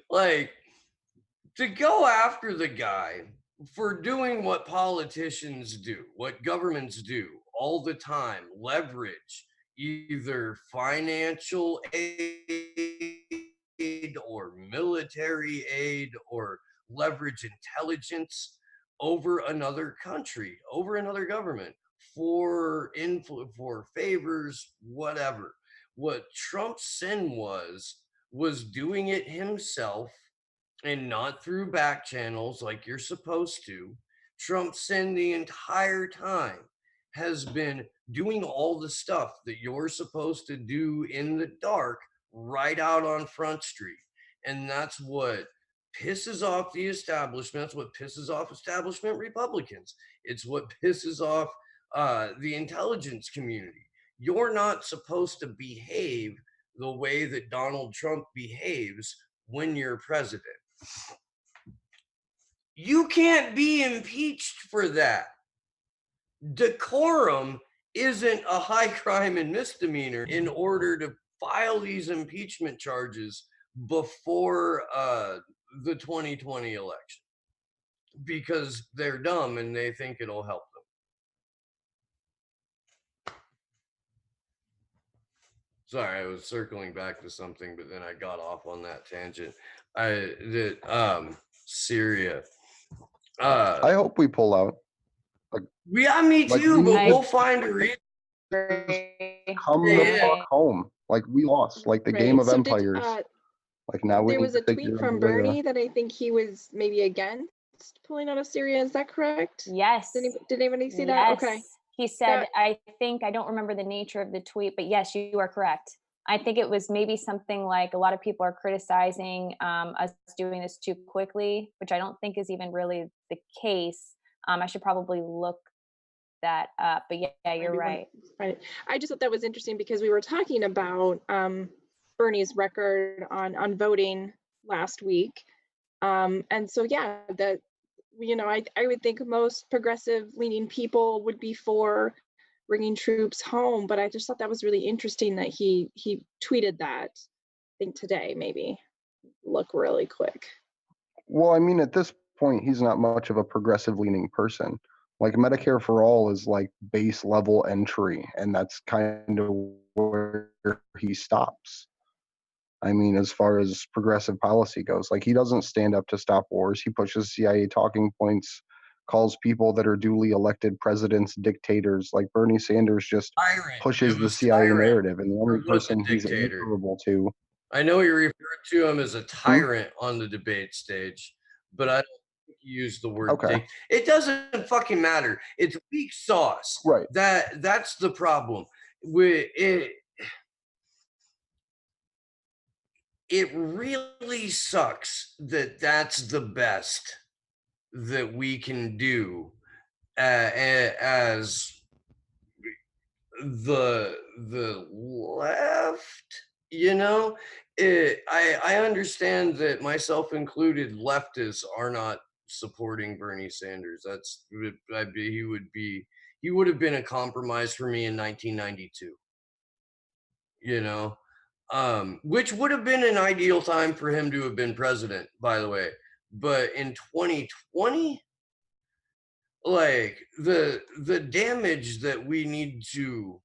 Like, to go after the guy for doing what politicians do, what governments do all the time, leverage either financial aid or military aid or leverage intelligence over another country, over another government for for favors, whatever. What Trump's sin was doing it himself and not through back channels like you're supposed to. Trump's sin the entire time has been doing all the stuff that you're supposed to do in the dark right out on Front Street. And that's what pisses off the establishment. That's what pisses off establishment Republicans. It's what pisses off the intelligence community. You're not supposed to behave the way that Donald Trump behaves when you're president. You can't be impeached for that. Decorum isn't a high crime and misdemeanor in order to file these impeachment charges before the 2020 election, because they're dumb and they think it'll help them. Sorry, I was circling back to something, but then I got off on that tangent. Syria. I hope we pull out. Yeah, me Like, too, we but need we'll find a reason. come the fuck home. Like, we lost. Like the game of So empires. Like, now we there need was to a figure tweet out from a way to- Bernie that I think he was maybe against pulling out of Syria. Is that correct? Yes. Did anybody see that? Okay. He said, I don't remember the nature of the tweet, but yes, you are correct. I think it was maybe something like, a lot of people are criticizing us doing this too quickly, which I don't think is even really the case. I should probably look that up, but yeah, you're right. I just thought that was interesting because we were talking about Bernie's record on voting last week. And so, yeah, that, I would think most progressive leaning people would be for bringing troops home, but I just thought that was really interesting that he tweeted that. I think today, maybe look really quick. Well, I mean, at this point, he's not much of a progressive leaning person. Like, Medicare for all is like base level entry, and that's kind of where he stops. I mean, as far as progressive policy goes, like, he doesn't stand up to stop wars. He pushes CIA talking points, calls people that are duly elected presidents dictators. Like, Bernie Sanders just pushes the CIA narrative, and the only person he's answerable to. I know you referred to him as a tyrant on the debate stage, but I don't think you used the word It doesn't fucking matter. It's weak sauce. Right. That's the problem. It really sucks that that's the best that we can do as the left. I understand that, myself included, leftists are not supporting Bernie Sanders. He would have been a compromise for me in 1992. You know, which would have been an ideal time for him to have been president, by the way. But in 2020, like the damage that we need to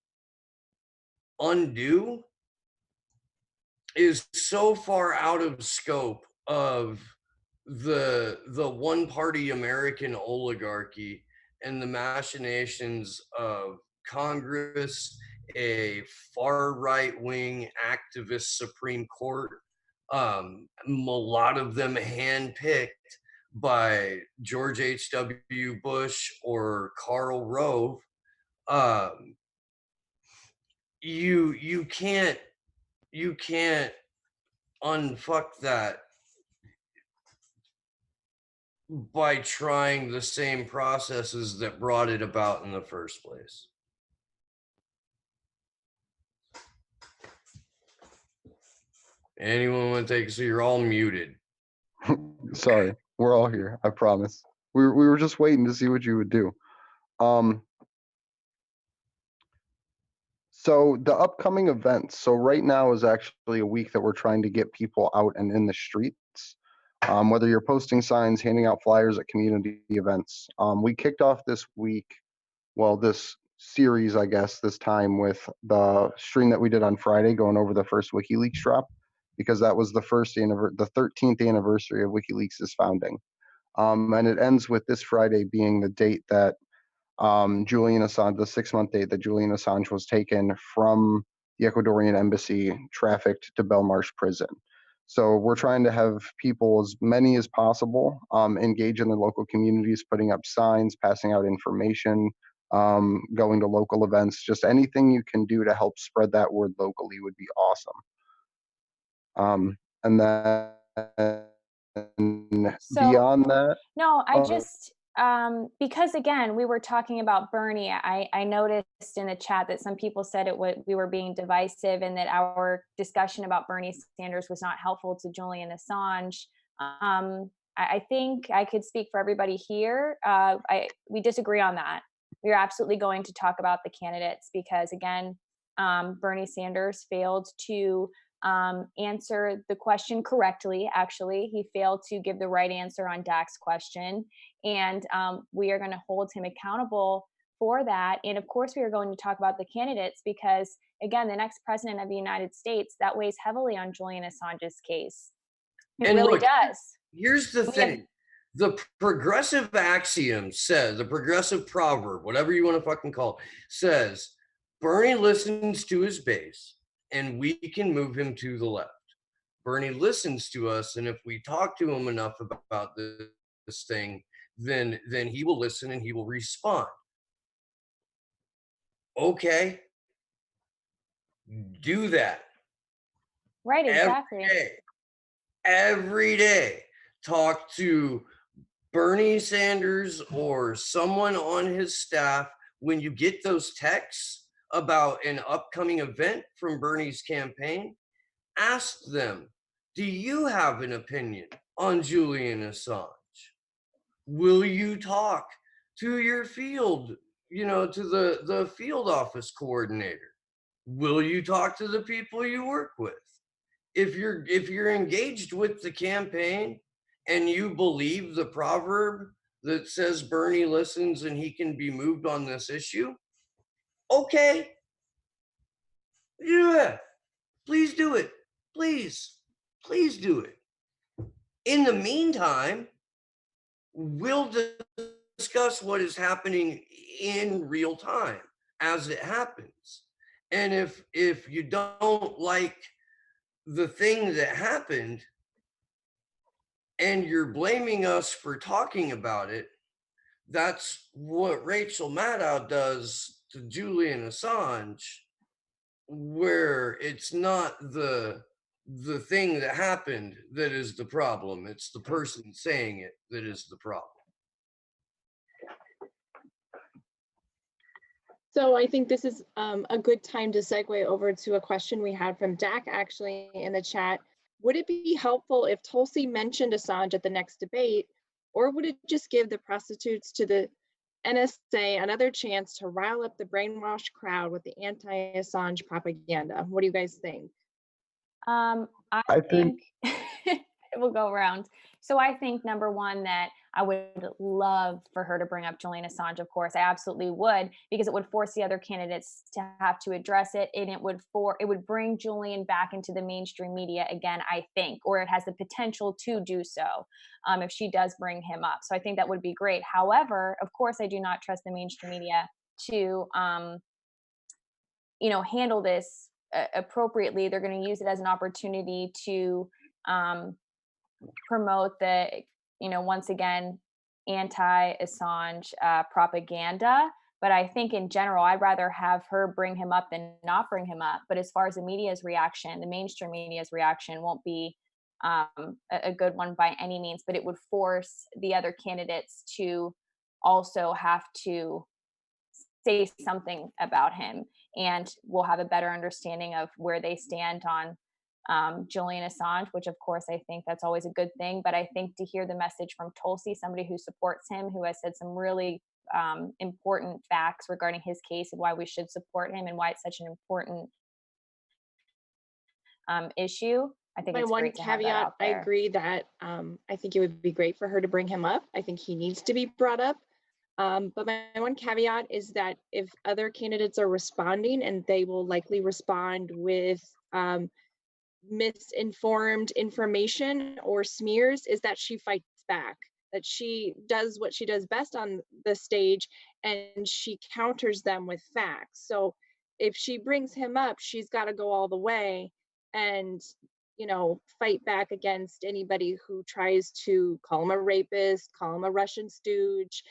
undo is so far out of scope of the one party American oligarchy and the machinations of Congress, a far right wing activist Supreme Court, a lot of them handpicked by George H.W. Bush or Karl Rove. You can't unfuck that by trying the same processes that brought it about in the first place. Anyone want to take? So you're all muted. Sorry, we're all here. I promise. We were just waiting to see what you would do. So the upcoming events. So right now is actually a week that we're trying to get people out and in the streets. Whether you're posting signs, handing out flyers at community events. We kicked off this week, well, this series, I guess, this time with the stream that we did on Friday, going over the first WikiLeaks drop, because that was the 13th anniversary of WikiLeaks' founding. And it ends with this Friday being the date that Julian Assange, the 6-month date that Julian Assange was taken from the Ecuadorian embassy, trafficked to Belmarsh prison. So we're trying to have people, as many as possible, engage in the local communities, putting up signs, passing out information, going to local events. Just anything you can do to help spread that word locally would be awesome. And then beyond that, no, I just because again we were talking about Bernie. I noticed in the chat that some people said we were being divisive and that our discussion about Bernie Sanders was not helpful to Julian Assange. I think I could speak for everybody here. We disagree on that. We are absolutely going to talk about the candidates because again, Bernie Sanders failed to answer the question correctly. Actually, he failed to give the right answer on Dak's question, and we are going to hold him accountable for that. And of course, we are going to talk about the candidates because, again, the next president of the United States, that weighs heavily on Julian Assange's case. It really does. Here's the thing. The progressive axiom says, the progressive proverb, whatever you want to fucking call it, says Bernie listens to his base and we can move him to the left. Bernie listens to us, and if we talk to him enough about this thing, then he will listen and he will respond. Okay, do that. Right, exactly. Every day, talk to Bernie Sanders or someone on his staff when you get those texts about an upcoming event from Bernie's campaign. Ask them, do you have an opinion on Julian Assange? Will you talk to your field, to the field office coordinator? Will you talk to the people you work with? If you're engaged with the campaign and you believe the proverb that says Bernie listens and he can be moved on this issue, okay. Yeah, please do it. Please do it. In the meantime, we'll discuss what is happening in real time as it happens. And if you don't like the thing that happened and you're blaming us for talking about it, that's what Rachel Maddow does to Julian Assange, where it's not the thing that happened that is the problem. It's the person saying it that is the problem. So I think this is a good time to segue over to a question we had from Dak actually in the chat. Would it be helpful if Tulsi mentioned Assange at the next debate Or would it just give the prostitutes to the NSA another chance to rile up the brainwashed crowd with the anti-Assange propaganda? What do you guys think? I I think think it will go around. So I think number one, that I would love for her to bring up Julian Assange, of course. I absolutely would, because it would force the other candidates to have to address it, and it would bring Julian back into the mainstream media again, I think, or it has the potential to do so, if she does bring him up. So I think that would be great. However, of course, I do not trust the mainstream media to handle this appropriately. They're going to use it as an opportunity to promote the once again anti-Assange propaganda. But I think in general, I'd rather have her bring him up than not bring him up. But as far as the media's reaction, the mainstream media's reaction won't be a good one by any means, but it would force the other candidates to also have to say something about him, and we'll have a better understanding of where they stand on Julian Assange, which of course I think that's always a good thing. But I think to hear the message from Tulsi, somebody who supports him, who has said some really important facts regarding his case and why we should support him and why it's such an important issue, I think My it's one great to have that caveat, out I there. agree that I think it would be great for her to bring him up. I think he needs to be brought up. But my one caveat is that if other candidates are responding, and they will likely respond with misinformed information or smears, is that she fights back, that she does what she does best on the stage, and she counters them with facts. So if she brings him up, she's got to go all the way and fight back against anybody who tries to call him a rapist, call him a Russian stooge,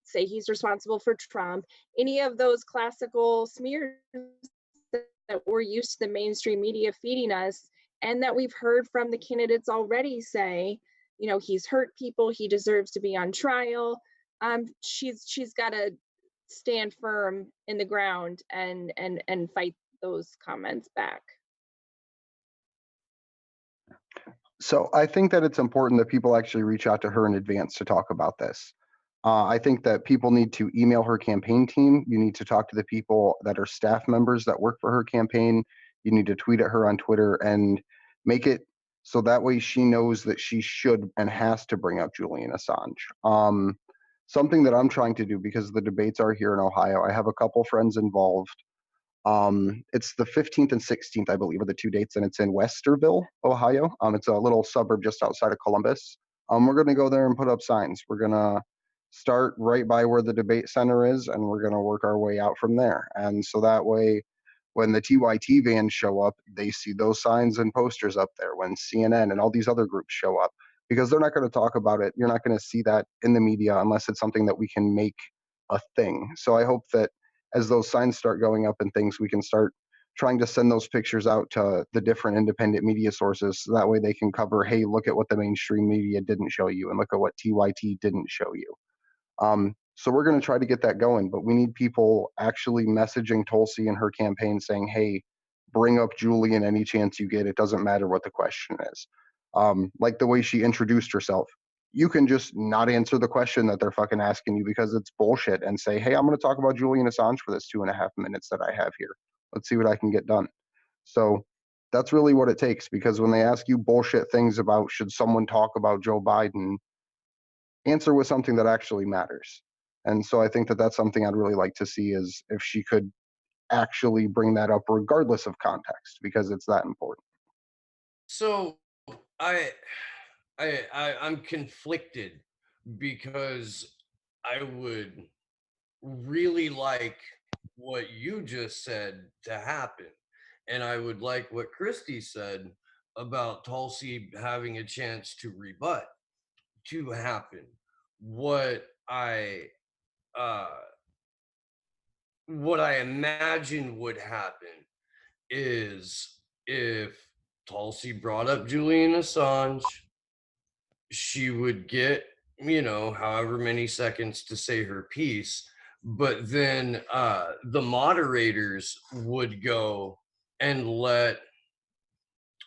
say he's responsible for Trump, any of those classical smears that we're used to the mainstream media feeding us, and that we've heard from the candidates already say, he's hurt people, he deserves to be on trial. She's got to stand firm in the ground and fight those comments back. So I think that it's important that people actually reach out to her in advance to talk about this. I think that people need to email her campaign team. You need to talk to the people that are staff members that work for her campaign. You need to tweet at her on Twitter and make it so that way she knows that she should and has to bring up Julian Assange. Something that I'm trying to do, because the debates are here in Ohio, I have a couple friends involved. It's the 15th and 16th, I believe, are the two dates, and it's in Westerville, Ohio. It's a little suburb just outside of Columbus. We're going to go there and put up signs. We're going to start right by where the debate center is, and we're going to work our way out from there. And so that way, when the TYT vans show up, they see those signs and posters up there. When CNN and all these other groups show up, because they're not going to talk about it, you're not going to see that in the media unless it's something that we can make a thing. So I hope that as those signs start going up and things, we can start trying to send those pictures out to the different independent media sources, so that way they can cover, hey, look at what the mainstream media didn't show you, and look at what TYT didn't show you. So we're going to try to get that going, but we need people actually messaging Tulsi and her campaign saying, hey, bring up Julian any chance you get. It doesn't matter what the question is. Like the way she introduced herself. You can just not answer the question that they're fucking asking you because it's bullshit, and say, hey, I'm going to talk about Julian Assange for this 2.5 minutes that I have here. Let's see what I can get done. So that's really what it takes, because when they ask you bullshit things about should someone talk about Joe Biden, answer with something that actually matters. And so I think that that's something I'd really like to see, is if she could actually bring that up regardless of context, because it's that important. So I'm conflicted, because I would really like what you just said to happen, and I would like what Christy said about Tulsi having a chance to rebut to happen. What I uh what I imagine would happen is, if Tulsi brought up Julian Assange, she would get, however many seconds to say her piece, but then the moderators would go and let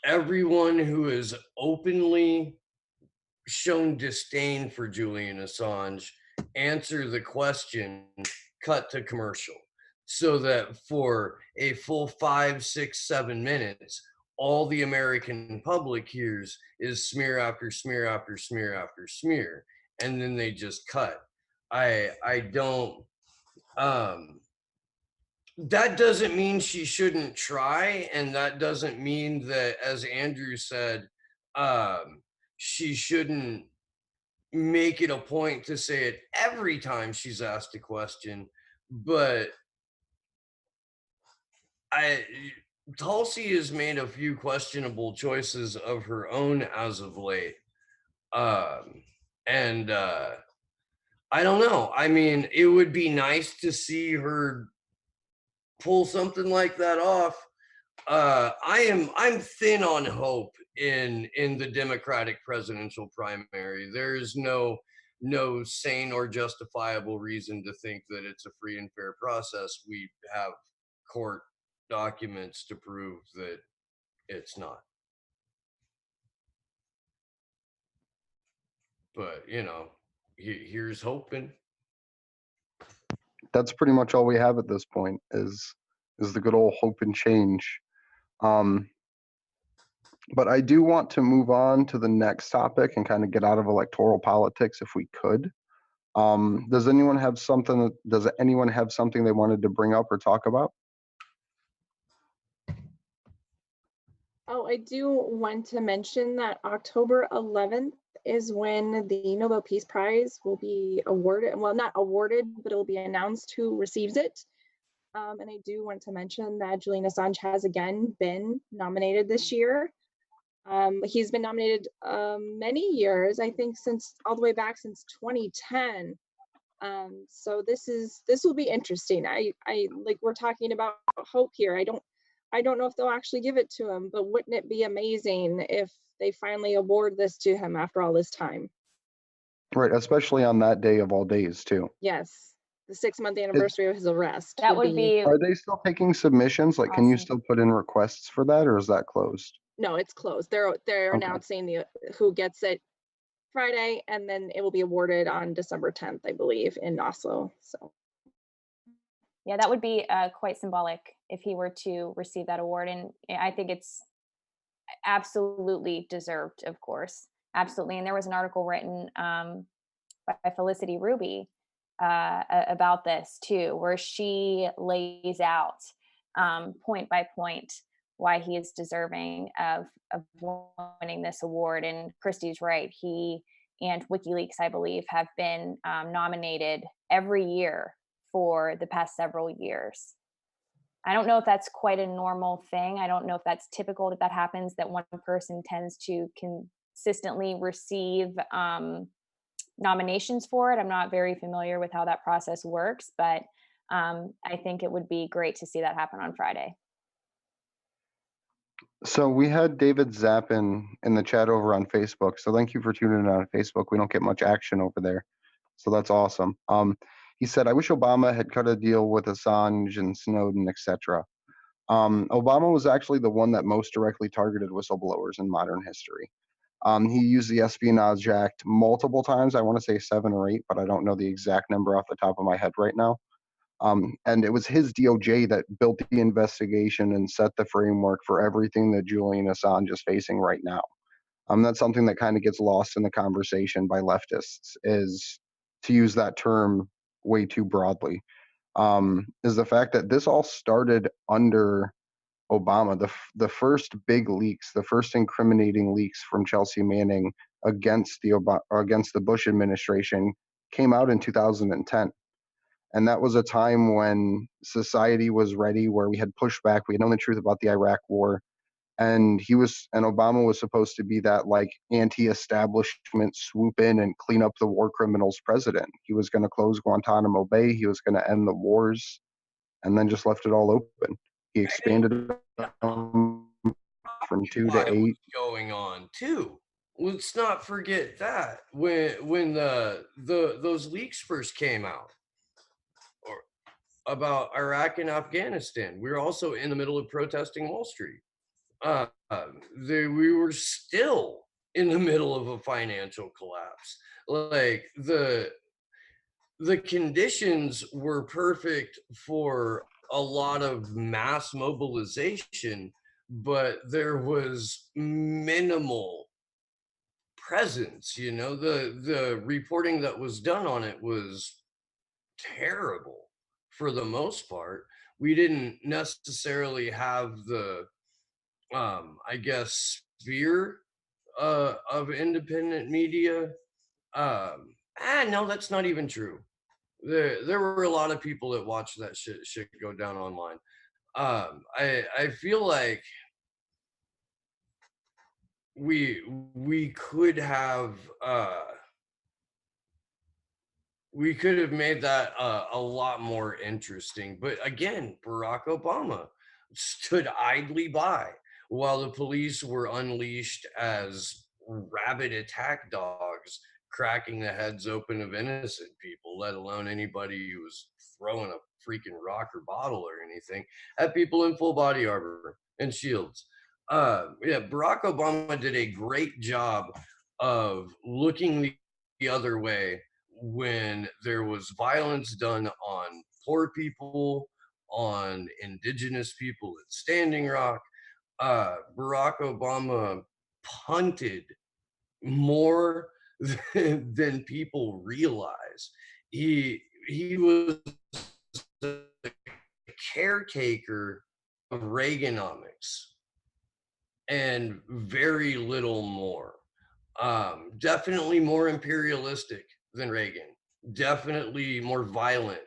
everyone who is openly shown disdain for Julian Assange, answer the question, cut to commercial, so that for a full 5, 6, 7 minutes, all the American public hears is smear after smear after smear after smear, and then they just cut. I don't. That doesn't mean she shouldn't try, and that doesn't mean that, as Andrew said, she shouldn't make it a point to say it every time she's asked a question. But I Tulsi has made a few questionable choices of her own as of late. And I don't know. I mean, it would be nice to see her pull something like that off. I'm thin on hope in the Democratic presidential primary. There is no sane or justifiable reason to think that it's a free and fair process. We have court documents to prove that it's not. But here's hoping. That's pretty much all we have at this point is the good old hope and change. But I do want to move on to the next topic and kind of get out of electoral politics if we could. Does anyone have something they wanted to bring up or talk about? Oh, I do want to mention that October 11th is when the Nobel Peace Prize will be awarded. Well, not awarded, but it will be announced who receives it. And I do want to mention that Julian Assange has again been nominated this year. He's been nominated many years, I think all the way back since 2010. So this will be interesting. I like, we're talking about hope here. I don't know if they'll actually give it to him, but wouldn't it be amazing if they finally award this to him after all this time? Right, especially on that day of all days too. Yes, the 6-month anniversary of his arrest. That would be. Are they still taking submissions? Like, can you still put in requests for that, or is that closed? No, it's closed. They're Okay. announcing who gets it Friday, and then it will be awarded on December 10th, I believe, in Oslo. So. Yeah, that would be quite symbolic if he were to receive that award. And I think it's absolutely deserved, of course. Absolutely. And there was an article written by Felicity Ruby about this too, where she lays out point by point why he is deserving of winning this award. And Christy's right. He and WikiLeaks, I believe, have been nominated every year for the past several years. I don't know if that's quite a normal thing. I don't know if that's typical that happens, that one person tends to consistently receive nominations for it. I'm not very familiar with how that process works, but I think it would be great to see that happen on Friday. So we had David Zappin in the chat over on Facebook. So thank you for tuning in on Facebook. We don't get much action over there. So that's awesome. He said, I wish Obama had cut a deal with Assange and Snowden, etc. Obama was actually the one that most directly targeted whistleblowers in modern history. He used the Espionage Act multiple times. I want to say 7 or 8, but I don't know the exact number off the top of my head right now. And it was his DOJ that built the investigation and set the framework for everything that Julian Assange is facing right now. That's something that kind of gets lost in the conversation by leftists, is to use that term way too broadly, is the fact that this all started under Obama. The first big leaks, the first incriminating leaks from Chelsea Manning against the Bush administration came out in 2010. And that was a time when society was ready, where we had pushback. We had known the truth about the Iraq War. And Obama was supposed to be that like anti-establishment swoop in and clean up the war criminals president. He was going to close Guantanamo Bay. He was going to end the wars, and then just left it all open. He expanded it from 2 to 8. Going on too. Let's not forget that when those leaks first came out about Iraq and Afghanistan, we were also in the middle of protesting Wall Street. We were still in the middle of a financial collapse. Like the conditions were perfect for a lot of mass mobilization, but there was minimal presence. You know, the reporting that was done on it was terrible for the most part. We didn't necessarily have the I guess sphere of independent media. No, that's not even true. There were a lot of people that watched that shit go down online. I feel like we we could have uh we could have made that a lot more interesting. But again, Barack Obama stood idly by while the police were unleashed as rabid attack dogs, cracking the heads open of innocent people, let alone anybody who was throwing a freaking rock or bottle or anything at people in full body armor and shields. Yeah, Barack Obama did a great job of looking the other way when there was violence done on poor people, on indigenous people at Standing Rock. Barack Obama punted more than people realize. He was the caretaker of Reaganomics and very little more. Definitely more imperialistic than Reagan. Definitely more violent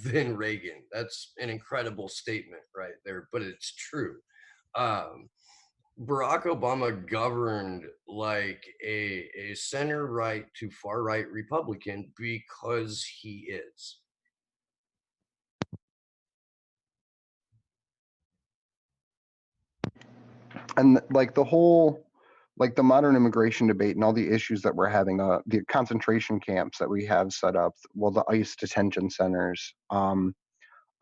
than Reagan. That's an incredible statement right there, but it's true. Um, Barack Obama governed like a center right to far right Republican because he is. And like the modern immigration debate and all the issues that we're having, the concentration camps that we have set up, well, the ICE detention centers, all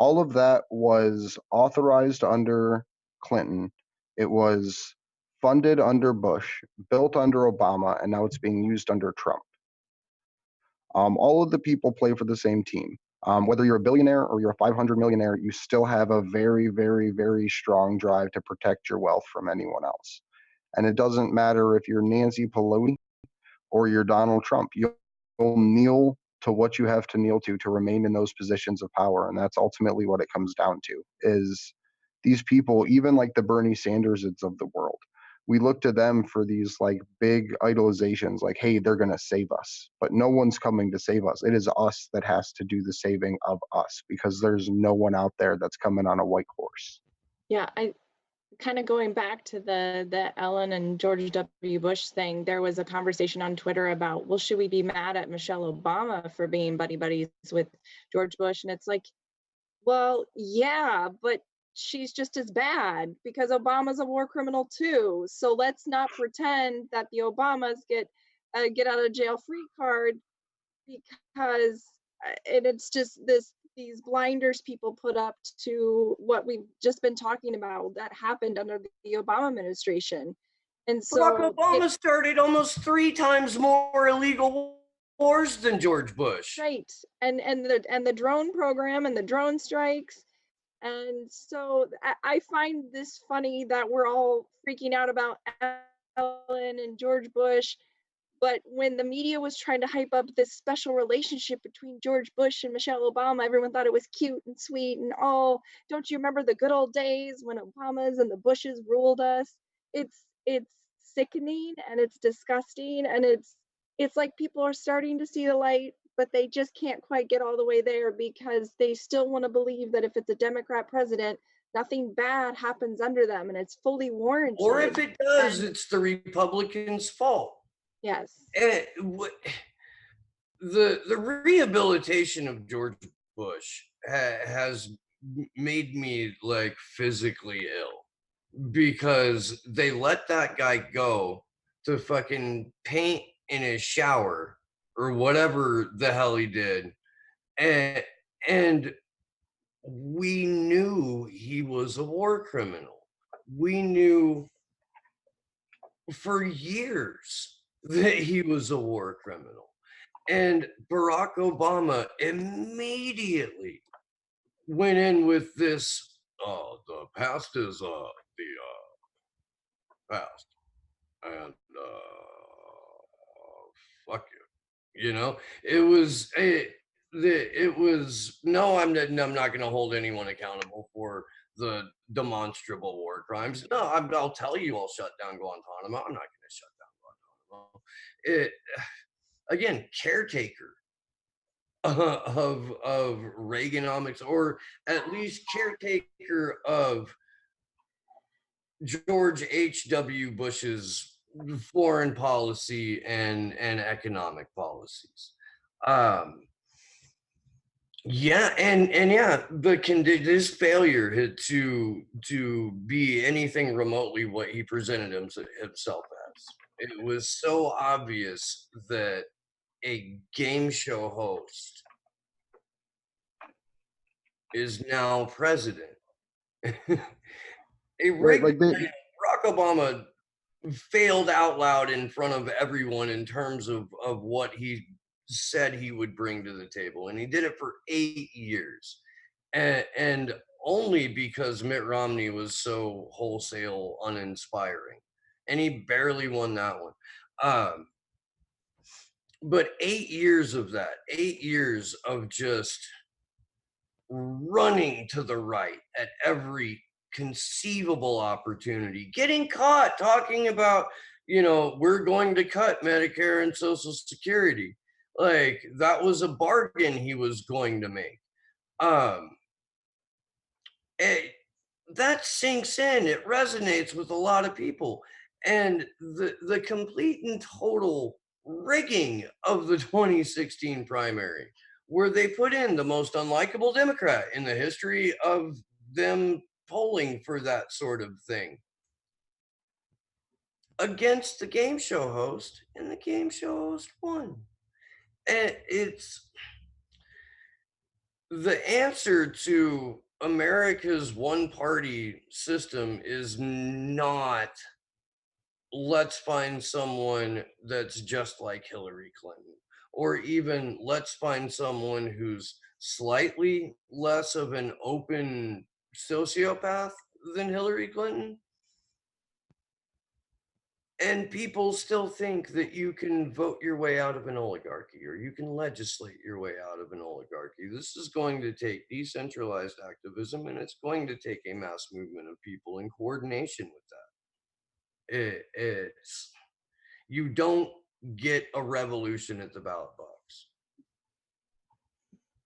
of that was authorized under Clinton. It was funded under Bush, built under Obama, and now it's being used under Trump. All of the people play for the same team. Whether you're a billionaire or you're a 500 millionaire, you still have a very, very, very strong drive to protect your wealth from anyone else. And it doesn't matter if you're Nancy Pelosi or you're Donald Trump. You'll kneel to what you have to kneel to remain in those positions of power. And that's ultimately what it comes down to, is these people, even like the Bernie Sanderses of the world, we look to them for these like big idolizations, like, hey, they're going to save us. But no one's coming to save us. It is us that has to do the saving of us, because there's no one out there that's coming on a white horse. Yeah, I kind of going back to the Ellen and George W. Bush thing, there was a conversation on Twitter about, well, should we be mad at Michelle Obama for being buddies with George Bush? And it's like, well, yeah, but she's just as bad because Obama's a war criminal too. So let's not pretend that the Obamas get out of jail free card, because and it's just these blinders people put up to what we've just been talking about that happened under the Obama administration. And Barack so Obama started almost 3 times more illegal wars than George Bush. right, and the drone program and the drone strikes. And so I find this funny that we're all freaking out about Ellen and George Bush. But when the media was trying to hype up this special relationship between George Bush and Michelle Obama, everyone thought it was cute and sweet and all. Don't you remember the good old days when Obamas and the Bushes ruled us? It's sickening and it's disgusting, and it's like people are starting to see the light, but they just can't quite get all the way there because they still want to believe that if it's a Democrat president, nothing bad happens under them and it's fully warranted. Or if it does, it's the Republicans' fault. Yes. And the rehabilitation of George Bush has made me like physically ill, because they let that guy go to fucking paint in his shower or whatever the hell he did, and we knew he was a war criminal. We knew for years that he was a war criminal. And Barack Obama immediately went in with this, the past is the past. And fuck you. You know, it was no, I'm not going to hold anyone accountable for the demonstrable war crimes. No, I'll tell you, I'll shut down Guantanamo. I'm not going to shut down Guantanamo. It again, caretaker of Reaganomics, or at least caretaker of George H.W. Bush's foreign policy and economic policies. Yeah, and yeah, his failure to be anything remotely what he presented himself as. It was so obvious that a game show host is now president. Right, like they, Barack Obama failed out loud in front of everyone in terms of what he said he would bring to the table, and he did it for 8 years, and only because Mitt Romney was so wholesale uninspiring, and he barely won that one. But 8 years of that, 8 years of just running to the right at every conceivable opportunity, getting caught talking about, we're going to cut Medicare and Social Security. Like, that was a bargain he was going to make. That sinks in. It resonates with a lot of people. And the complete and total rigging of the 2016 primary, where they put in the most unlikable Democrat in the history of them polling for that sort of thing against the game show host, and the game show host won. And it's the answer to America's one party system is not, let's find someone that's just like Hillary Clinton, or even let's find someone who's slightly less of an open sociopath than Hillary Clinton. And people still think that you can vote your way out of an oligarchy, or you can legislate your way out of an oligarchy. This is going to take decentralized activism, and it's going to take a mass movement of people in coordination with that. It's you don't get a revolution at the ballot box.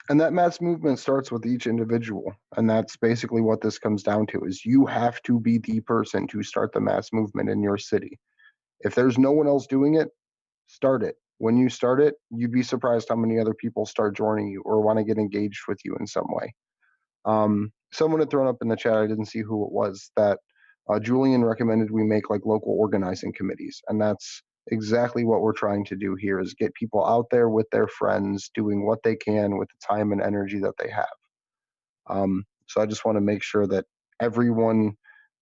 and that mass movement starts with each individual, and that's basically what this comes down to, is you have to be the person to start the mass movement in your city. If there's no one else doing it, start it. When you start it, you'd be surprised how many other people start joining you or want to get engaged with you in some way. Someone had thrown up in the chat, I didn't see who it was, that Julian recommended we make like local organizing committees, and that's exactly what we're trying to do here, is get people out there with their friends doing what they can with the time and energy that they have. So I just want to make sure that everyone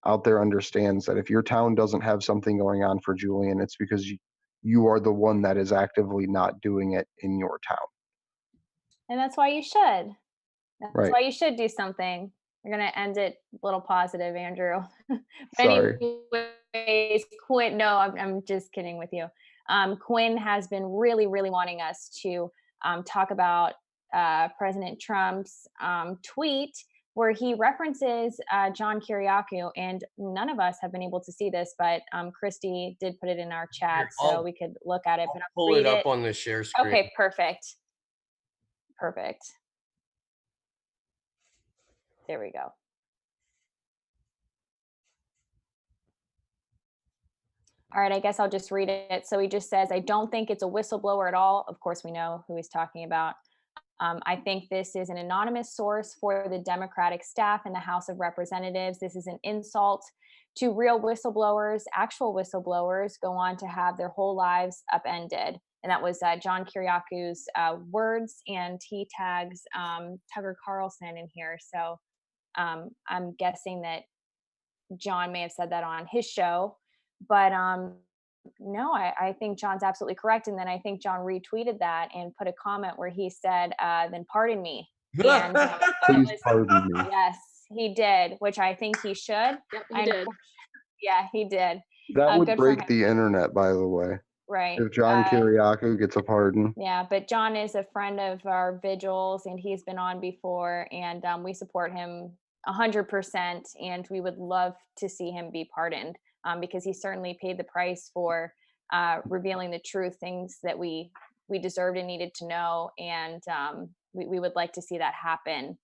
out there understands that if your town doesn't have something going on for Julian, it's because you are the one that is actively not doing it in your town. And that's why you should. That's Right. why you should do something. We're going to end it a little positive, Andrew. Sorry. Anyways, Quinn, no, I'm just kidding with you. Quinn has been really, really wanting us to talk about President Trump's tweet where he references John Kiriakou, and none of us have been able to see this, but Christy did put it in our chat, so we could look at it. I'll but pull it up on the share screen. Okay, perfect. Perfect. There we go. All right, I guess I'll just read it. So he just says, I don't think it's a whistleblower at all. Of course, we know who he's talking about. I think this is an anonymous source for the Democratic staff in the House of Representatives. This is an insult to real whistleblowers. Actual whistleblowers go on to have their whole lives upended. And that was John Kiriakou's words, and he tags Tucker Carlson in here. So I'm guessing that John may have said that on his show. But no, I think John's absolutely correct. And then I think John retweeted that and put a comment where he said, then pardon me. And Please pardon me. yes, he did, which I think he should. Yep, he did. Yeah, he did. That would Good for him. break the internet, by the way, Right. if John Kiriakou gets a pardon. Yeah, but John is a friend of our vigils, and he's been on before, and we support him 100%, and we would love to see him be pardoned, because he certainly paid the price for revealing the truth, things that we deserved and needed to know, and we would like to see that happen.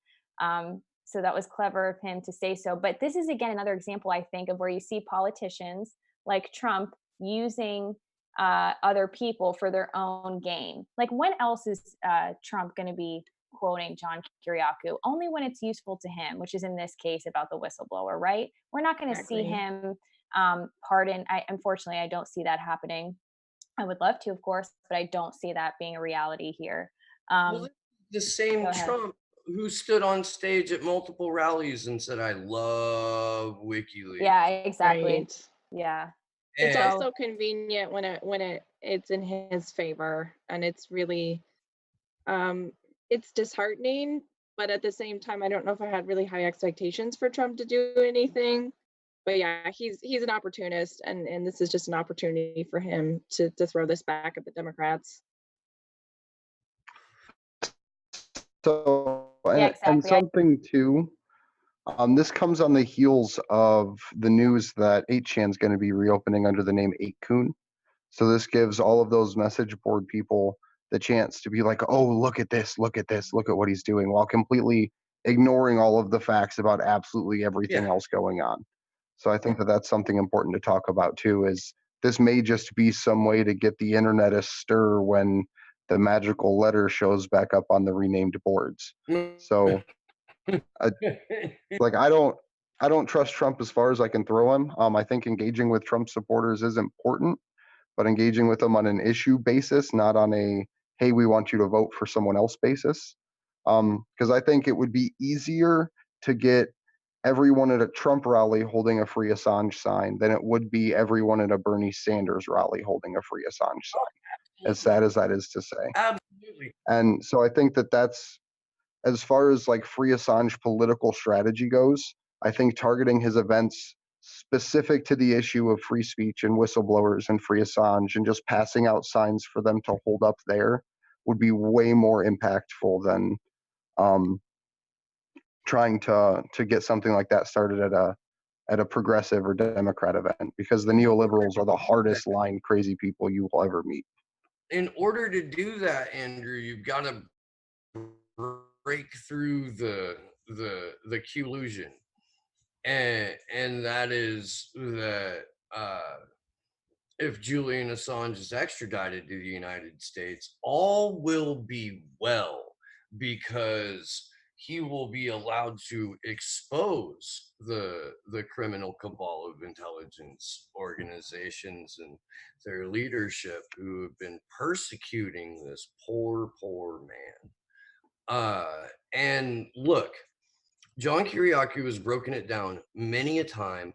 So that was clever of him to say so. But this is, again, another example, I think, of where you see politicians like Trump using other people for their own gain. Like, when else is Trump going to be quoting John Kiriakou? Only when it's useful to him, which is in this case about the whistleblower, right? We're not going to see him pardon. Unfortunately, I don't see that happening. I would love to, of course, but I don't see that being a reality here. Well, the same go ahead. Trump who stood on stage at multiple rallies and said, "I love WikiLeaks." Yeah, exactly. Right. Yeah. It's And also convenient when it's in his favor, and it's really it's disheartening, but at the same time I don't know if I had really high expectations for Trump to do anything. But yeah, he's an opportunist, and this is just an opportunity for him to throw this back at the Democrats. So, Yeah, and exactly. something too, this comes on the heels of the news that 8chan's going to be reopening under the name 8kun. So this gives all of those message board people the chance to be like, oh, look at this, look at this, look at what he's doing, while completely ignoring all of the facts about absolutely everything else going on. So I think that that's something important to talk about too, is this may just be some way to get the internet astir when the magical letter shows back up on the renamed boards. So like, I don't trust Trump as far as I can throw him. I think engaging with Trump supporters is important, but engaging with them on an issue basis, not on a, hey, we want you to vote for someone else basis. Because I think it would be easier to get everyone at a Trump rally holding a free Assange sign than it would be everyone at a Bernie Sanders rally holding a free Assange sign, as sad as that is to say. absolutely. And so I think that that's, as far as like free Assange political strategy goes, I think targeting his events specific to the issue of free speech and whistleblowers and free Assange and just passing out signs for them to hold up there would be way more impactful than trying to get something like that started at a progressive or Democrat event, because the neoliberals are the hardest line crazy people you will ever meet. In order to do that, Andrew, you've got to break through the collusion, and that is that if Julian Assange is extradited to the United States, all will be well, because he will be allowed to expose the criminal cabal of intelligence organizations and their leadership who have been persecuting this poor man. And look, John Kiriakou has broken it down many a time.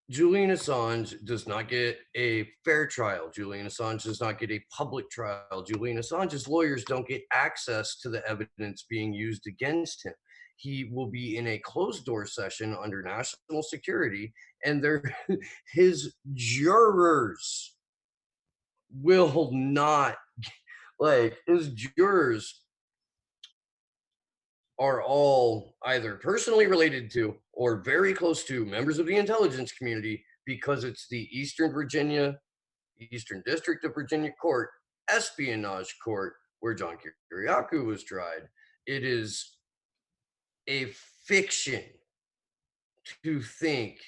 Julian Assange does not get a fair trial. Julian Assange does not get a public trial. Julian Assange's lawyers don't get access to the evidence being used against him. He will be in a closed door session under national security, and his jurors will not, like, his jurors are all either personally related to or very close to members of the intelligence community, because it's the Eastern District of Virginia Court, espionage court, where John Kiriakou was tried. It is a fiction to think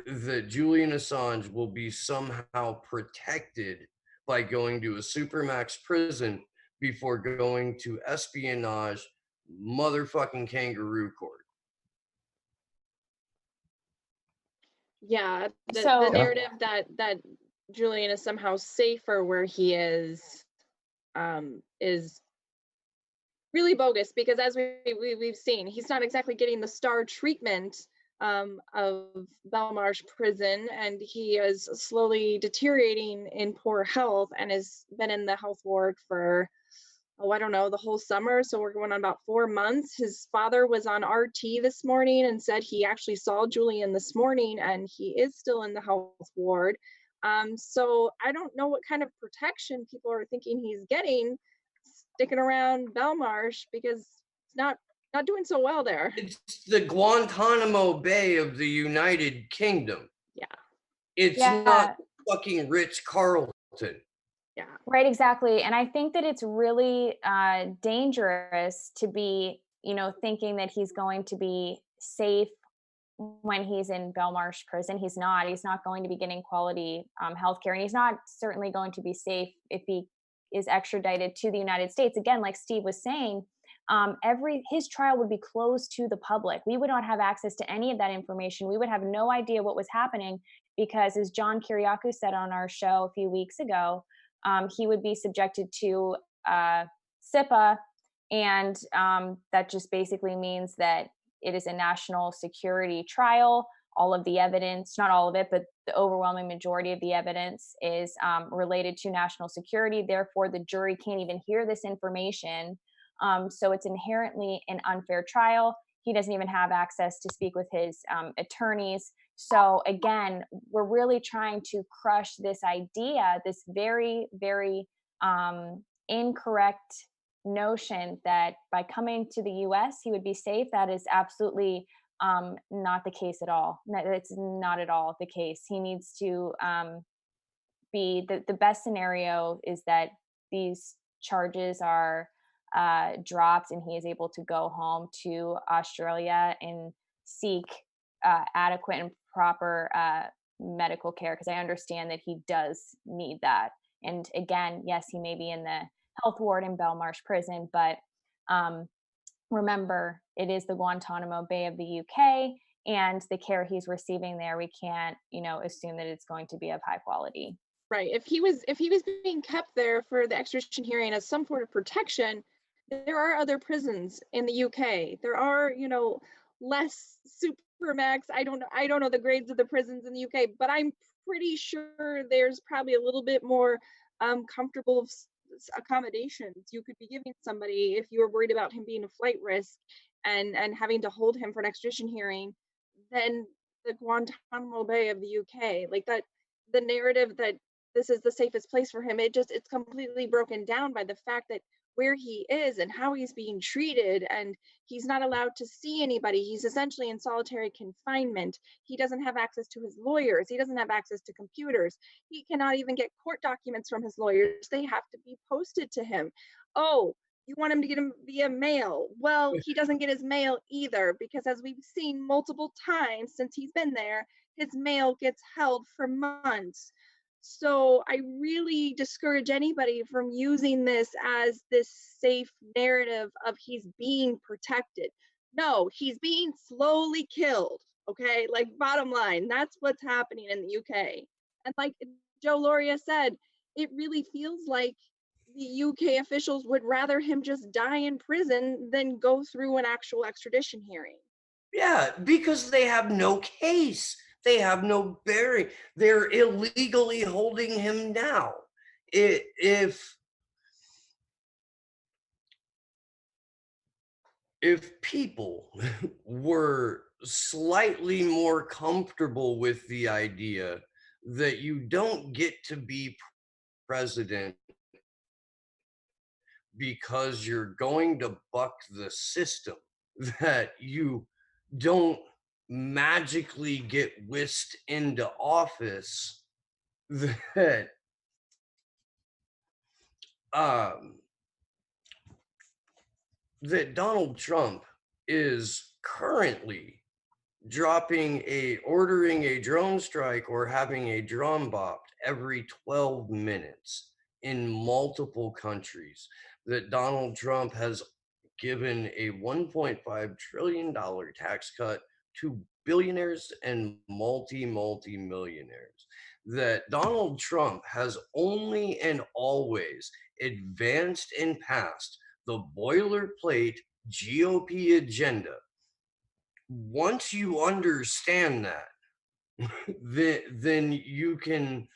that Julian Assange will be somehow protected by going to a supermax prison before going to espionage motherfucking kangaroo court. Yeah, the So- narrative that Julian is somehow safer where he is really bogus, because as we've seen, he's not exactly getting the star treatment of Belmarsh prison, and he is slowly deteriorating in poor health and has been in the health ward for, oh, I don't know, the whole summer. So we're going on about 4 months. His father was on RT this morning and said he actually saw Julian this morning and he is still in the health ward. So I don't know what kind of protection people are thinking he's getting sticking around Belmarsh, because it's not doing so well there. It's the Guantanamo Bay of the United Kingdom. Yeah. It's not fucking Ritz Carlton. Yeah. Right, exactly. And I think that it's really dangerous to be, thinking that he's going to be safe when he's in Belmarsh prison. He's not. He's not going to be getting quality healthcare, and he's not certainly going to be safe if he is extradited to the United States. Again, like Steve was saying, his trial would be closed to the public. We would not have access to any of that information. We would have no idea what was happening because, as John Kiriakou said on our show a few weeks ago, he would be subjected to SIPA, and that just basically means that it is a national security trial. All of the evidence, not all of it, but the overwhelming majority of the evidence is related to national security. Therefore, the jury can't even hear this information. So it's inherently an unfair trial. He doesn't even have access to speak with his attorneys. So again, we're really trying to crush this idea, this very, very incorrect notion that by coming to the US, he would be safe. That is absolutely not the case at all. It's not at all the case. He needs to be, the best scenario is that these charges are dropped and he is able to go home to Australia and seek adequate and proper medical care, because I understand that he does need that. And again, yes, he may be in the health ward in Belmarsh prison, but remember, it is the Guantanamo Bay of the UK, and the care he's receiving there, we can't, assume that it's going to be of high quality. Right. If he was being kept there for the extradition hearing as some sort of protection, there are other prisons in the UK. There are, less supermax. I don't know the grades of the prisons in the UK, but I'm pretty sure there's probably a little bit more comfortable accommodations you could be giving somebody if you were worried about him being a flight risk and having to hold him for an extradition hearing than the Guantanamo Bay of the UK. Like that, the narrative that this is the safest place for him, it's completely broken down by the fact that where he is and how he's being treated, and he's not allowed to see anybody. He's essentially in solitary confinement. He doesn't have access to his lawyers. He doesn't have access to computers. He cannot even get court documents from his lawyers. They have to be posted to him. Oh, you want him to get him via mail? Well, he doesn't get his mail either, because as we've seen multiple times since he's been there, his mail gets held for months. So I really discourage anybody from using this as this safe narrative of he's being protected. No, he's being slowly killed. Okay, like bottom line, that's what's happening in the UK. And like Joe Loria said, it really feels like the UK officials would rather him just die in prison than go through an actual extradition hearing. Yeah, because they have no case. They have no bearing. They're illegally holding him now. If people were slightly more comfortable with the idea that you don't get to be president because you're going to buck the system, that you don't magically get whisked into office, that that Donald Trump is currently ordering a drone strike or having a drone bombed every 12 minutes in multiple countries, that Donald Trump has given a $1.5 trillion tax cut to billionaires and multi-millionaires, that Donald Trump has only and always advanced and passed the boilerplate GOP agenda once you understand that, then you can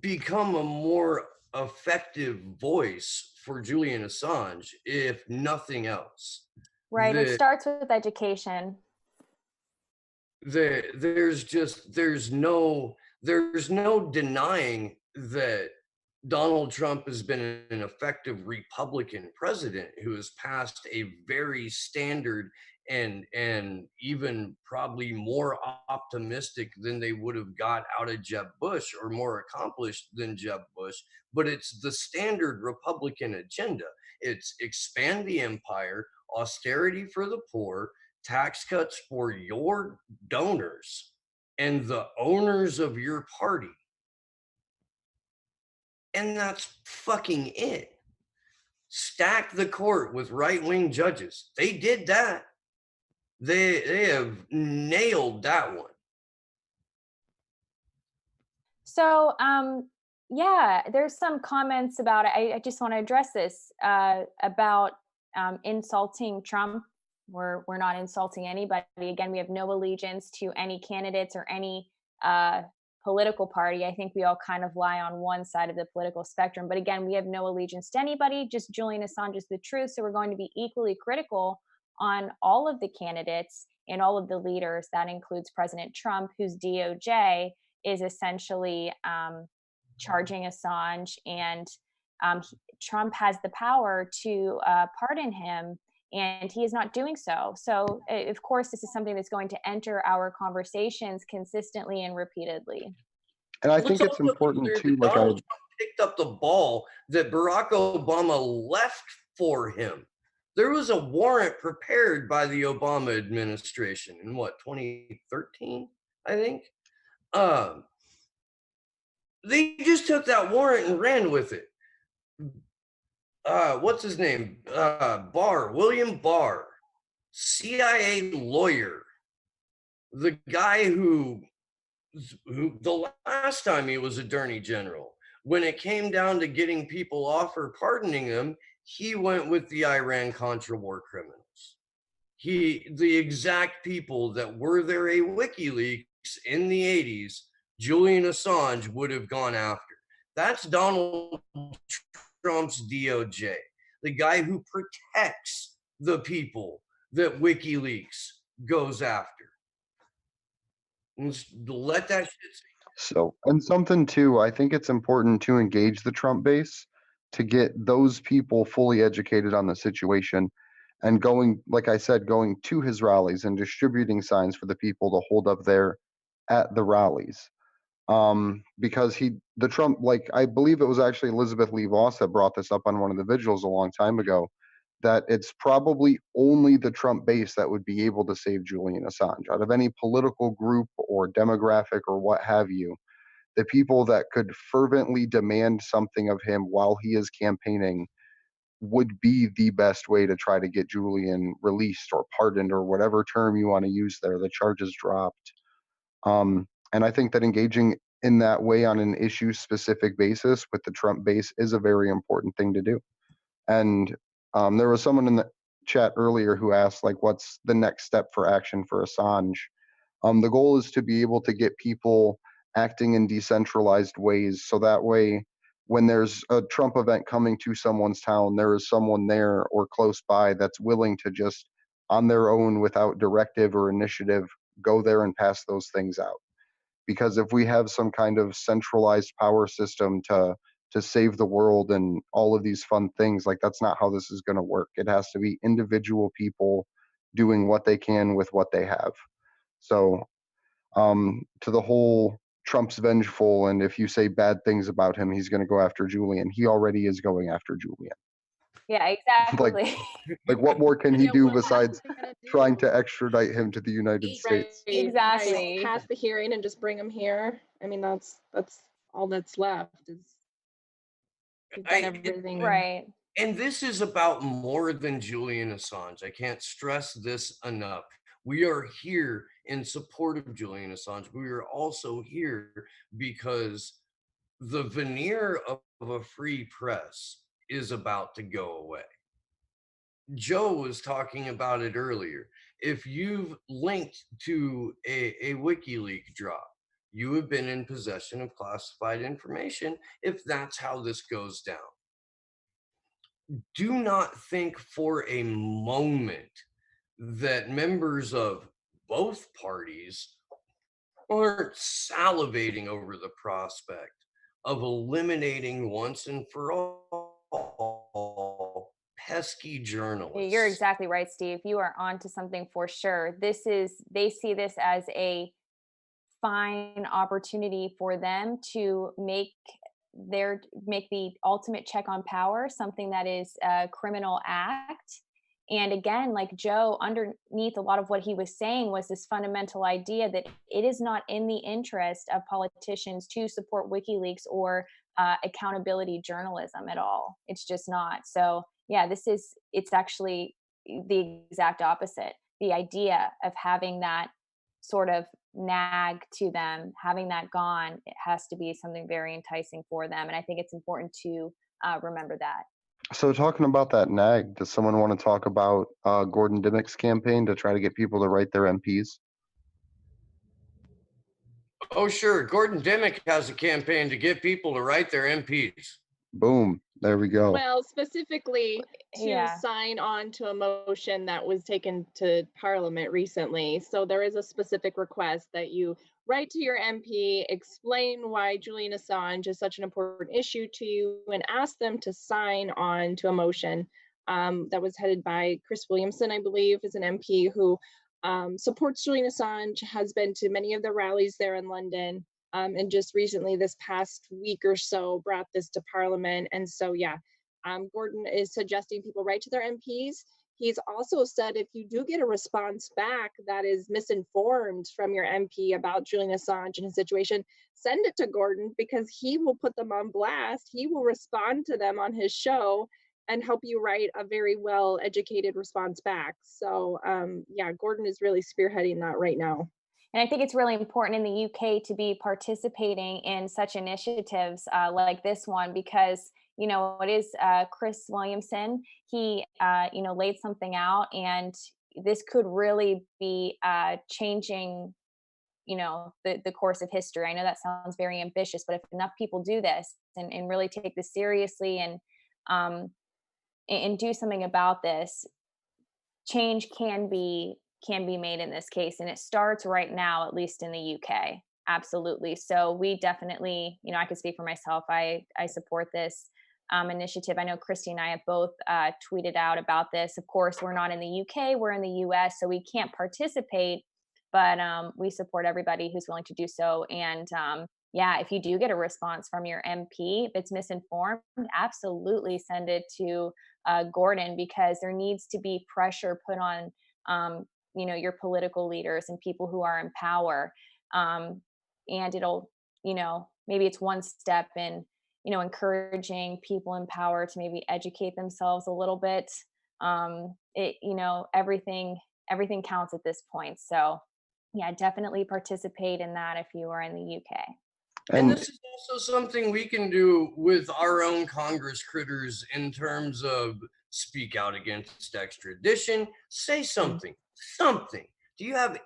become a more effective voice for Julian Assange, if nothing else. Right. It starts with education. There's no denying that Donald Trump has been an effective Republican president who has passed a very standard and even probably more optimistic than they would have got out of Jeb Bush, or more accomplished than Jeb Bush. But it's the standard Republican agenda. It's expand the empire, austerity for the poor, tax cuts for your donors and the owners of your party. And that's fucking it. Stack the court with right-wing judges. They did that. They have nailed that one. So, yeah, there's some comments about it. I just want to address this about insulting Trump. We're not insulting anybody. Again, we have no allegiance to any candidates or any political party. I think we all kind of lie on one side of the political spectrum. But again, we have no allegiance to anybody. Just Julian Assange is the truth. So we're going to be equally critical on all of the candidates and all of the leaders. That includes President Trump, whose DOJ is essentially charging Assange, and Trump has the power to pardon him, and he is not doing so. So, of course, this is something that's going to enter our conversations consistently and repeatedly. And I think it's important too, like Donald Trump picked up the ball that Barack Obama left for him. There was a warrant prepared by the Obama administration in 2013, I think. They just took that warrant and ran with it. What's his name? William Barr, CIA lawyer, the guy who the last time he was attorney general, when it came down to getting people off or pardoning them, he went with the Iran-Contra war criminals. The exact people that were there a WikiLeaks in the 80s, Julian Assange would have gone after. That's Donald Trump's DOJ, the guy who protects the people that WikiLeaks goes after. Let that shit sink. So, and something too, I think it's important to engage the Trump base to get those people fully educated on the situation and going, like I said, going to his rallies and distributing signs for the people to hold up there at the rallies. Because the Trump, like I believe it was actually Elizabeth Lee Voss that brought this up on one of the vigils a long time ago, that it's probably only the Trump base that would be able to save Julian Assange out of any political group or demographic or what have you. The people that could fervently demand something of him while he is campaigning would be the best way to try to get Julian released or pardoned or whatever term you want to use there, the charges dropped. And I think that engaging in that way on an issue specific basis with the Trump base is a very important thing to do. And there was someone in the chat earlier who asked, like, what's the next step for action for Assange? The goal is to be able to get people acting in decentralized ways, so that way when there's a Trump event coming to someone's town, there is someone there or close by that's willing to just on their own without directive or initiative go there and pass those things out. Because if we have some kind of centralized power system to save the world and all of these fun things, like that's not how this is going to work. It has to be individual people doing what they can with what they have. So to the whole Trump's vengeful, and if you say bad things about him, he's going to go after Julian. He already is going after Julian. Yeah, exactly. like what more can he Yeah, do what else besides are they gonna trying do? to extradite him to the United States? Right, Exactly. right. Pass the hearing and just bring him here. I mean, that's all that's left is we've done everything. Right. And this is about more than Julian Assange. I can't stress this enough. We are here in support of Julian Assange. We are also here because the veneer of a free press is about to go away. Joe was talking about it earlier. if you've linked to a WikiLeaks drop, you have been in possession of classified information if that's how this goes down. Do not think for a moment that members of both parties aren't salivating over the prospect of eliminating once and for all pesky journalists. You're exactly right, Steve. You are onto something for sure. They see this as a fine opportunity for them to make the ultimate check on power something that is a criminal act. And again, like Joe, underneath a lot of what he was saying was this fundamental idea that it is not in the interest of politicians to support WikiLeaks or accountability journalism at all. It's just not. So yeah, it's actually the exact opposite. The idea of having that sort of nag to them, having that gone, it has to be something very enticing for them. And I think it's important to remember that. So talking about that nag, does someone want to talk about Gordon Dimmock's campaign to try to get people to write their MPs? Oh, sure. Gordon Dimmock has a campaign to get people to write their MPs. Boom. There we go. Well, specifically to Yeah. sign on to a motion that was taken to Parliament recently. So there is a specific request that you write to your MP, explain why Julian Assange is such an important issue to you, and ask them to sign on to a motion that was headed by Chris Williamson, I believe, is an MP who supports Julian Assange, has been to many of the rallies there in London. And just recently, this past week or so, brought this to Parliament. And so, yeah, Gordon is suggesting people write to their MPs. He's also said if you do get a response back that is misinformed from your MP about Julian Assange and his situation, send it to Gordon because he will put them on blast. He will respond to them on his show and help you write a very well educated response back. So, yeah, Gordon is really spearheading that right now. And I think it's really important in the UK to be participating in such initiatives like this one because, you know, it is Chris Williamson. He, you know, laid something out, and this could really be changing, you know, the course of history. I know that sounds very ambitious, but if enough people do this and really take this seriously and do something about this, change can be made in this case, and it starts right now, at least in the UK. Absolutely. So we definitely, you know, I could speak for myself. I support this initiative. I know Christy and I have both tweeted out about this. Of course, we're not in the UK, we're in the US, so we can't participate, but we support everybody who's willing to do so. And yeah, if you do get a response from your MP, if it's misinformed, absolutely send it to Gordon, because there needs to be pressure put on you know, your political leaders and people who are in power. And it'll, you know, maybe it's one step in, you know, encouraging people in power to maybe educate themselves a little bit. You know, everything counts at this point. So yeah, definitely participate in that if you are in the UK. And this is also something we can do with our own Congress critters in terms of speak out against extradition, say something. Do you have,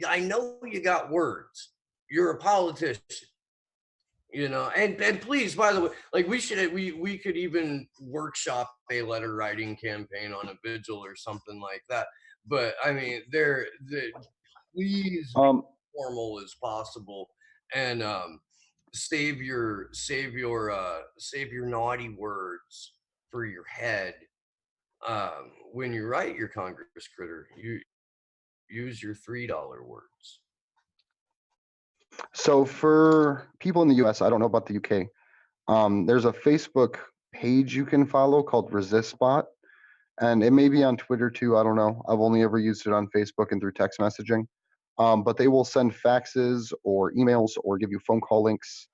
I know you got words. You're a politician, you know, and please, by the way, like we could even workshop a letter writing campaign on a vigil or something like that. But I mean, please be formal as possible and save your naughty words for your head when you write your Congress critter. You use your $3 words. So for people in the US, I don't know about the UK, there's a Facebook page you can follow called ResistBot, and it may be on Twitter too. I don't know. I've only ever used it on Facebook and through text messaging. But they will send faxes or emails or give you phone call links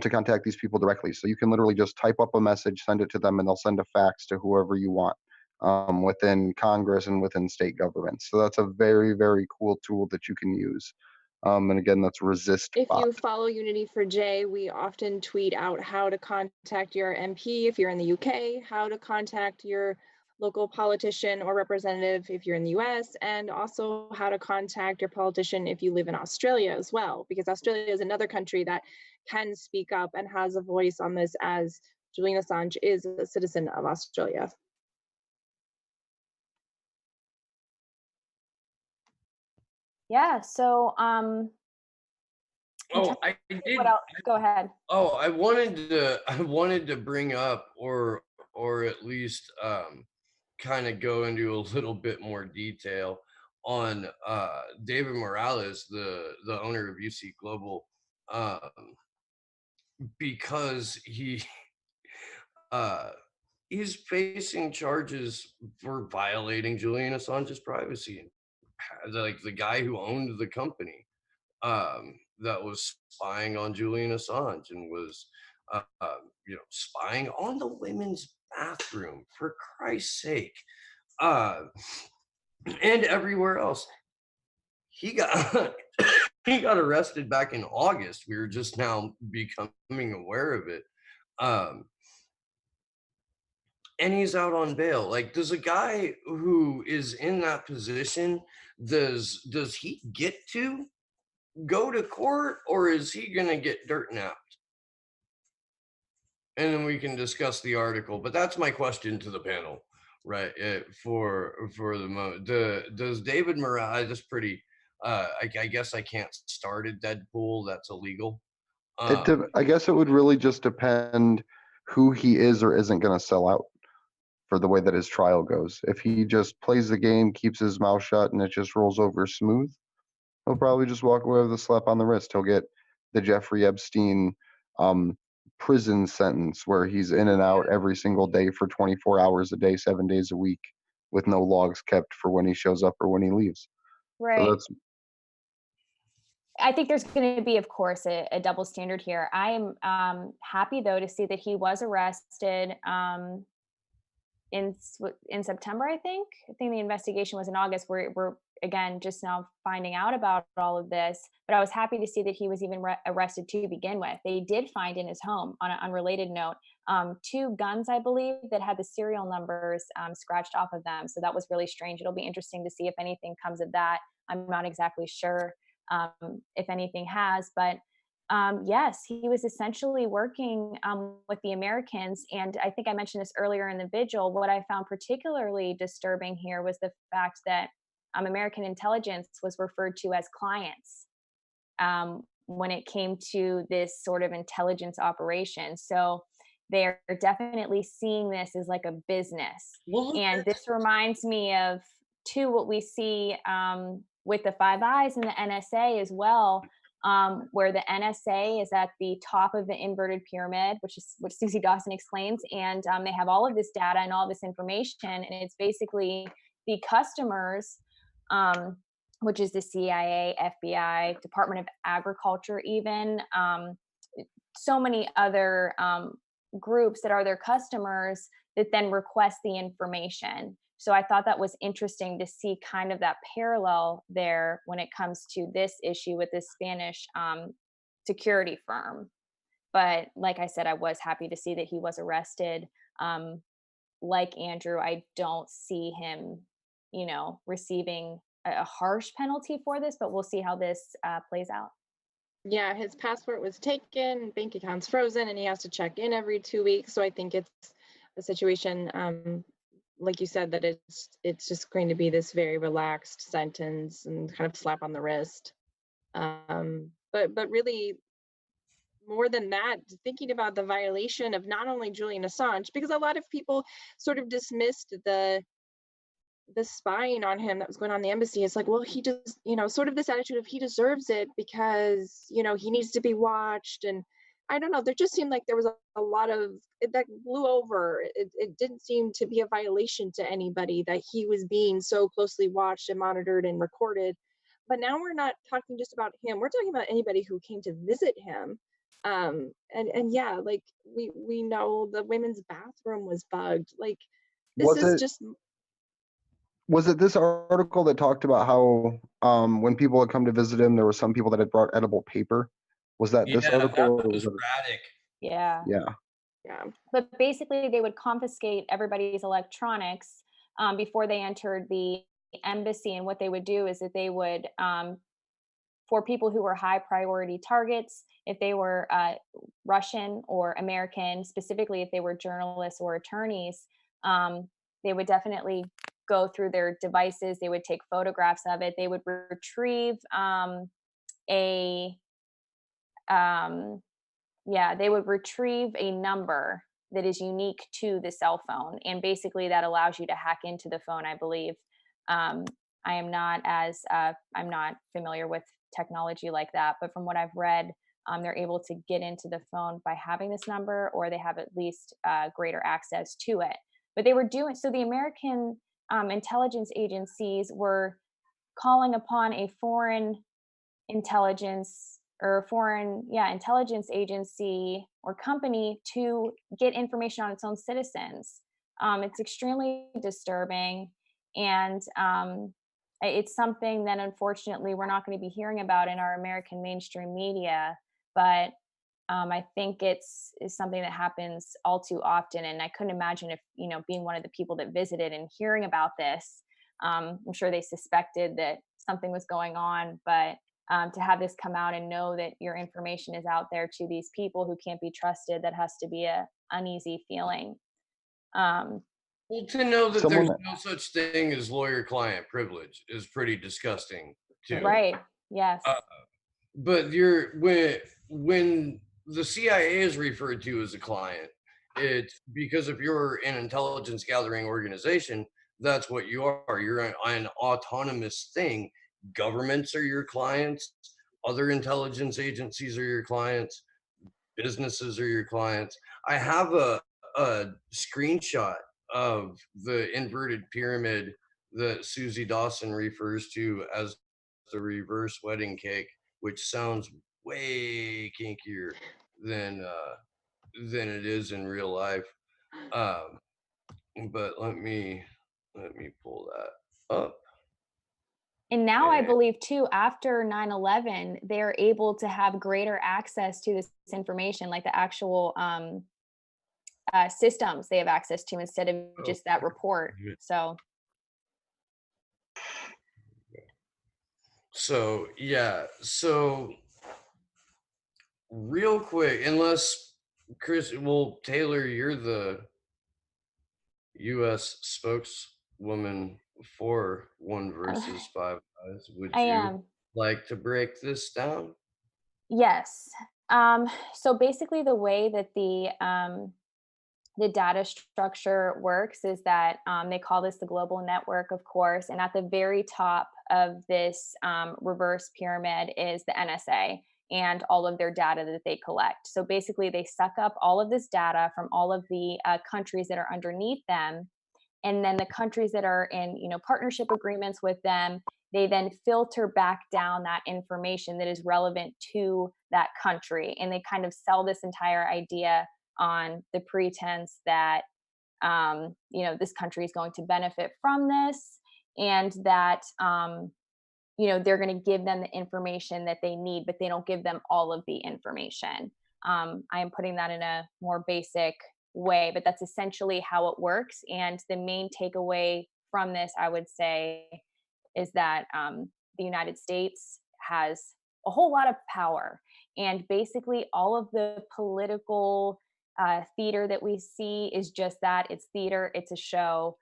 to contact these people directly. So you can literally just type up a message, send it to them, and they'll send a fax to whoever you want within Congress and within state governments. So that's a very, very cool tool that you can use. And again, that's ResistBot. If you follow Unity for J, we often tweet out how to contact your MP if you're in the UK, how to contact your local politician or representative if you're in the US, and also how to contact your politician if you live in Australia as well, because Australia is another country that can speak up and has a voice on this, as Julian Assange is a citizen of Australia. Yeah, so Oh, I did. what else? Go ahead. Oh, I wanted to bring up, or at least kind of go into a little bit more detail on David Morales, the owner of UC Global, um, because uh, he's facing charges for violating Julian Assange's privacy. Like the guy who owned the company that was spying on Julian Assange and was, spying on the women's bathroom, for Christ's sake, uh, and everywhere else. He got he got arrested back in August. We were just now becoming aware of it. Um, and he's out on bail. Like, does a guy who is in that position, does he get to go to court, or is he gonna get dirt napped? And then we can discuss the article. But that's my question to the panel, right? For the moment, does David Morales? That's pretty. I guess I can't start a Deadpool. That's illegal. I guess it would really just depend who he is or isn't going to sell out for the way that his trial goes. If he just plays the game, keeps his mouth shut, and it just rolls over smooth, he'll probably just walk away with a slap on the wrist. He'll get the Jeffrey Epstein prison sentence where he's in and out every single day for 24 hours a day, 7 days a week, with no logs kept for when he shows up or when he leaves. Right. So that's I think there's going to be, of course, a double standard here. I am happy, though, to see that he was arrested in September. I think the investigation was in August. We're again just now finding out about all of this. But I was happy to see that he was even arrested to begin with. They did find in his home, on an unrelated note, 2 guns, I believe, that had the serial numbers scratched off of them. So that was really strange. It'll be interesting to see if anything comes of that. I'm not exactly sure if anything has, but yes, he was essentially working with the Americans. And I think I mentioned this earlier in the vigil. What I found particularly disturbing here was the fact that American intelligence was referred to as clients when it came to this sort of intelligence operation. So they're definitely seeing this as like a business. Well, And this reminds me of, too, what we see with the Five Eyes and the NSA as well, where the NSA is at the top of the inverted pyramid, which Susie Dawson explains, and they have all of this data and all this information, and it's basically the customers, which is the CIA, FBI, Department of Agriculture, even so many other groups that are their customers that then request the information. So I thought that was interesting to see kind of that parallel there when it comes to this issue with this Spanish security firm. But like I said, I was happy to see that he was arrested. Like Andrew, I don't see him, receiving a harsh penalty for this, but we'll see how this plays out. Yeah, his passport was taken, bank accounts frozen, and he has to check in every 2 weeks. So I think it's a situation, like you said, that it's just going to be this very relaxed sentence and kind of slap on the wrist. But really, more than that, thinking about the violation of not only Julian Assange, because a lot of people sort of dismissed the spying on him that was going on in the embassy. It's like, well, he just, sort of this attitude of he deserves it because, he needs to be watched. And I don't know, there just seemed like there was a lot of it that blew over. It didn't seem to be a violation to anybody that he was being so closely watched and monitored and recorded. But now we're not talking just about him. We're talking about anybody who came to visit him. And yeah, like we know the women's bathroom was bugged. Like this was is it just was it this article that talked about how when people had come to visit him, there were some people that had brought edible paper? Was that this article? That was erratic. Yeah. Yeah. yeah. But basically, they would confiscate everybody's electronics before they entered the embassy. And what they would do is that they would, for people who were high priority targets, if they were Russian or American, specifically if they were journalists or attorneys, they would definitely go through their devices. They would take photographs of it. They would retrieve a they would retrieve a number that is unique to the cell phone, and basically that allows you to hack into the phone, I believe. I am not as I'm not familiar with technology like that, but from what I've read, they're able to get into the phone by having this number, or they have at least greater access to it. But they were doing so. The American intelligence agencies were calling upon a foreign intelligence or foreign intelligence agency or company to get information on its own citizens. It's extremely disturbing, and it's something that unfortunately we're not going to be hearing about in our American mainstream media. But I think is something that happens all too often, and I couldn't imagine if, being one of the people that visited and hearing about this, I'm sure they suspected that something was going on, but to have this come out and know that your information is out there to these people who can't be trusted, that has to be a uneasy feeling. Well, to know that Someone, there's no such thing as lawyer-client privilege is pretty disgusting too. Right. Yes. But when the CIA is referred to as a client, it's because if you're an intelligence gathering organization, that's what you are. You're an autonomous thing. Governments are your clients. Other intelligence agencies are your clients. Businesses are your clients. I have a screenshot of the inverted pyramid that Susie Dawson refers to as the reverse wedding cake, which sounds way kinkier than it is in real life. Um, but let me pull that up. And now I And believe too, after 9/11, they're able to have greater access to this information, like the actual systems they have access to instead of oh, just that report. So so yeah, so real quick, unless Chris, well, Taylor, you're the U.S. spokeswoman for One versus Five Eyes. Would I you am. like to break this down? Yes. So basically, the way that the data structure works is that they call this the global network, of course, and at the very top of this reverse pyramid is the NSA and all of their data that they collect. So basically, they suck up all of this data from all of the countries that are underneath them, and then the countries that are in partnership agreements with them, they then filter back down that information that is relevant to that country, and they kind of sell this entire idea on the pretense that this country is going to benefit from this, and that they're going to give them the information that they need, but they don't give them all of the information. I am putting that in a more basic way, but that's essentially how it works. And the main takeaway from this, I would say, is that the United States has a whole lot of power. And basically, all of the political theater that we see is just that, it's theater, it's a show.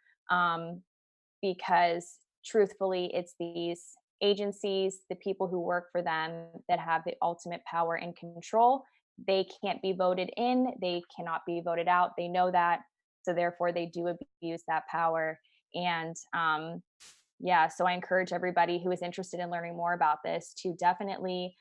Because truthfully, it's these agencies, the people who work for them, that have the ultimate power and control. They can't be voted in, they cannot be voted out. They know that. So therefore, they do abuse that power. And so I encourage everybody who is interested in learning more about this to definitely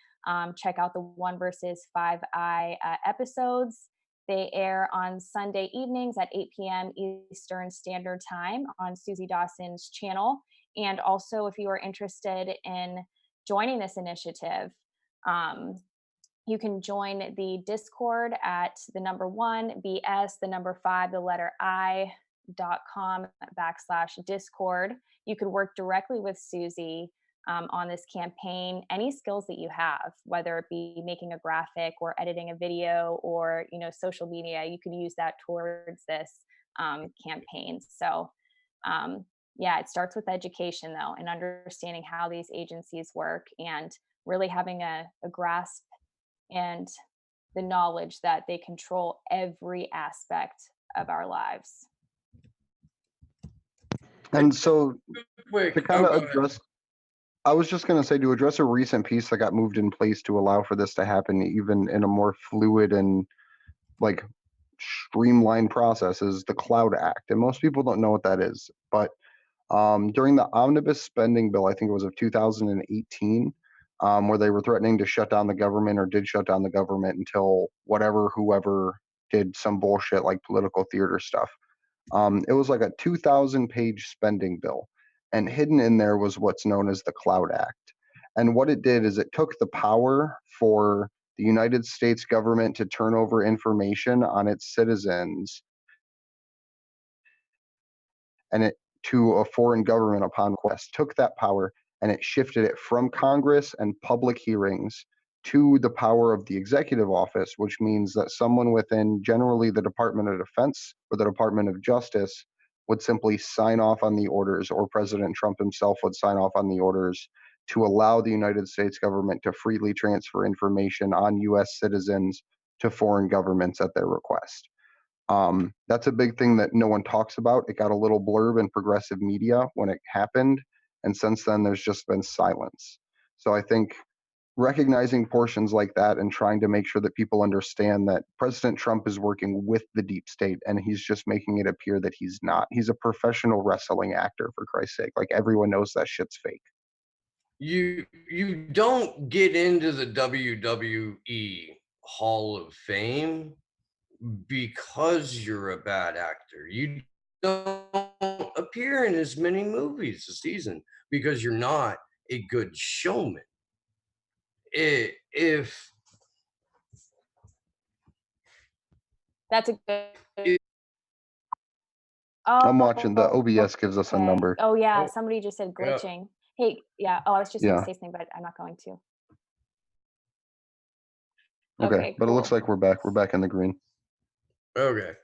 check out the One versus Five Eye episodes. They air on Sunday evenings at 8 p.m. Eastern Standard Time on Susie Dawson's channel. And also, if you are interested in joining this initiative, you can join the Discord at the number 1 BS, the number 5, the letter I.com/Discord. You could work directly with Susie on this campaign. Any skills that you have, whether it be making a graphic or editing a video or social media, you could use that towards this campaign. So Yeah, it starts with education though, and understanding how these agencies work, and really having a grasp and the knowledge that they control every aspect of our lives. And so Quick, to kind oh, of go ahead. address, I was just going to say, to address a recent piece that got moved in place to allow for this to happen, even in a more fluid and like streamlined process, is the Cloud Act. And most people don't know what that is, but during the omnibus spending bill, I think it was of 2018, where they were threatening to shut down the government, or did shut down the government until whoever did some bullshit like political theater stuff. It was like a 2,000-page spending bill, and hidden in there was what's known as the Cloud Act. And what it did is it took the power for the United States government to turn over information on its citizens and it to a foreign government upon request, took that power and it shifted it from Congress and public hearings to the power of the executive office, which means that someone within generally the Department of Defense or the Department of Justice would simply sign off on the orders, or President Trump himself would sign off on the orders to allow the United States government to freely transfer information on US citizens to foreign governments at their request. That's a big thing that no one talks about. It got a little blurb in progressive media when it happened, and since then there's just been silence. So I think recognizing portions like that and trying to make sure that people understand that President Trump is working with the deep state, and he's just making it appear that he's not. He's a professional wrestling actor, for Christ's sake. Like, everyone knows that shit's fake. You don't get into the WWE Hall of Fame because you're a bad actor. You don't appear in as many movies a season because you're not a good showman. If That's a good. It- I'm watching. The Oh, OBS gives us a okay. number. Oh yeah, Oh, somebody just said yeah. glitching. Hey, yeah. Oh, I was just going to Yeah. say something, but I'm not going to. Okay. Okay, But it looks cool. like we're back. We're back in the green. Okay.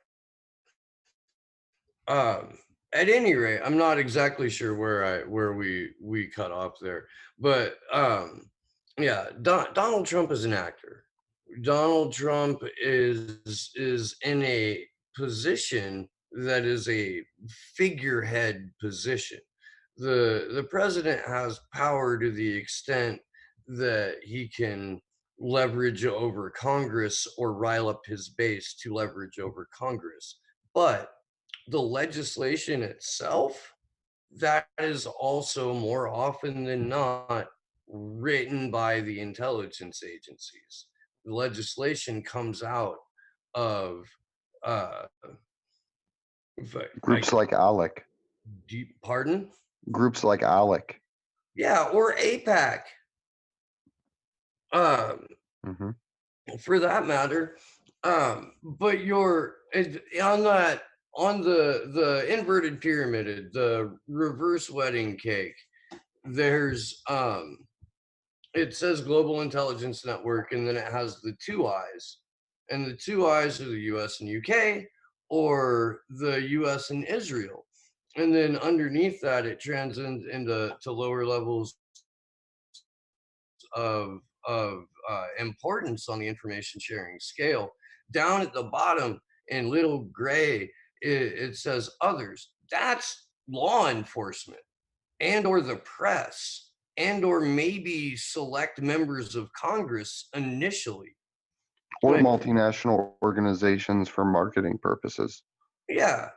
At any rate, I'm not exactly sure where we cut off there, but yeah, Donald Trump is an actor. Donald Trump is in a position that is a figurehead position. The president has power to the extent that he can leverage over Congress or rile up his base to leverage over Congress. But the legislation itself, that is also more often than not written by the intelligence agencies. The legislation comes out of uh Groups like ALEC. pardon? Groups like ALEC. Yeah, or APAC. Hmm. For that matter. But you're on that, on the inverted pyramid, the reverse wedding cake, there's it says Global Intelligence Network, and then it has the two eyes, and the two eyes are the US and UK, or the US and Israel, and then underneath that it transcends into lower levels of importance on the information sharing scale. Down at the bottom in little gray, it says others. That's law enforcement and or the press and or maybe select members of Congress initially. Or Like, multinational organizations for marketing purposes. yeah.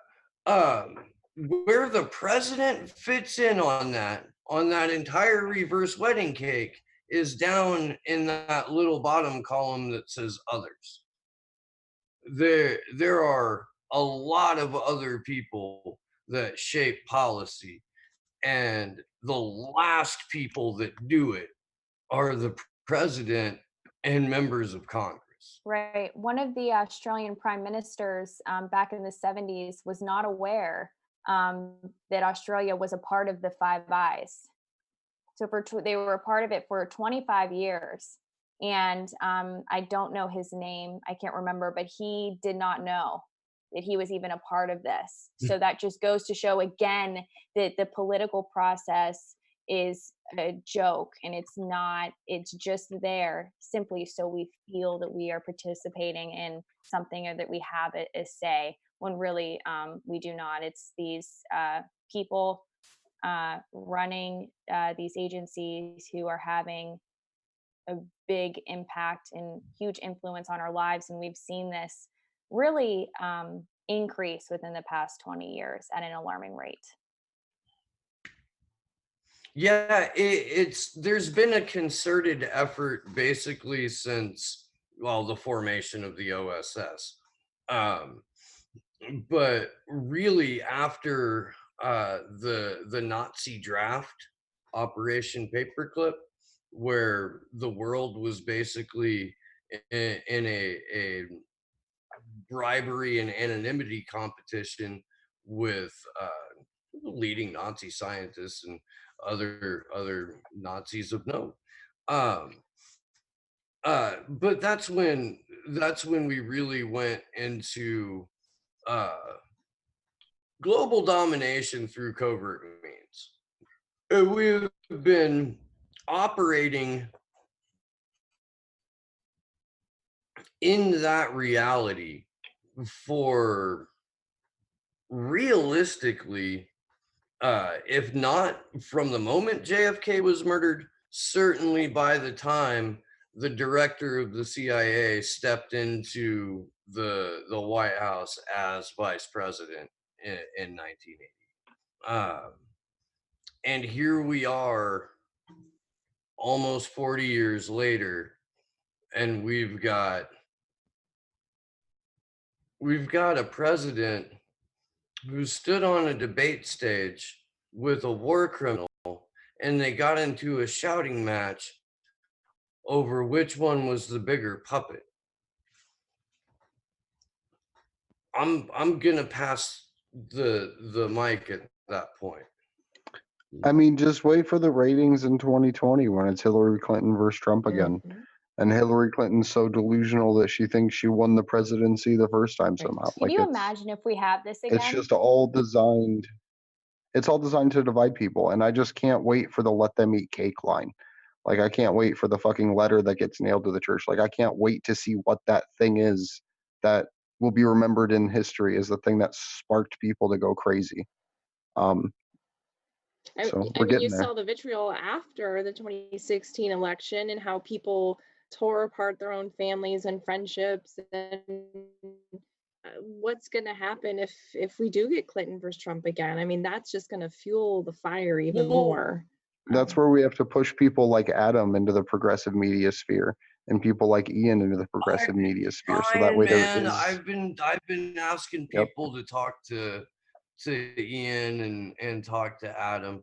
Where the president fits in on that entire reverse wedding cake is down in that little bottom column that says others. There are a lot of other people that shape policy, and the last people that do it are the president and members of Congress. Right. One of the Australian prime ministers back in the 70s was not aware that Australia was a part of the Five Eyes. So they were a part of it for 25 years. And I don't know his name. I can't remember, but he did not know. that he was even a part of this. So that just goes to show again that the political process is a joke, and it's not, it's just there simply so we feel that we are participating in something, or that we have a say, when really we do not. It's these people running these agencies who are having a big impact and huge influence on our lives, and we've seen this really increase within the past 20 years at an alarming rate. Yeah, it's there's been a concerted effort basically since, well, the formation of the OSS. Um, but really after the Nazi draft, Operation Paperclip, where the world was basically in a bribery and anonymity competition with leading Nazi scientists and other Nazis of note. Um, but that's when we really went into uh, global domination through covert means. And we've been operating in that reality for realistically, if not from the moment JFK was murdered, certainly by the time the director of the CIA stepped into the White House as vice president in 1980. And here we are almost 40 years later, and we've got a president who stood on a debate stage with a war criminal, and they got into a shouting match over which one was the bigger puppet. I'm gonna pass the mic at that point. I mean, just wait for the ratings in 2020 when it's Hillary Clinton versus Trump again. Mhm. And Hillary Clinton's so delusional that she thinks she won the presidency the first time somehow. Can you imagine if we have this It's again? just all designed. It's all designed to divide people, and I just can't wait for the "let them eat cake" line. Like, I can't wait for the fucking letter that gets nailed to the church. Like, I can't wait to see what that thing is that will be remembered in history as the thing that sparked people to go crazy. So I we're mean, you getting there. saw the vitriol after the 2016 election and how people tore apart their own families and friendships. And what's going to happen if we do get Clinton versus Trump again? I mean, that's just going to fuel the fire even Well, more. That's where we have to push people like Adam into the progressive media sphere, and people like Ian into the progressive media sphere. So that way there man, is. I've been asking Yep. people to talk to Ian and talk to Adam.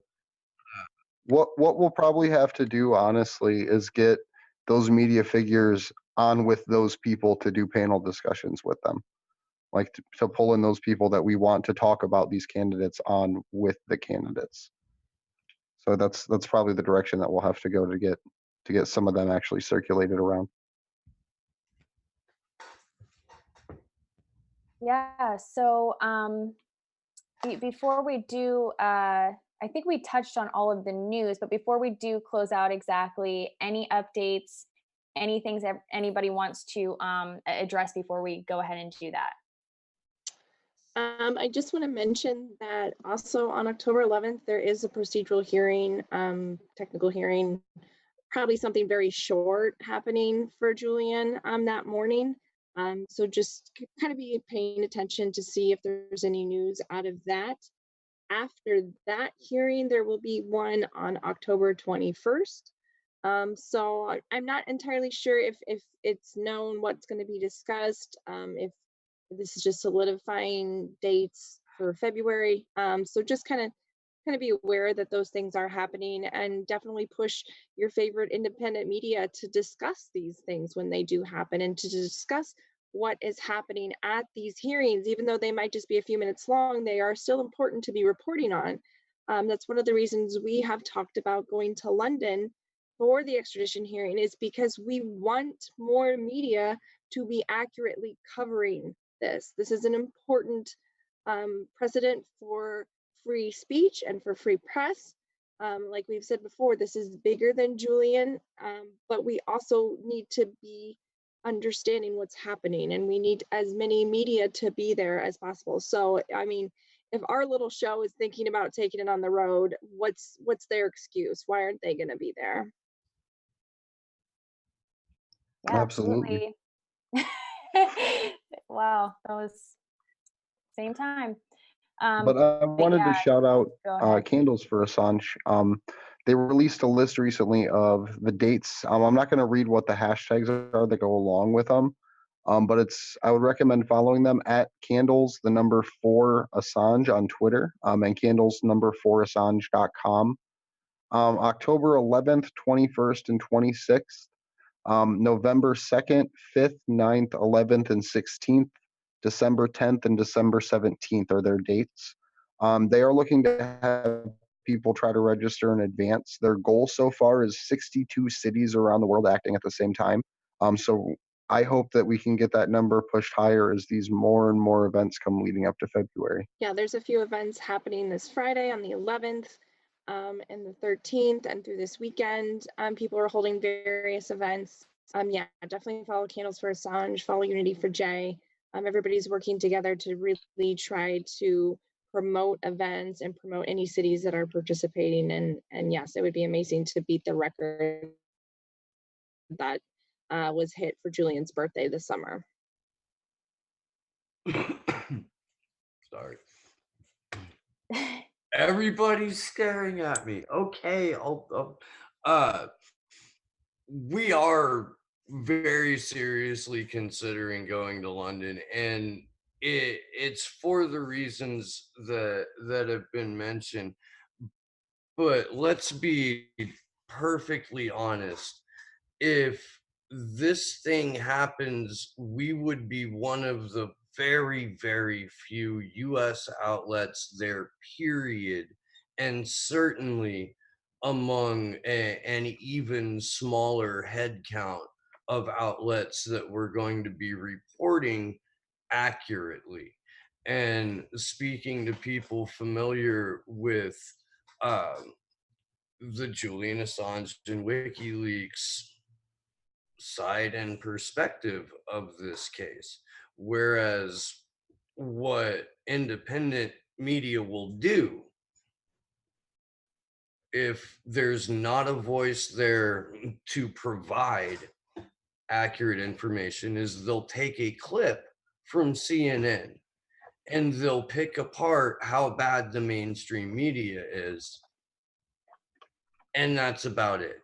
What we'll probably have to do, honestly, is get those media figures on with those people to do panel discussions with them, like to pull in those people that we want to talk about these candidates on with the candidates. So that's probably the direction that we'll have to go to get some of them actually circulated around. Yeah. So before we do, I think we touched on all of the news, but before we do close out exactly, any updates, any things that anybody wants to address before we go ahead and do that? I just want to mention that also on October 11th, there is a procedural hearing, technical hearing, probably something very short happening for Julian that morning. So just kind of be paying attention to see if there's any news out of that. After that hearing, there will be one on October 21st. So I'm not entirely sure if it's known what's going to be discussed, if this is just solidifying dates for February. So just kind of be aware that those things are happening, and definitely push your favorite independent media to discuss these things when they do happen, and to discuss what is happening at these hearings. Even though they might just be a few minutes long, they are still important to be reporting on. That's one of the reasons we have talked about going to London for the extradition hearing, is because we want more media to be accurately covering this. This is an important precedent for free speech and for free press. Like we've said before, this is bigger than Julian, but we also need to be understanding what's happening, and we need as many media to be there as possible. So, I mean, if our little show is thinking about taking it on the road, what's their excuse? Why aren't they going to be there? Yeah, Absolutely. absolutely. Wow, that was same time. But I wanted to yeah, shout out go ahead. Candles for Assange. They released a list recently of the dates. I'm not going to read what the hashtags are that go along with them, but I would recommend following them at Candles, the number 4 Assange on Twitter, and Candles number 4Assange.com. October 11th, 21st, and 26th. November 2nd, 5th, 9th, 11th, and 16th. December 10th and December 17th are their dates. They are looking to have people try to register in advance. Their goal so far is 62 cities around the world acting at the same time. So I hope that we can get that number pushed higher as these more and more events come leading up to February. Yeah, there's a few events happening this Friday on the 11th and the 13th, and through this weekend. People are holding various events. Yeah, definitely follow Candles for Assange, follow Unity for Jay. Everybody's working together to really try to promote events and promote any cities that are participating. And yes, it would be amazing to beat the record that was hit for Julian's birthday this summer. Sorry. Everybody's staring at me. Okay, we are very seriously considering going to London, and it's for the reasons that have been mentioned. But let's be perfectly honest. If this thing happens, we would be one of the very, very few US outlets there, period. And certainly among an even smaller head count of outlets that we're going to be reporting accurately. And speaking to people familiar with um, the Julian Assange and WikiLeaks side and perspective of this case. Whereas what independent media will do, if there's not a voice there to provide accurate information, is they'll take a clip from CNN and they'll pick apart how bad the mainstream media is. And that's about it.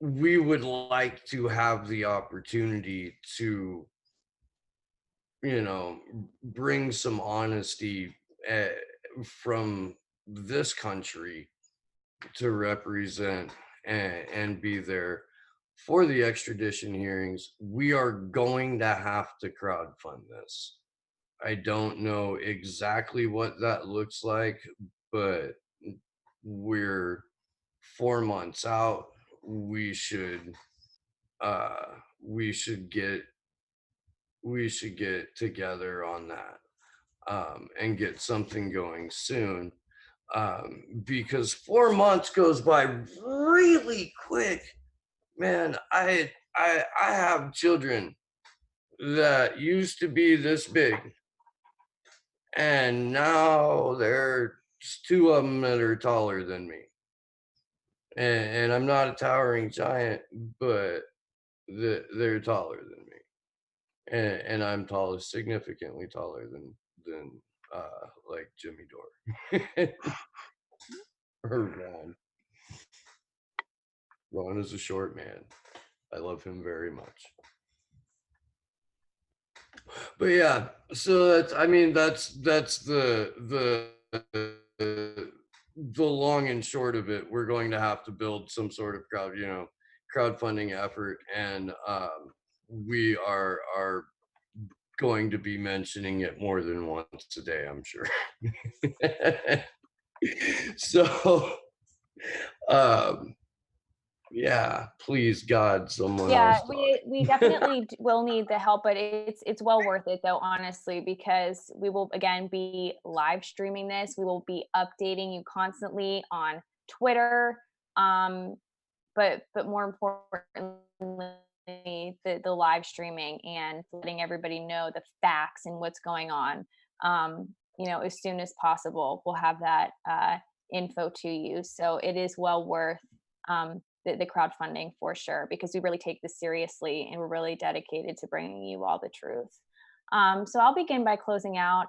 We would like to have the opportunity to, bring some honesty from this country to represent and be there for the extradition hearings. We are going to have to crowdfund this. I don't know exactly what that looks like, but we're 4 months out. We should get together on that, and get something going soon, because 4 months goes by really quick, man. I have children that used to be this big, and now there's 2 of them that are taller than me, and I'm not a towering giant, but they're taller than me, and I'm taller, significantly taller than like Jimmy Dore or Ron. Ron is a short man. I love him very much. But yeah, so that's the long and short of it. We're going to have to build some sort of crowdfunding effort, and we are going to be mentioning it more than once a day, I'm sure. So Yeah, please God, someone Yeah, else talk. we definitely will need the help, but it's well worth it though, honestly, because we will again be live streaming this. We will be updating you constantly on Twitter, um, but more importantly, the live streaming and letting everybody know the facts and what's going on. As soon as possible, we'll have that info to you. So it is well worth the crowdfunding for sure, because we really take this seriously and we're really dedicated to bringing you all the truth. So I'll begin by closing out.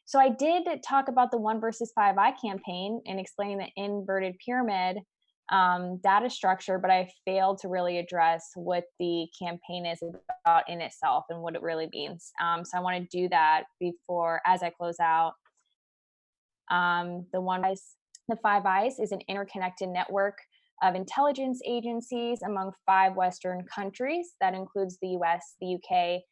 So I did talk about the 1 versus 5i campaign and explaining the inverted pyramid data structure, but I failed to really address what the campaign is about in itself and what it really means. So I want to do that before, as I close out. The Five Eyes is an interconnected network of intelligence agencies among 5 Western countries. That includes the US, the UK,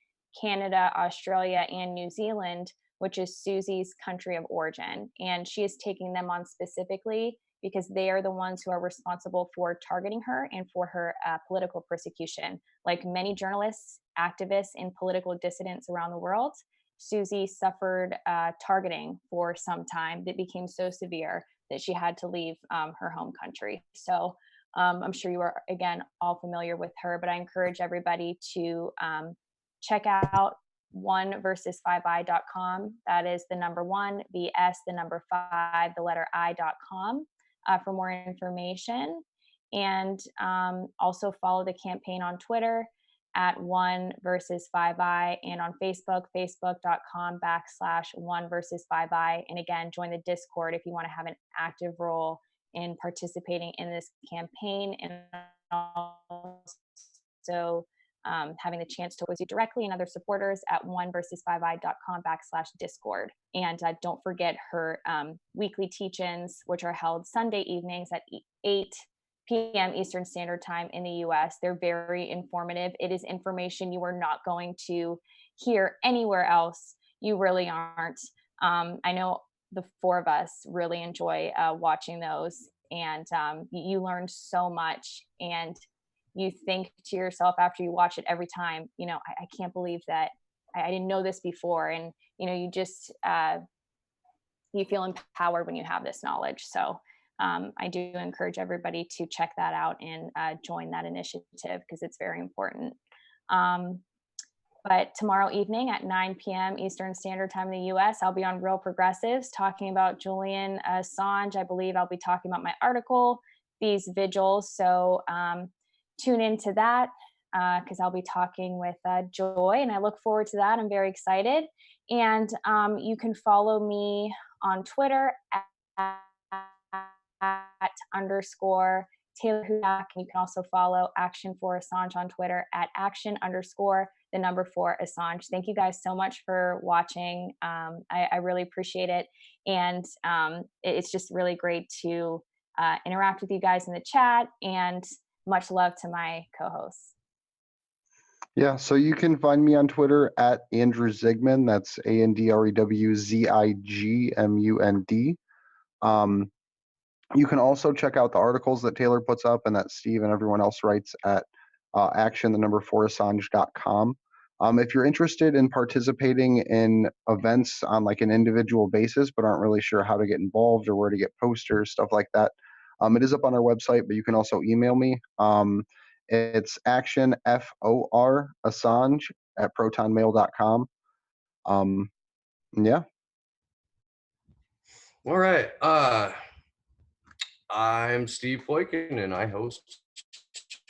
Canada, Australia, and New Zealand, which is Susie's country of origin. And she is taking them on specifically because they are the ones who are responsible for targeting her and for her political persecution. Like many journalists, activists, and political dissidents around the world, Susie suffered targeting for some time that became so severe that she had to leave her home country. So I'm sure you are, again, all familiar with her, but I encourage everybody to check out 1versus5i.com. That is the number 1, VS, the number 5, the letter I.com for more information. And also follow the campaign on Twitter at 1versus5i, and on Facebook, facebook.com/1versus5i. And again, join the Discord if you want to have an active role in participating in this campaign, and also having the chance to work with you directly and other supporters at 1versus5i.com/Discord. And don't forget her weekly teach-ins, which are held Sunday evenings at 8 p.m. Eastern Standard Time in the US. They're very informative. It is information you are not going to hear anywhere else. You really aren't. I know the 4 of us really enjoy watching those, and you learn so much, and you think to yourself after you watch it every time, I can't believe that I didn't know this before. And, you just, you feel empowered when you have this knowledge. So I do encourage everybody to check that out and join that initiative, because it's very important. But tomorrow evening at 9 p.m. Eastern Standard Time in the US, I'll be on Real Progressives talking about Julian Assange. I believe I'll be talking about my article, These Vigils. So tune into that, because I'll be talking with Joy, and I look forward to that. I'm very excited. And you can follow me on Twitter at @_ Taylor Hudak, and you can also follow ActionForAssange on Twitter at @_4Assange. Thank you guys so much for watching. I really appreciate it, and it's just really great to interact with you guys in the chat, and much love to my co-hosts. Yeah, so you can find me on Twitter at Andrew Zigmund. That's AndrewZigmund. You can also check out the articles that Taylor puts up and that Steve and everyone else writes at action4assange.com. If you're interested in participating in events on like an individual basis, but aren't really sure how to get involved or where to get posters, stuff like that, it is up on our website, but you can also email me. It's ActionForAssange@protonmail.com. Yeah. All right. I'm Steve Boykin, and I host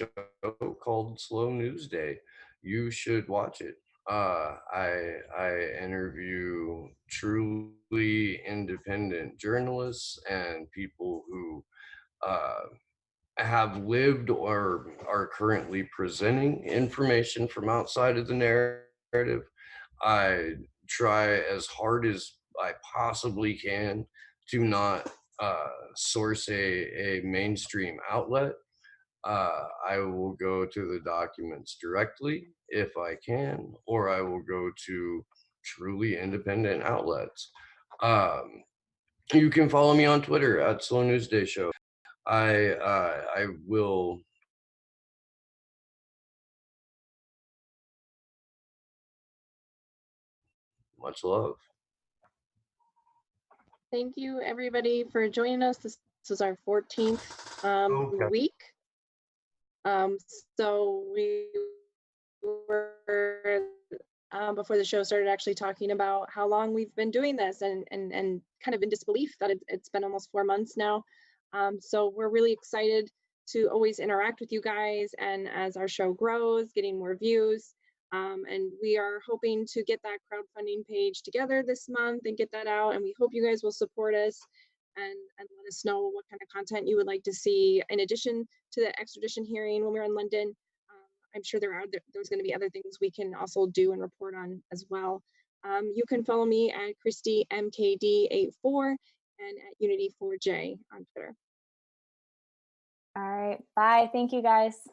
a show called Slow News Day. You should watch it. I interview truly independent journalists and people who have lived or are currently presenting information from outside of the narrative. I try as hard as I possibly can to not source a mainstream outlet. I will go to the documents directly if I can, or I will go to truly independent outlets. You can follow me on Twitter at Slow News Day Show. I will Much love. Thank you, everybody, for joining us. This is our 14th Okay. week. So we were, before the show started, actually talking about how long we've been doing this, and kind of in disbelief that it's been almost 4 months now. So we're really excited to always interact with you guys, and as our show grows, getting more views. And we are hoping to get that crowdfunding page together this month and get that out. And we hope you guys will support us and let us know what kind of content you would like to see in addition to the extradition hearing when we're in London. I'm sure there's going to be other things we can also do and report on as well. You can follow me at ChristyMKD84 and at Unity4J on Twitter. All right. Bye. Thank you, guys.